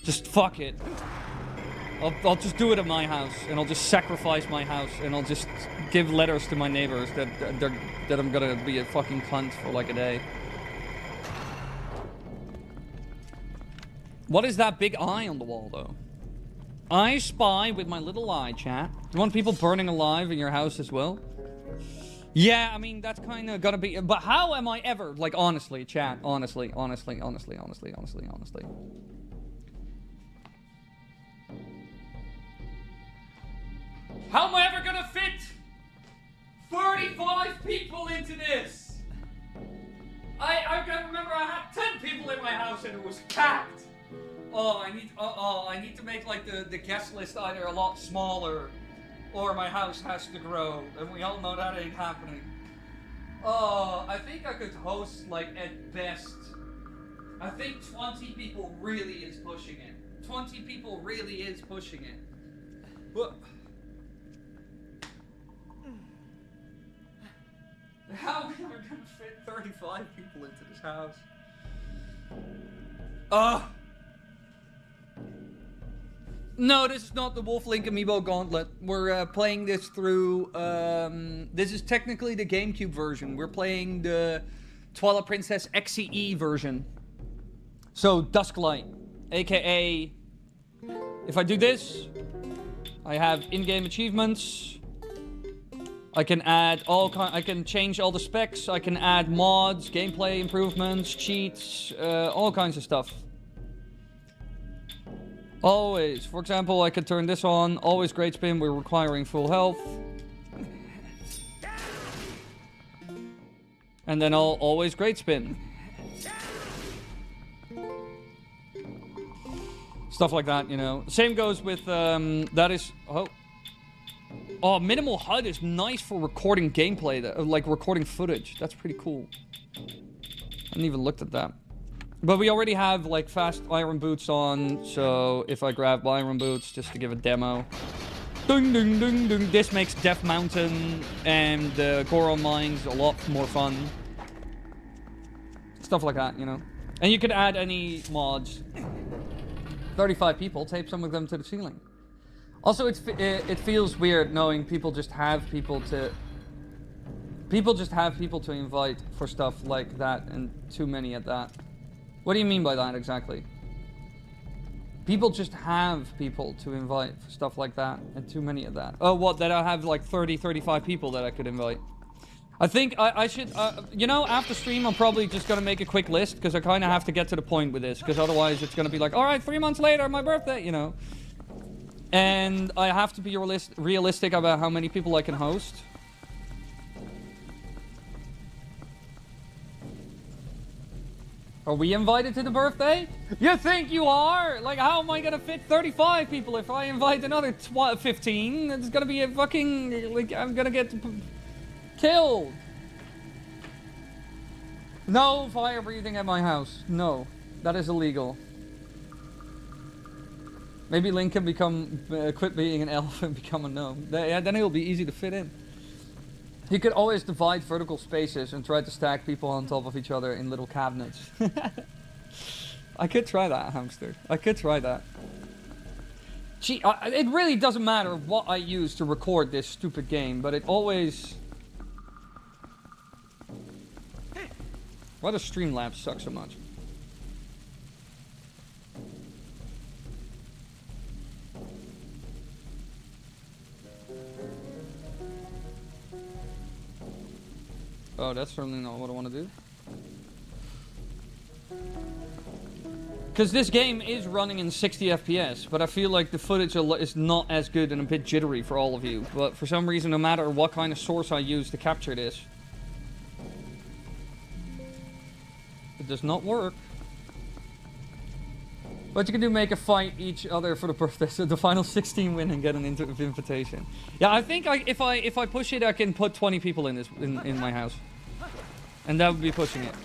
Just fuck it. I'll just do it at my house, and I'll just sacrifice my house, and I'll just give letters to my neighbors that I'm gonna be a fucking cunt for like a day. What is that big eye on the wall, though? I spy with my little eye, chat. You want people burning alive in your house as well? Yeah, I mean, that's kind of gonna be... But how am I ever... Like, honestly, chat. Honestly. How am I ever gonna fit 35 people into this? I can remember I had 10 people in my house and it was packed. Oh, I need to make like the guest list either a lot smaller or my house has to grow, and we all know that ain't happening. Oh, I think I could host like at best. I think 20 people really is pushing it. 20 people really is pushing it. What? How am I gonna fit 35 people into this house? No, this is not the Wolf Link Amiibo Gauntlet. We're playing this through... this is technically the GameCube version. We're playing the Twilight Princess XCE version. So, Dusklight. AKA... If I do this, I have in-game achievements. I can add I can change all the specs. I can add mods, gameplay improvements, cheats, all kinds of stuff. Always. For example, I could turn this on. Always great spin. We're requiring full health. And then I'll always great spin. Stuff like that, you know. Same goes with, that is... Oh, minimal HUD is nice for recording gameplay, like recording footage. That's pretty cool. I hadn't even looked at that. But we already have like fast iron boots on, so if I grab iron boots just to give a demo. Ding ding ding ding. This makes Death Mountain and Goron Mines a lot more fun. Stuff like that, you know. And you could add any mods. 35 people, tape some of them to the ceiling. Also, it feels weird knowing people just have people to... People just have people to invite for stuff like that, and too many at that. What do you mean by that exactly? People just have people to invite for stuff like that, and too many of that. Oh, what? That I have like 30, 35 people that I could invite. I think I should, you know, after stream I'm probably just gonna make a quick list, because I kind of have to get to the point with this, because otherwise it's gonna be like, alright, 3 months later, my birthday, you know. And I have to be realistic about how many people I can host. Are we invited to the birthday? You think you are? Like, how am I gonna fit 35 people if I invite another 15? It's gonna be a fucking... Like, I'm gonna get killed. No fire breathing at my house. No. That is illegal. Maybe Link can become... quit being an elf and become a gnome. Yeah, then it'll be easy to fit in. You could always divide vertical spaces and try to stack people on top of each other in little cabinets. I could try that, Hamster. I could try that. Gee, it really doesn't matter what I use to record this stupid game, but it always... Why does Streamlabs suck so much? Oh, that's certainly not what I want to do. Because this game is running in 60 FPS, but I feel like the footage is not as good and a bit jittery for all of you. But for some reason, no matter what kind of source I use to capture this, it does not work. What you can do, make a fight each other for the birthday, so the final 16 win and get an invitation. Yeah, I think if I push it, I can put 20 people in this in my house, and that would be pushing it.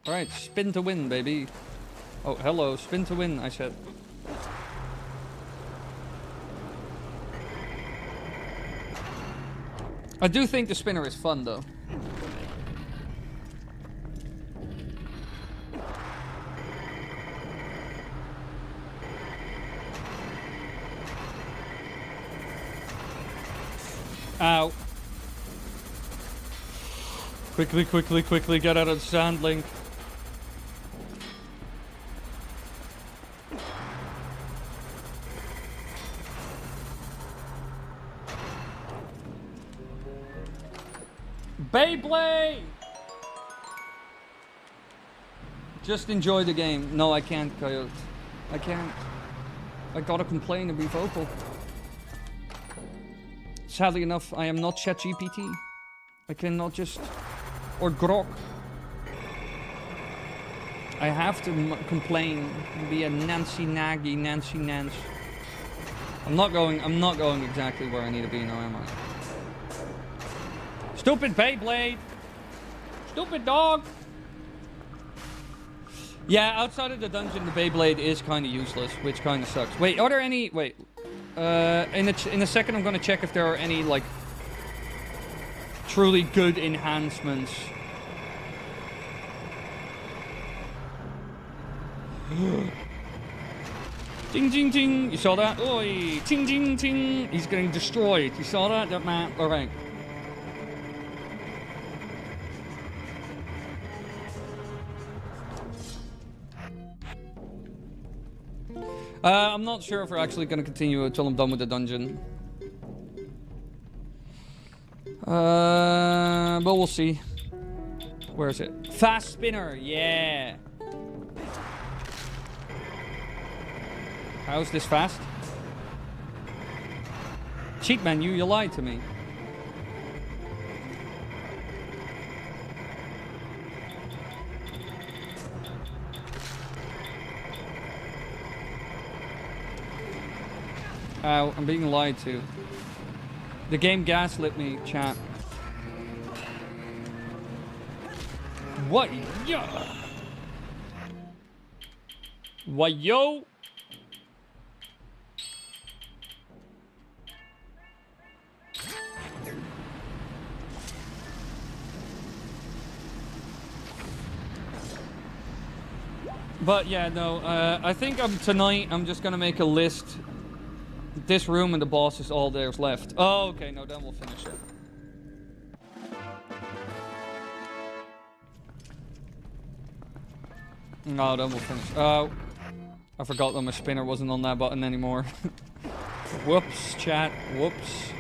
All right, spin to win, baby. Oh, hello, spin to win, I said. I do think the spinner is fun, though. Ow. Quickly, quickly, quickly, get out of the sand, Link. Beyblade! Just enjoy the game. No, I can't, Coyote. I can't. I gotta complain and be vocal. Sadly enough, I am not ChatGPT. I cannot just... Or Grok. I have to complain and be a Nancy Nagy, Nancy Nance. I'm not going exactly where I need to be now, am I? Stupid Beyblade! Stupid dog! Yeah, outside of the dungeon, the Beyblade is kind of useless, which kind of sucks. Wait, are there any... Wait. In a second, I'm going to check if there are any, like, truly good enhancements. Ting, ting, ting. You saw that? Oi! Ting, ting, ting. He's getting destroyed. You saw that? That man. Alright. I'm not sure if we're actually going to continue until I'm done with the dungeon. But we'll see. Where is it? Fast spinner, yeah. How's this fast? Cheat menu, you lied to me. Ow, I'm being lied to. The game gaslit me, chat. What? Yeah. What, yo? But yeah, no, I think tonight I'm just gonna make a list. This room and the boss is all there's left. Oh, okay, no, then we'll finish it. No, then we'll finish. Oh, I forgot that my spinner wasn't on that button anymore. Whoops, chat, whoops.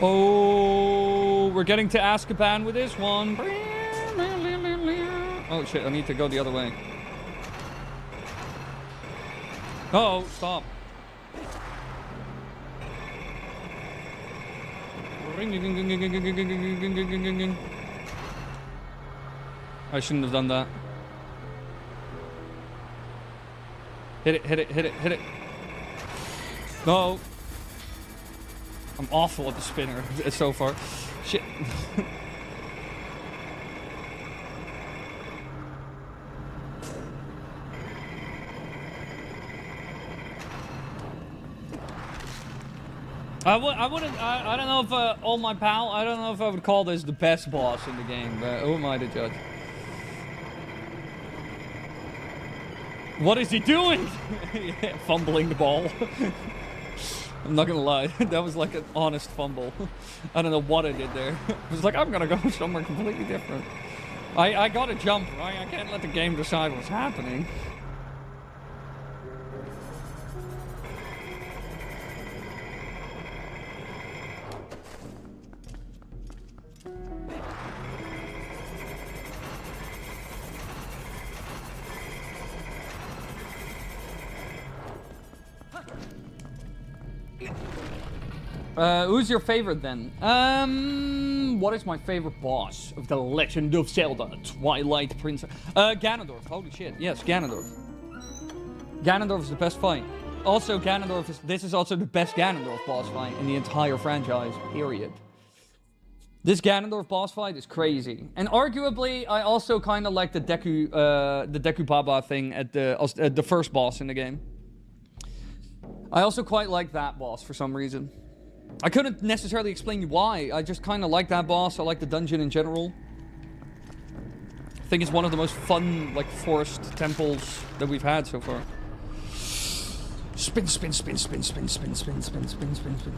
Oh, we're getting to Azkaban with this one. Oh shit, I need to go the other way. Uh-oh, stop. I shouldn't have done that. Hit it, hit it, hit it, hit it. No. I'm awful at the spinner so far. Shit. I don't know if, all my pal, I don't know if I would call this the best boss in the game, but who am I to judge? What is he doing? Yeah, fumbling the ball. I'm not gonna lie, that was like an honest fumble. I don't know what I did there. I was like, I'm gonna go somewhere completely different. I gotta jump, right? I can't let the game decide what's happening. Who's your favorite then? What is my favorite boss of The Legend of Zelda? Twilight Princess. Ganondorf. Holy shit. Yes, Ganondorf. Ganondorf is the best fight. Also, this is also the best Ganondorf boss fight in the entire franchise, period. This Ganondorf boss fight is crazy. And arguably, I also kind of like the Deku Baba thing at the first boss in the game. I also quite like that boss for some reason. I couldn't necessarily explain why. I just kind of like that boss. I like the dungeon in general. I think it's one of the most fun, like, forest temples that we've had so far. Spin, spin, spin, spin, spin, spin, spin, spin, spin, spin, spin.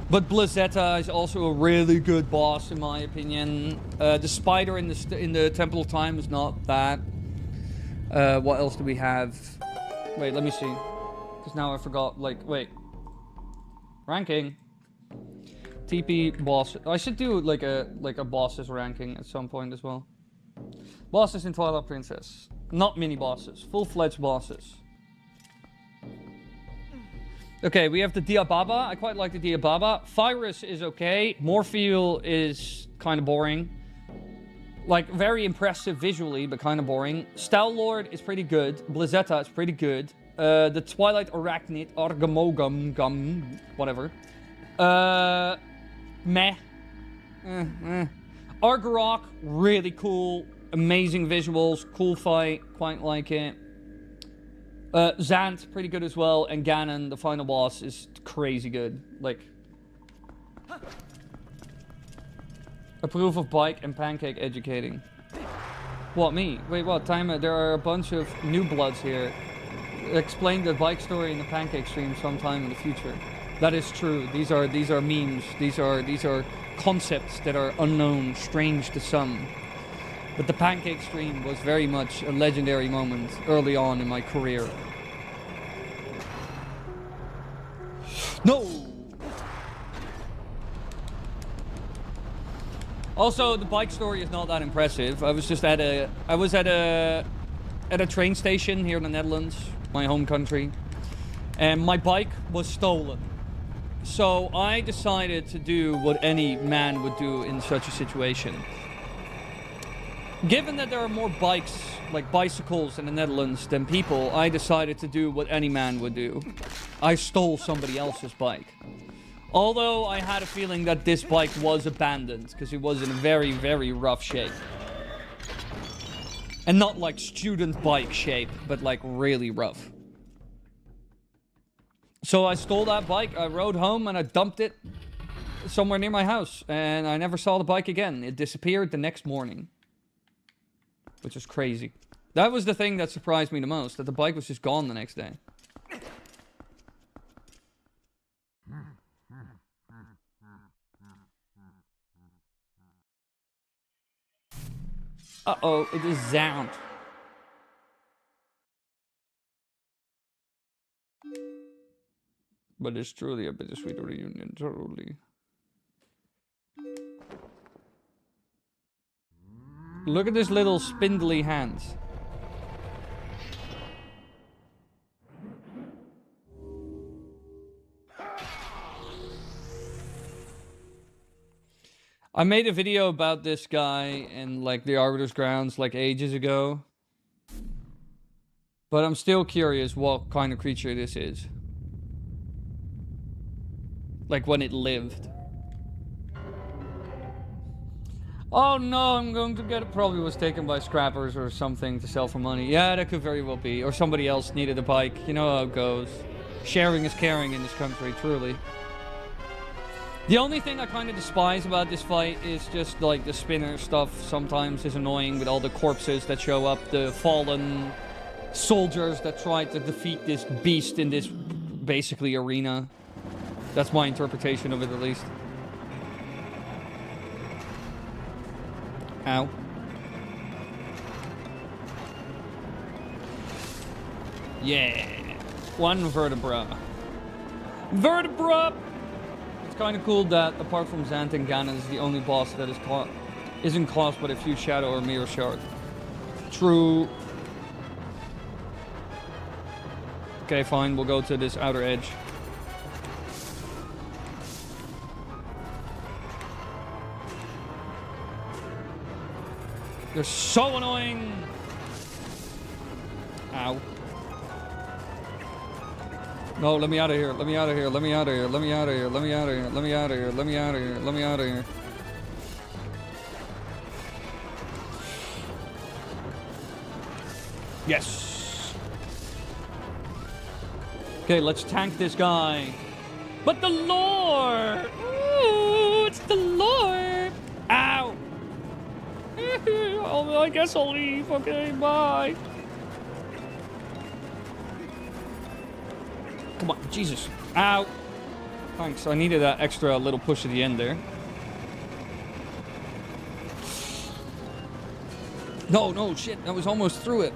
But Blizzetta is also a really good boss, in my opinion. The spider in the Temple of Time is not that. What else do we have? Wait, let me see. Because now I forgot. Like, wait. Ranking. TP boss. I should do like a bosses ranking at some point as well. Bosses in Twilight Princess. Not mini bosses. Full-fledged bosses. Okay, we have the Diababa. I quite like the Diababa. Virus is okay. Morpheal is kind of boring. Like, very impressive visually, but kind of boring. Stallord is pretty good. Blizzetta is pretty good. The Twilight Arachnid, Argamogam, whatever. Meh. Argarok, really cool. Amazing visuals. Cool fight. Quite like it. Zant, pretty good as well. And Ganon, the final boss, is crazy good. Like... Approve of bike and pancake educating. What, me? Wait, what? Timer, there are a bunch of new bloods here. Explain the bike story in the pancake stream sometime in the future. That is true. These are memes. These are concepts that are unknown, strange to some. But the pancake stream was very much a legendary moment early on in my career. No! Also, the bike story is not that impressive. I was just at a train station here in the Netherlands, my home country, and my bike was stolen. So I decided to do what any man would do in such a situation. Given that there are more bikes, like bicycles in the Netherlands than people, I decided to do what any man would do. I stole somebody else's bike. Although I had a feeling that this bike was abandoned, because it was in a very, very rough shape. And not like student bike shape, but like really rough. So I stole that bike, I rode home and I dumped it somewhere near my house. And I never saw the bike again. It disappeared the next morning. Which is crazy. That was the thing that surprised me the most, that the bike was just gone the next day. Uh-oh, it is Zound. But it's truly a bittersweet reunion, truly. Look at this little spindly hands. I made a video about this guy in like the Arbiter's Grounds like ages ago. But I'm still curious what kind of creature this is. Like when it lived. Oh no, I'm going to get it. Probably was taken by scrappers or something to sell for money. Yeah, that could very well be. Or somebody else needed a bike. You know how it goes. Sharing is caring in this country, truly. The only thing I kind of despise about this fight is just like the spinner stuff sometimes is annoying with all the corpses that show up, the fallen soldiers that try to defeat this beast in this basically arena. That's my interpretation of it at least. Ow. Yeah. One vertebra. Vertebra! Kind of cool that apart from Zant and Ganon is the only boss that isn't caused by a few shadow or mirror shard. True. Okay, fine. We'll go to this outer edge. You're so annoying. Ow. No, let me out of here. Let me out of here. Let me out of here. Let me out of here. Let me out of here. Let me out of here. Let me out of here. Let me out of here. Yes. Okay, let's tank this guy. But the Lord! Ooh, it's the Lord! Ow! Oh, I guess I'll leave. Okay, bye. Come on, Jesus. Ow. Thanks, I needed that extra little push at the end there. No, no, shit. I was almost through it.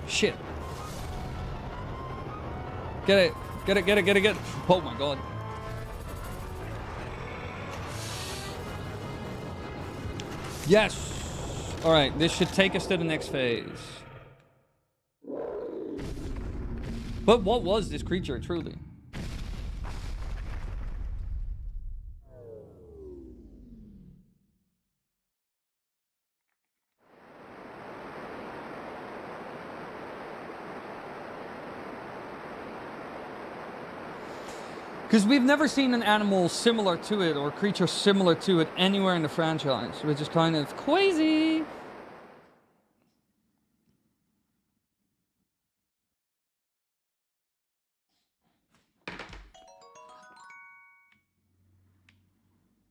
Shit. Get it. Get it, get it, get it, get it. Oh my god. Yes. Alright, this should take us to the next phase. But what was this creature, truly? Because we've never seen an animal similar to it or a creature similar to it anywhere in the franchise, which is kind of crazy.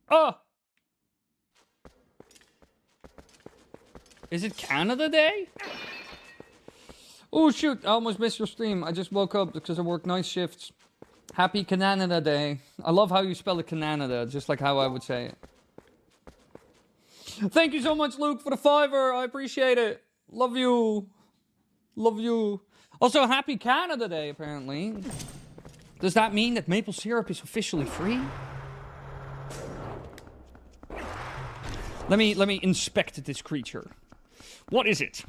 Oh! Is it Canada Day? Oh shoot, I almost missed your stream. I just woke up because I work night shifts. Happy Canada Day. I love how you spell it Canada, just like how I would say it. Thank you so much, Luke, for the $5. I appreciate it. Love you. Love you. Also, happy Canada Day, apparently. Does that mean that maple syrup is officially free? Let me inspect this creature. What is it?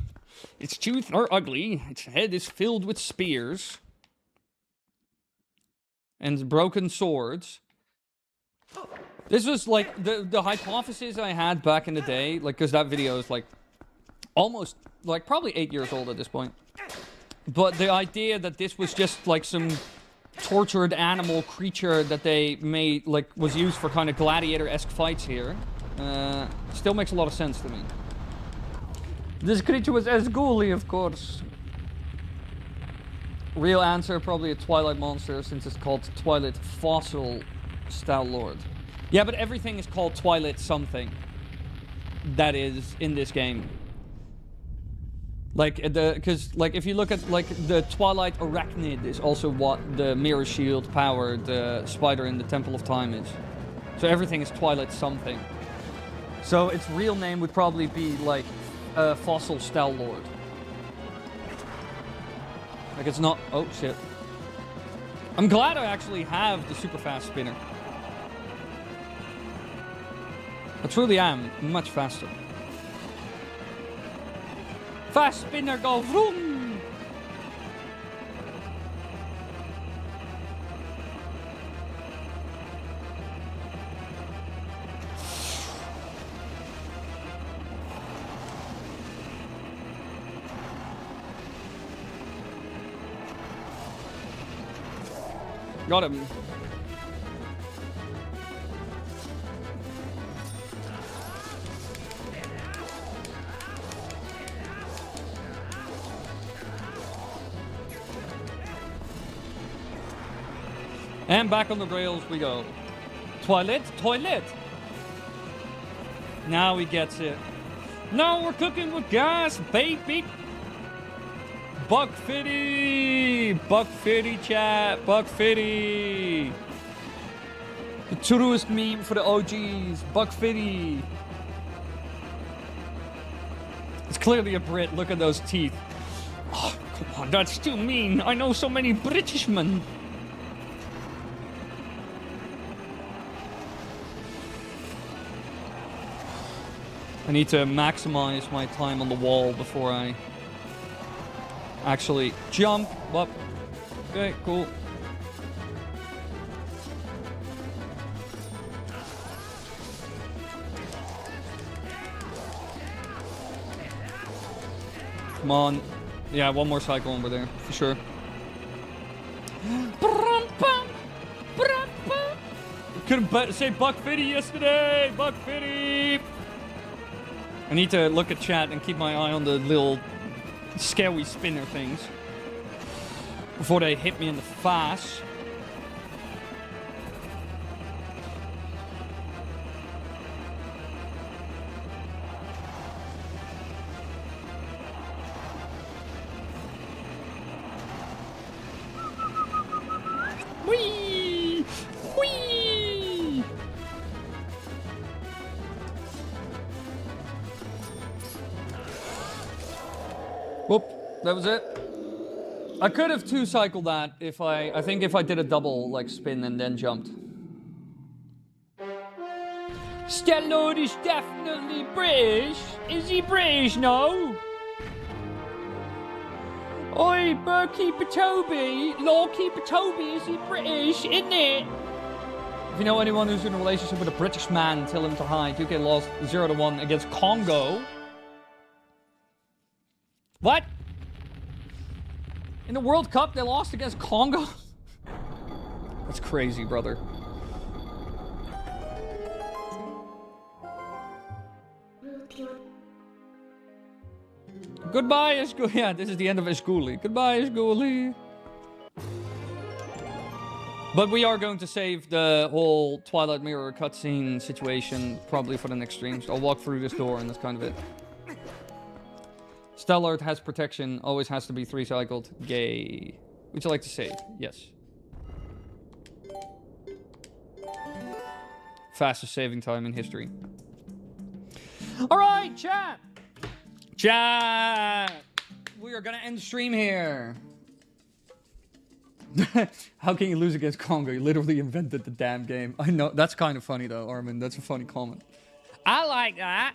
Its teeth are ugly. Its head is filled with spears. And broken swords. This was like the hypothesis I had back in the day, like, because that video is like almost, like, probably 8 years old at this point. But the idea that this was just like some tortured animal creature that they made, like, was used for kind of gladiator-esque fights here, still makes a lot of sense to me. This creature was as ghouly, of course. Real answer, probably a Twilight monster, since it's called Twilight Fossil Style Lord. Yeah, but everything is called Twilight something. That is in this game. Like, because, like, if you look at, like, the Twilight Arachnid is also what the Mirror Shield powered spider in the Temple of Time is. So everything is Twilight something. So its real name would probably be, like, Fossil Style Lord. Like, it's not... Oh, shit. I'm glad I actually have the super fast spinner. I truly am much faster. Fast spinner, go vroom! Got him. And back on the rails we go. Toilet, toilet. Now he gets it. Now we're cooking with gas, baby. Buck Fitty! Buck Fitty, chat. Buck Fitty. The truest meme for the OGs. Buck Fitty. It's clearly a Brit. Look at those teeth. Oh, come on, that's too mean. I know so many Britishmen. I need to maximize my time on the wall before I actually jump up. Okay, cool. Come on. Yeah, one more cycle and we're there, for sure. Couldn't say Buck Fitty yesterday! Buck Fitty! I need to look at chat and keep my eye on the little scary spinner things before they hit me in the face. Whee! Whee! Whoop, that was it. I could have two-cycled that if I think if I did a double, like, spin and then jumped. Stellord is definitely British. Is he British now? Oi, Burkeeper Toby, Lawkeeper Toby, is he British, isn't it? If you know anyone who's in a relationship with a British man, tell him to hide. UK lost 0-1 against Congo. What? In the World Cup, they lost against Congo? That's crazy, brother. Goodbye, Ishguli. Yeah, this is the end of Ishguli. Goodbye, Ishguli. But we are going to save the whole Twilight Mirror cutscene situation probably for the next stream. So I'll walk through this door and that's kind of it. Stellard has protection. Always has to be 3-cycled. Gay. Would you like to save? Yes. Fastest saving time in history. Alright, chat! Chat! We are gonna end stream here. How can you lose against Congo? You literally invented the damn game. I know. That's kind of funny, though, Armin. That's a funny comment. I like that.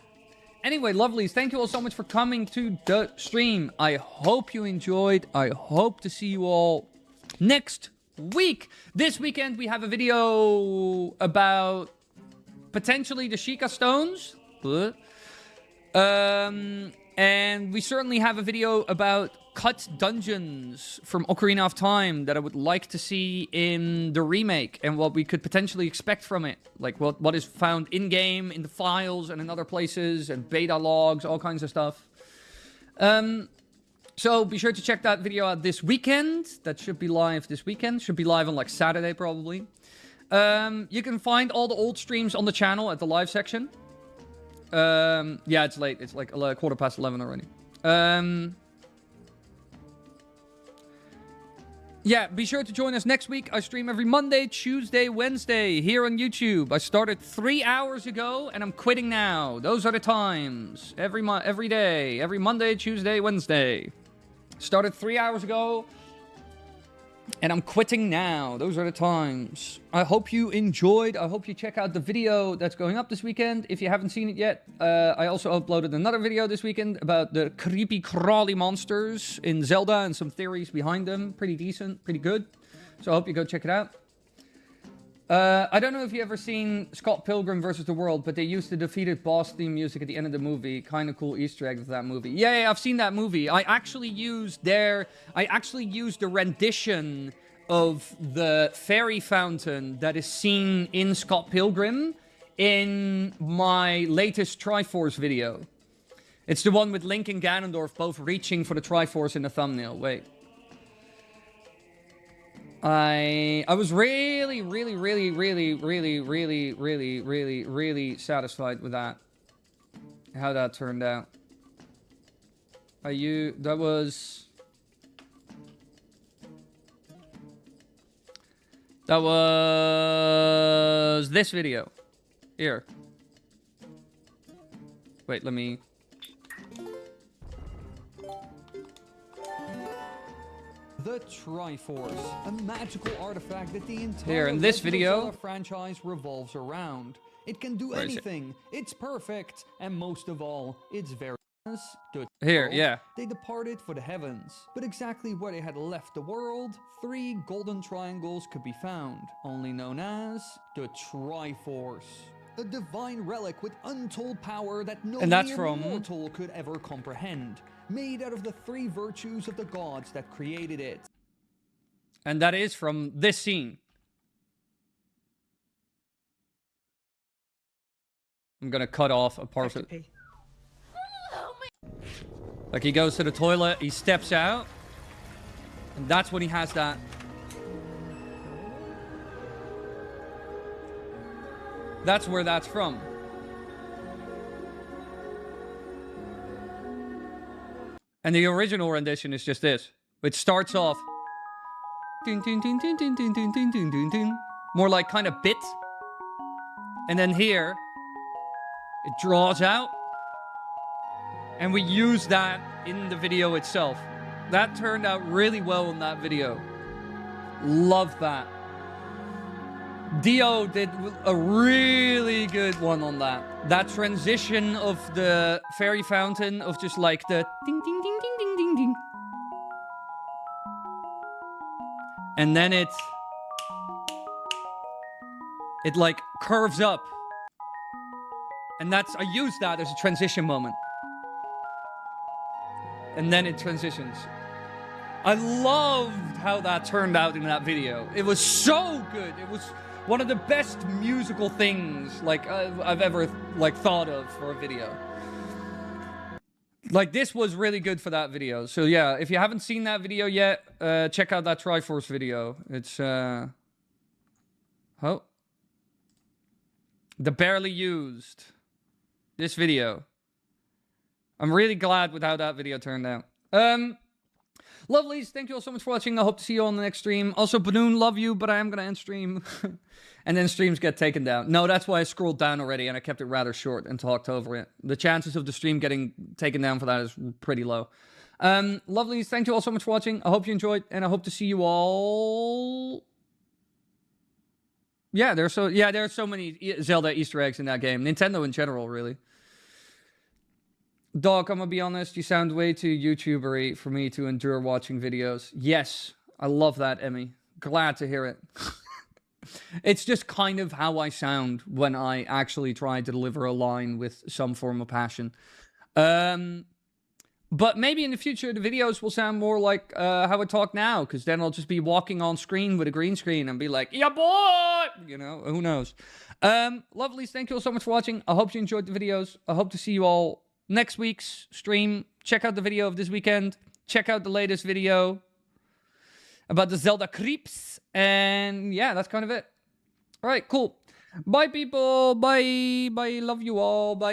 Anyway, lovelies, thank you all so much for coming to the stream. I hope you enjoyed. I hope to see you all next week. This weekend, we have a video about potentially the Sheikah Stones. And we certainly have a video about cut dungeons from Ocarina of Time that I would like to see in the remake and what we could potentially expect from it. Like what is found in-game, in the files, and in other places, and beta logs, all kinds of stuff. So be sure to check that video out this weekend. That should be live this weekend. Should be live on like Saturday probably. You can find all the old streams on the channel at the live section. Yeah, it's late. It's like 11:15 already. Yeah, be sure to join us next week. I stream every Monday, Tuesday, Wednesday here on YouTube. I started 3 hours ago, and I'm quitting now. Those are the times. Every day. Every Monday, Tuesday, Wednesday. Started 3 hours ago, and I'm quitting now. Those are the times. I hope you enjoyed. I hope you check out the video that's going up this weekend. If you haven't seen it yet, I also uploaded another video this weekend about the creepy crawly monsters in Zelda and some theories behind them. Pretty decent, pretty good. So I hope you go check it out. I don't know if you ever seen Scott Pilgrim vs. the World, but they used the defeated boss theme music at the end of the movie. Kind of cool Easter egg of that movie. Yeah, I've seen that movie. I actually used the rendition of the fairy fountain that is seen in Scott Pilgrim in my latest Triforce video. It's the one with Link and Ganondorf both reaching for the Triforce in the thumbnail. Wait. I was really satisfied with that. How that turned out. That was this video. Here. Wait, let me... The Triforce, a magical artifact that the entire Zelda franchise revolves around. It can do anything. It's perfect, and most of all, it's very Here, yeah. They departed for the heavens, but exactly where they had left the world, 3 golden triangles could be found, only known as the Triforce. A divine relic with untold power that no mere mortal could ever comprehend. made out of the 3 virtues of the gods that created it. And that is from this scene. I'm gonna cut off a part of it. Like he goes to the toilet, he steps out, and that's when he has that. That's where that's from. And the original rendition is just this, which starts off more like kind of bit, and then here it draws out, and we use that in the video itself. That turned out really well in that video. Love that. Dio did a really good one on that. That transition of the fairy fountain, of just like the ding ding ding ding ding ding ding. And then it like curves up. And I use that as a transition moment. And then it transitions. I loved how that turned out in that video. It was so good. It was one of the best musical things like I've ever like thought of for a video. Like this was really good for that video. So yeah, if you haven't seen that video yet, check out that Triforce video. It's the barely used. This video. I'm really glad with how that video turned out. Lovelies, thank you all so much for watching. I hope to see you on the next stream. Also, Banoon, love you, but I am going to end stream. And then streams get taken down. No, that's why I scrolled down already and I kept it rather short and talked over it. The chances of the stream getting taken down for that is pretty low. Lovelies, thank you all so much for watching. I hope you enjoyed, and I hope to see you all... Yeah, there are so many Zelda Easter eggs in that game. Nintendo in general, really. Dog, I'm gonna be honest, you sound way too YouTuber-y for me to endure watching videos. Yes, I love that, Emmy. Glad to hear it. It's just kind of how I sound when I actually try to deliver a line with some form of passion. But maybe in the future, the videos will sound more like how I talk now, because then I'll just be walking on screen with a green screen and be like, yeah, boy! You know, who knows? Lovelies, thank you all so much for watching. I hope you enjoyed the videos. I hope to see you all next week's stream. Check out the video of this weekend. Check out the latest video about the Zelda creeps. And yeah, that's kind of it. All right, cool. Bye, people. Bye. Bye. Love you all. Bye.